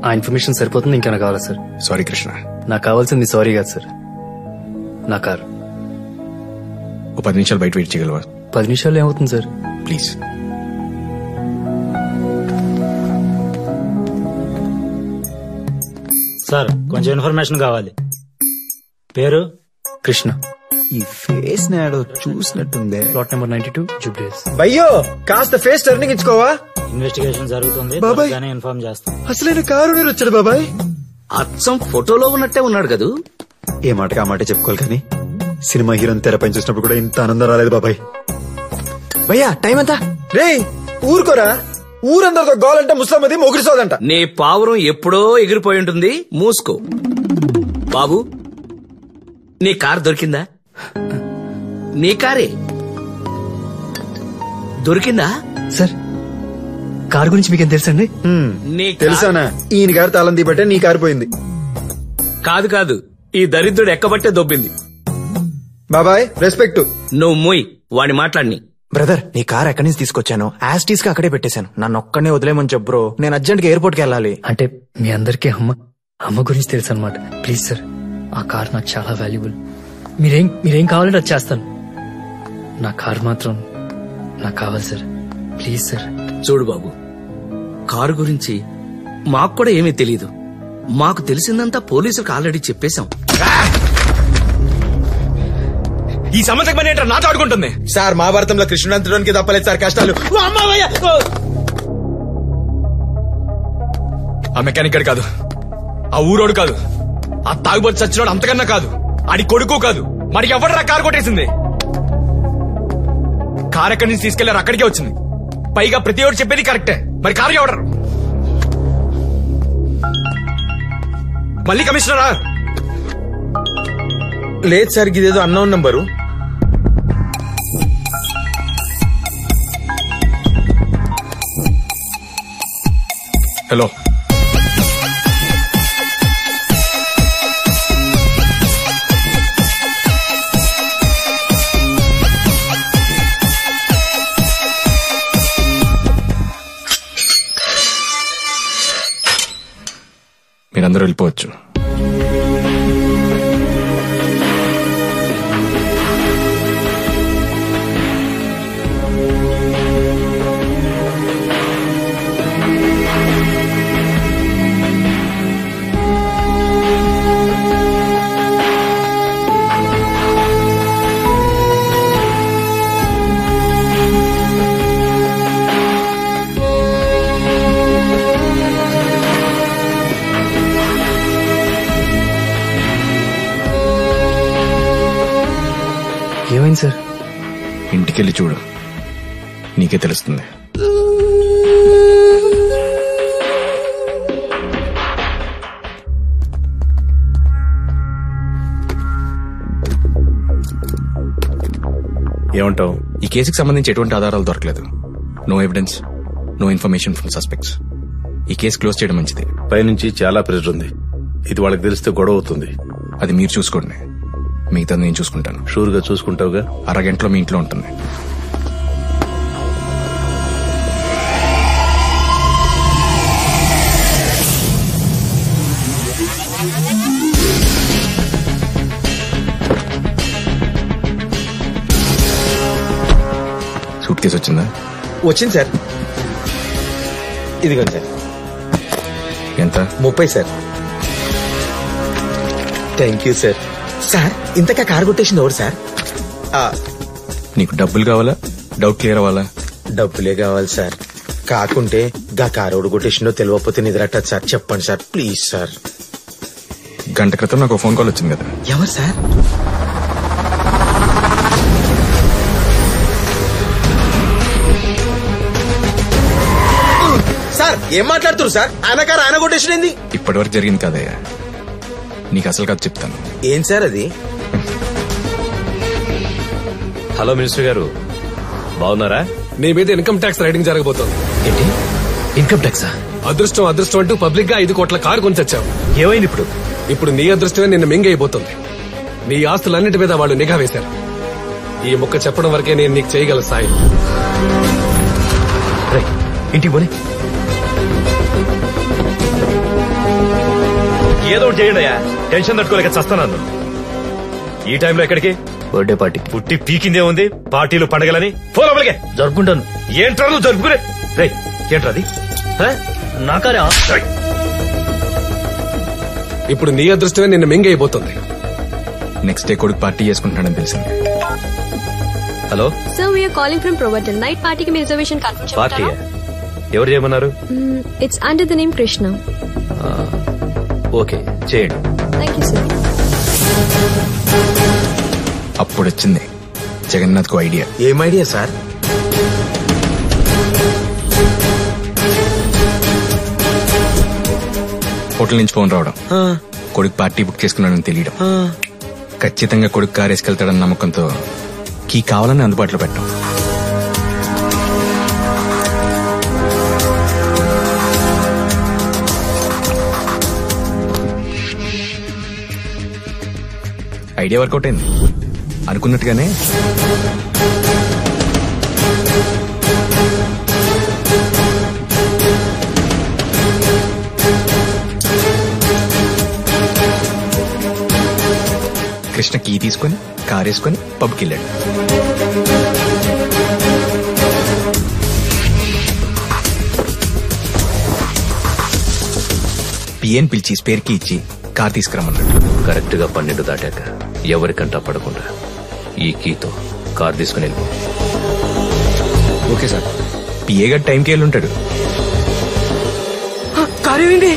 ఆ ఇన్ఫర్మేషన్ సరిపోతుంది, ఇంకా నాకు కావాలా సార్? సారీ కృష్ణ, నాకు కావాల్సింది సారీ కాదు సార్, నా కార్. ఓ 10 నిమిషాలు బయట వెయిట్ చేయగలవా? 10 నిమిషాలు ఏమవుతుంది సార్? ప్లీజ్. సార్ కొంచెం ఇన్ఫర్మేషన్ కావాలి. పేరు? కృష్ణ. ఈ ఫేస్ నాడో చూసినట్టుందే. ప్లాట్ నెంబర్ 92 జూబ్లీస్. భయ్యో కాస్త ఫేస్ టర్నింగ్ ఇచ్చుకోవా? ఇన్వెస్టిగేషన్ జరుగుతుంది, బాబాయ్ ఇన్ఫార్మ్ చేస్తాం. అసలైన కారు వచ్చాడు బాబాయ్. అచ్చం ఫోటోలో ఉన్నట్టే ఉన్నాడు కదూ. ఏ మాటకి ఆ మాట చెప్పుకోవాలి, కానీ సినిమా హీరోని తెరపై చూసినప్పుడు కూడా ఇంత ఆనందం రాలేదు బాబాయ్. భయ్యా టైం ఎంత? రే ఊరుకోరా, ఊరందరితో గోలంటే ముస్లామది మొగిరిసోదంట. నీ పావురం ఎప్పుడో ఎగిరిపోయి ఉంటుంది, మూసుకో. బాబు నీ కారు దొరికిందా? నీ కారే దొరికిందా? సార్ కారు గురించి మీకేం తెలుసండి? తెలుసానా? ఈయన గారు తాళం తీపట్టే నీ కారు పోయింది. కాదు కాదు, ఈ దరిద్రుడు ఎక్కబట్టే దొబ్బింది. బాబాయ్ రెస్పెక్ట్. నువ్వు మూయ్, వాడిని మాట్లాడిని. బ్రదర్ నీ కార్ ఎక్కడి నుంచి తీసుకొచ్చాను, యాస్టీస్ గా అక్కడే పెట్టేశాను. నన్ను ఒక్కనే వదిలేమని చెప్పు బ్రో, నేను అర్జెంట్ గా ఎయిర్పోర్ట్ కి వెళ్ళాలి. అంటే మీ అందరికీ అమ్మ గురించి తెలుసు అనమాట. ప్లీజ్ సార్, ఆ కార్ నాకు చాలా వాల్యుబుల్. మీరేం కావాలంటే అది చేస్తాను. నా కార్ మాత్రం నాకు కావాలి సార్, ప్లీజ్ సార్. చూడు బాబు, కారు గురించి మాకు కూడా ఏమీ తెలీదు. మాకు తెలిసిందంతా పోలీసులకు ఆల్రెడీ చెప్పేశాం. ఈ సమస్యకు పని ఏంటో నాతో ఆడుకుంటుంది. సార్ మహాభారతంలో కృష్ణుడు అంతడానికి తప్పలేదు సార్ కష్టాలు. ఆ మెకానిక్ గడు కాదు, ఆ ఊరోడు కాదు, ఆ తాగుబోతు చచ్చినోడు అంతకన్నా కాదు, ఆడి కొడుకు కాదు. మరి ఎవడరా కారు కొట్టేసింది? కారు ఎక్కడి నుంచి తీసుకెళ్లారు అక్కడికే వచ్చింది. పైగా ప్రతి ఒక్కరు చెప్పేది కరెక్టే. మరి కారు ఎవడరు? మళ్ళీ కమిషనరా? లేదు సార్, ఇదేదో అన్నోన్ నంబరు. హలో, మీరందరూ వెళ్ళిపోవచ్చు. ఏమైంది సార్? ఇంటికెళ్ళి చూడు, నీకే తెలుస్తుంది. ఏమంటావు? ఈ కేసుకి సంబంధించి ఎటువంటి ఆధారాలు దొరకలేదు. No evidence, no information from suspects. ఈ కేసు క్లోజ్ చేయడం మంచిది. పైనుంచి చాలా ప్రెషర్ ఉంది. ఇది వాళ్ళకి తెలిస్తే గొడవ అవుతుంది. అది మీరు చూసుకోండి, మిగతా నేను చూసుకుంటాను. షూర్ గా చూసుకుంటావుగా? అరగంటలో మీ ఇంట్లో ఉంటుంది. సూట్ కేసు వచ్చిందా? వచ్చింది సార్. ఇదిగోండి సార్. ఎంత? 30 sir. Thank you sir. Sir ఇంతకా కారు కొట్టేసింది ఎవరు సార్? నీకు డబ్బులు కావాలా, డౌట్ క్లియర్ అవ్వాలా? డబ్బులే కావాలి సార్. కాకుంటే గా కారోడు కొట్టేసిందో తెలియకపోతే నిద్రట్టదు సార్. చెప్పండి సార్ ప్లీజ్ సార్. గంట క్రితం నాకు ఫోన్ కాల్ వచ్చింది కదా. ఎవరు సార్? సార్ ఏం మాట్లాడుతున్నారు సార్? ఆయన కారు ఆయన కొట్టేసింది. ఇప్పటి వరకు జరిగింది కదయ్యా, నీకు అసలు కాదు చెప్తాను. ఏం సార్ అది? హలో మినిస్టర్ గారు, బాగున్నారా? నీ మీద ఇన్కమ్ ట్యాక్స్ రైడింగ్ జరగబోతోంది. ఏంటి ఇన్కమ్ ట్యాక్సా? అదృష్టం అదృష్టం అంటూ పబ్లిక్ గా 5 కోట్ల కారు కొనిచ్చావు. ఏమైంది ఇప్పుడు? ఇప్పుడు నీ అదృష్టమే నిన్ను మింగైపోతుంది. నీ ఆస్తులన్నిటి మీద వాళ్ళు నిఘా వేశారు. ఈ ముక్క చెప్పడం వరకే నేను నీకు చేయగల సాయం. ఇంటికి పోనీ. ఏదో ఒకటి చేయండి అయ్యా, టెన్షన్ తట్టుకోలేక చస్తాను. ఈ టైంలో ఎక్కడికి? Birthday party. పుట్టి పీకిందే ఉంది, పార్టీలు పండగలని. ఫోన్ అవ్వలిగే. జరుపుకుంటాను. ఏంట్రా నువ్వు జరుపుకునే? రేయ్ ఏంట్రా అది? నాకారే. ఇప్పుడు నీ అదృష్టమే నిన్ను మింగైపోతుంది. నెక్స్ట్ డే కొడుకు పార్టీ చేసుకుంటున్నాడని తెలిసింది. Hello sir, we're calling from provider. Night పార్టీకి మీ రిజర్వేషన్ కన్ఫర్మ్ పార్టీ ఎవరు చేయమన్నారు? It's under the name Krishna. Okay చేయండి. Thank you sir. అప్పుడు వచ్చింది జగన్నాథ్ కు ఐడియా. ఏం ఐడియా సార్? హోటల్ నుంచి ఫోన్ రావడం, కొడుకు పార్టీ బుక్ చేసుకున్నాడని తెలియడం, ఖచ్చితంగా కొడుకు కారు వేసుకెళ్తాడన్న నమ్మకంతో కీ కావాలని అందుబాటులో పెట్టాం. ఐడియా వర్కౌట్ అయింది అనుకున్నట్టుగానే. కృష్ణ కీ తీసుకుని కారు వేసుకుని పబ్కి వెళ్ళాడు. పిఎన్ పిలిచి స్పేర్ కీ ఇచ్చి కార్ తీసుకురమ్మన్నాడు. కరెక్ట్ గా 12 దాటాక ఎవరికంటా పడకుండా ఈ కీతో కార్ తీసుకుని వెళ్ళిపో. Okay sir. పిఏ గారు టైంకి వెళ్ళి ఉంటాడు. కారు ఏంటి?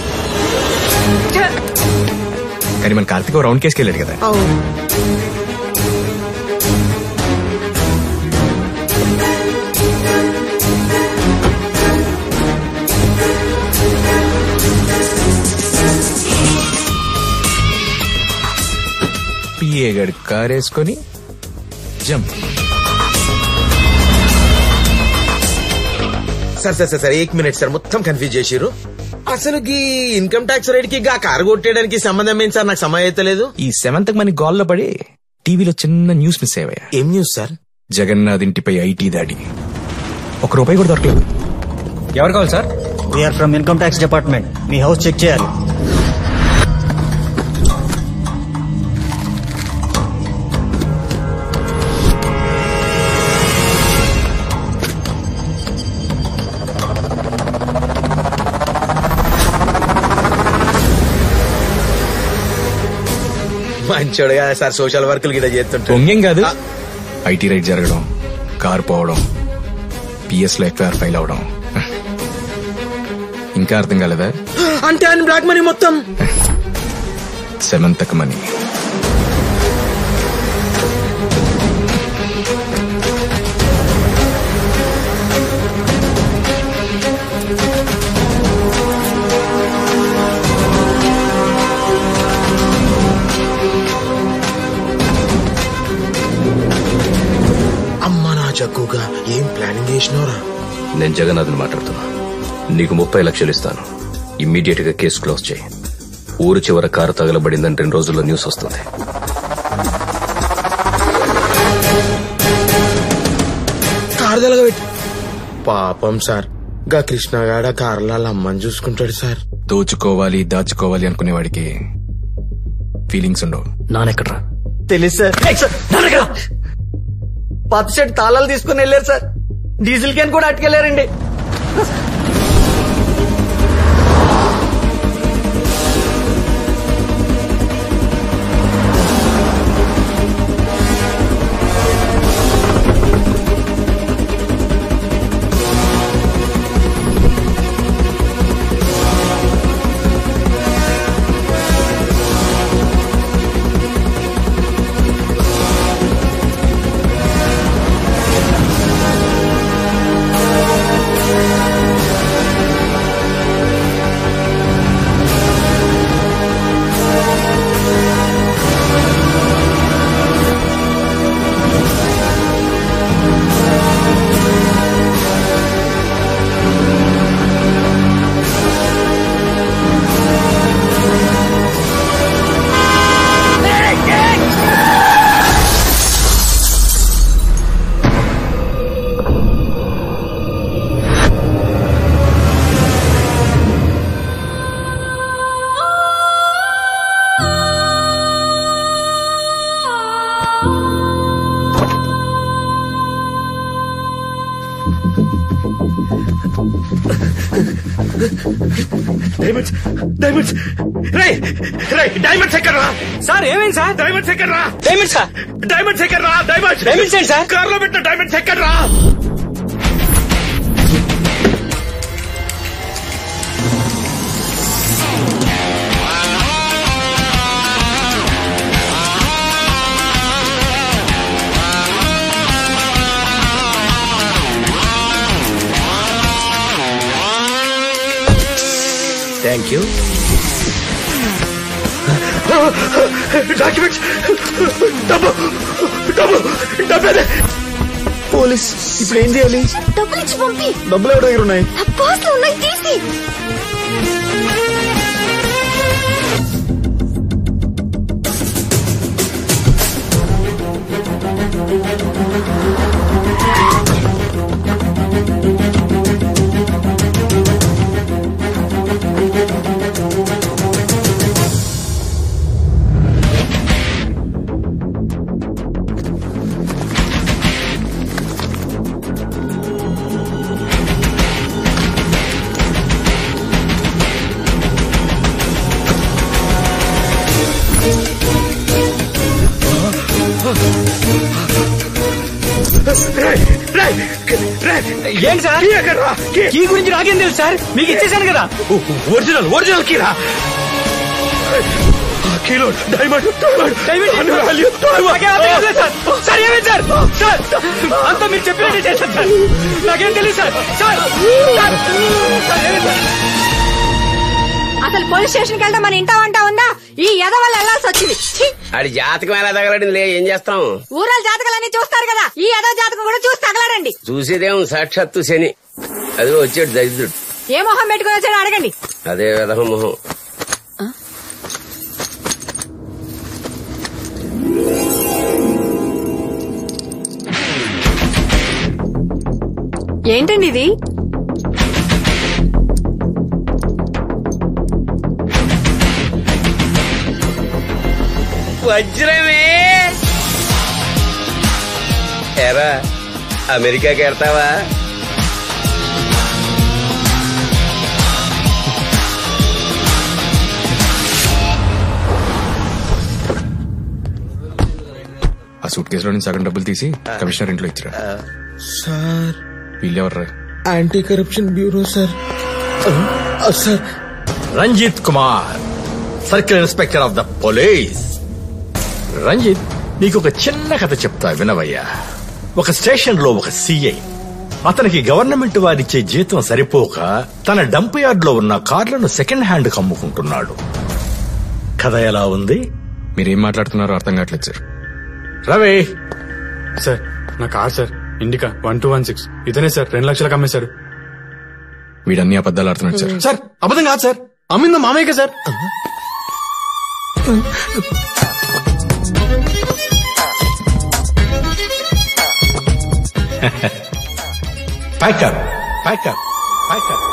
కానీ మన కార్తీక్ రౌండ్ కేసుకి వెళ్ళాడు కదా. పిఏ గారి కార్ వేసుకొని జంప్. సార్ 1 మినిట్ సార్, మొత్తం కన్ఫ్యూజ్ చేసిర్రు. అసలు ఈ ఇన్కమ్ ట్యాక్స్ రేట్ కి కారు కొట్టేయడానికి సంబంధం ఏంటి సార్? నాకు సమయం అయితే లేదు. ఈ 7th మనకి గాల్లో పడి టీవీలో చిన్న న్యూస్ మిస్ అయ్యా. ఏం న్యూస్ సార్? జగన్నాథ్ ఇంటిపై ఐటీ దాడి. ₹1 కూడా దొరకలేదు. ఎవరు కావాలి sir? We're from income tax department. మీ హౌస్ చెక్ చేయాలి. మంచోడు కదా సార్, సోషల్ వర్క్లు గిట్లా చేస్తుంటారు. పొంగేం కాదు. ఐటీ రైడ్ జరగడం, కారు పోవడం, పిఎస్ లో ఎఫ్ఐఆర్ ఫైల్ అవడం. ఇంకా అర్థం కాలేదా? అంటే ఆయన బ్లాక్ మనీ మొత్తం 7th మనీ. చక్కుగా ఏం ప్లానింగ్ చేసినవరా? నేను జగన్నాథ్ని మాట్లాడుతున్నా. నీకు 30 లక్షలు ఇస్తాను. ఇమ్మీడియట్ గా కేసు క్లోజ్ చేయి. ఊరు చివర కారు తగలబడిందని 2 రోజుల్లో న్యూస్ వస్తుంది. కారు తగలబెట్టి పాపం సార్, గా కృష్ణగాడ కారులో అమ్మని చూసుకుంటాడు సార్. దోచుకోవాలి దాచుకోవాలి అనుకునేవాడికి ఫీలింగ్స్ ఉండవు. నానెక్కడ్రా? తెలుసు సార్. పాత షెడ్ తాళాలు తీసుకుని వెళ్ళారు సార్. డీజిల్ క్యాన్ కూడా అట్టుకెళ్లారండి. డైమండ్స్ ఎక్కడ రా సార్? ఏమైంది సార్? డైమండ్స్ ఎక్కడ రా? Diamonds sir? డైమండ్స్ ఎక్కడ రా? డైమండ్స్ ఏంటి సార్? కార్లో పెట్టిన డైమండ్స్ ఎక్కడ రా? Thank you. డాక్యుమెంట్స్, డబ్బు. పోలీస్ ఇప్పుడు ఏం చేయాలి? డబ్బులు ఇచ్చి పంపి. డబ్బులు ఎవరి దగ్గర ఉన్నాయి? పర్స్ లో ఉన్నాయి, తీసి. ఏంటి సార్ కీ గురించి నాకేం తెలుసు సార్, మీకు ఇచ్చేసాను కదా. ఒరిజినల్ కీరా కిలో డైమండ్ సార్ ఏమైంది సార్? సార్ అంతా మీరు చెప్పినట్టే చేశాను సార్, నాకేం తెలియదు సార్. సార్ అసలు పోలీస్ స్టేషన్ కి వెళ్తే మన ఇంట వంట ఉందా? ఈ ఎద వల్ల వెళ్లాల్సి వచ్చింది. అది జాతకం ఎలా తగలడింది, ఏం చేస్తాం? ఊరాల జాతకాలన్నీ చూస్తారు కదా, ఈ ఎదో జాతకం కూడా చూసి తగలడండి. చూసేదేం సాక్షాత్తు శని, అది వచ్చాడు దరిద్రుడు. ఏ మొహం పెట్టుకుని వచ్చాడు అడగండి. అదే విధం మొహం. ఏంటండి ఇది? వజ్రమే ఎరా అమెరికాకి వెళ్తావా? ఆ సూట్ కేసులో నుంచి సగం డబ్బులు తీసి కమిషనర్ ఇంట్లో ఇచ్చిరా. సార్ వీళ్ళెవర్రా? Anti corruption bureau sir. Sir Ranjith Kumar, circle inspector of the police. Ranjith, నీకు ఒక చిన్న కథ చెప్తా వినవయ్యా. ఒక స్టేషన్ లో ఒక సిఐ, అతనికి గవర్నమెంట్ వారిచ్చే జీతం సరిపోక తన డంప్ యార్డ్ లో ఉన్న కార్లను సెకండ్ హ్యాండ్ అమ్ముకుంటున్నాడు. కథ ఎలా ఉంది? మీరేం మాట్లాడుతున్నారో అర్థం కావట్లేదు సార్. రవి సార్, నా కార్ సార్, ఇండికా 1216. ఇతనే సార్ 2 లక్షలకు అమ్మేశారు. వీడన్ని అబద్ధాలు ఆడుతున్నాడు సార్. సార్ అబద్ధం కాదు సార్, అమ్మిందా మామయ్యకే సార్. Pack up pack up pack up.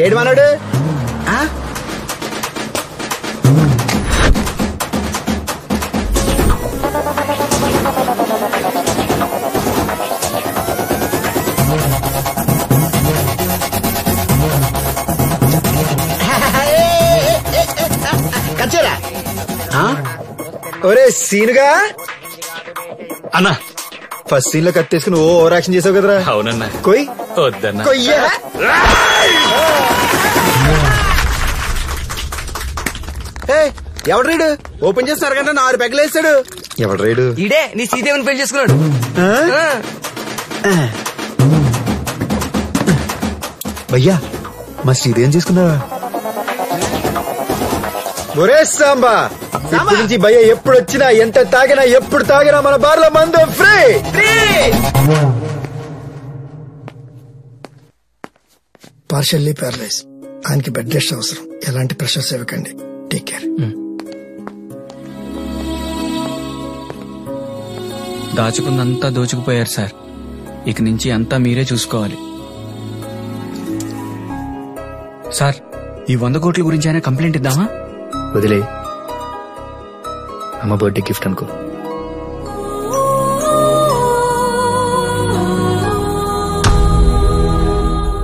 ఏడు మనోడు కచ్చేరా? ఒరే సీనుగా అన్నా, ఫస్ట్ సీన్ లో కట్టేసుకుని ఓ ఓవర్ యాక్షన్ చేసావు కదరా. అవునన్నా. కొయ్ వద్దన్నా. కొయ్యా ఎవడు రీడు ఓపెన్ చేస్తారు కంటే 4 పెగ్గలు వేస్తాడు. ఎవడు రీడు? ఇడే నీ సీదేవిని పెళ్లి చేసుకున్నాడు. భయ్యా మా శ్రీదేవిని చేసుకున్నావా? ఒరే సాంబా, ఇప్పటి నుంచి భయ్య ఎప్పుడు వచ్చినా ఎంత తాగినా ఎప్పుడు తాగినా మన బార్లో మందు ఫ్రీ. పార్షల్లీ ప్యారలైజ్, ఆయనకి బెడ్ రెస్ట్ అవసరం. ఎలాంటి ప్రెషర్స్ ఇవ్వకండి. Take care. దాచుకుందంతా దోచుకుపోయారు సార్, ఇక నుంచి అంతా మీరే చూసుకోవాలి సార్. ఈ 100 కోట్ల గురించి అయినా కంప్లైంట్ ఇద్దామా? వదిలే, అమ్మ బర్త్డే గిఫ్ట్ అనుకో.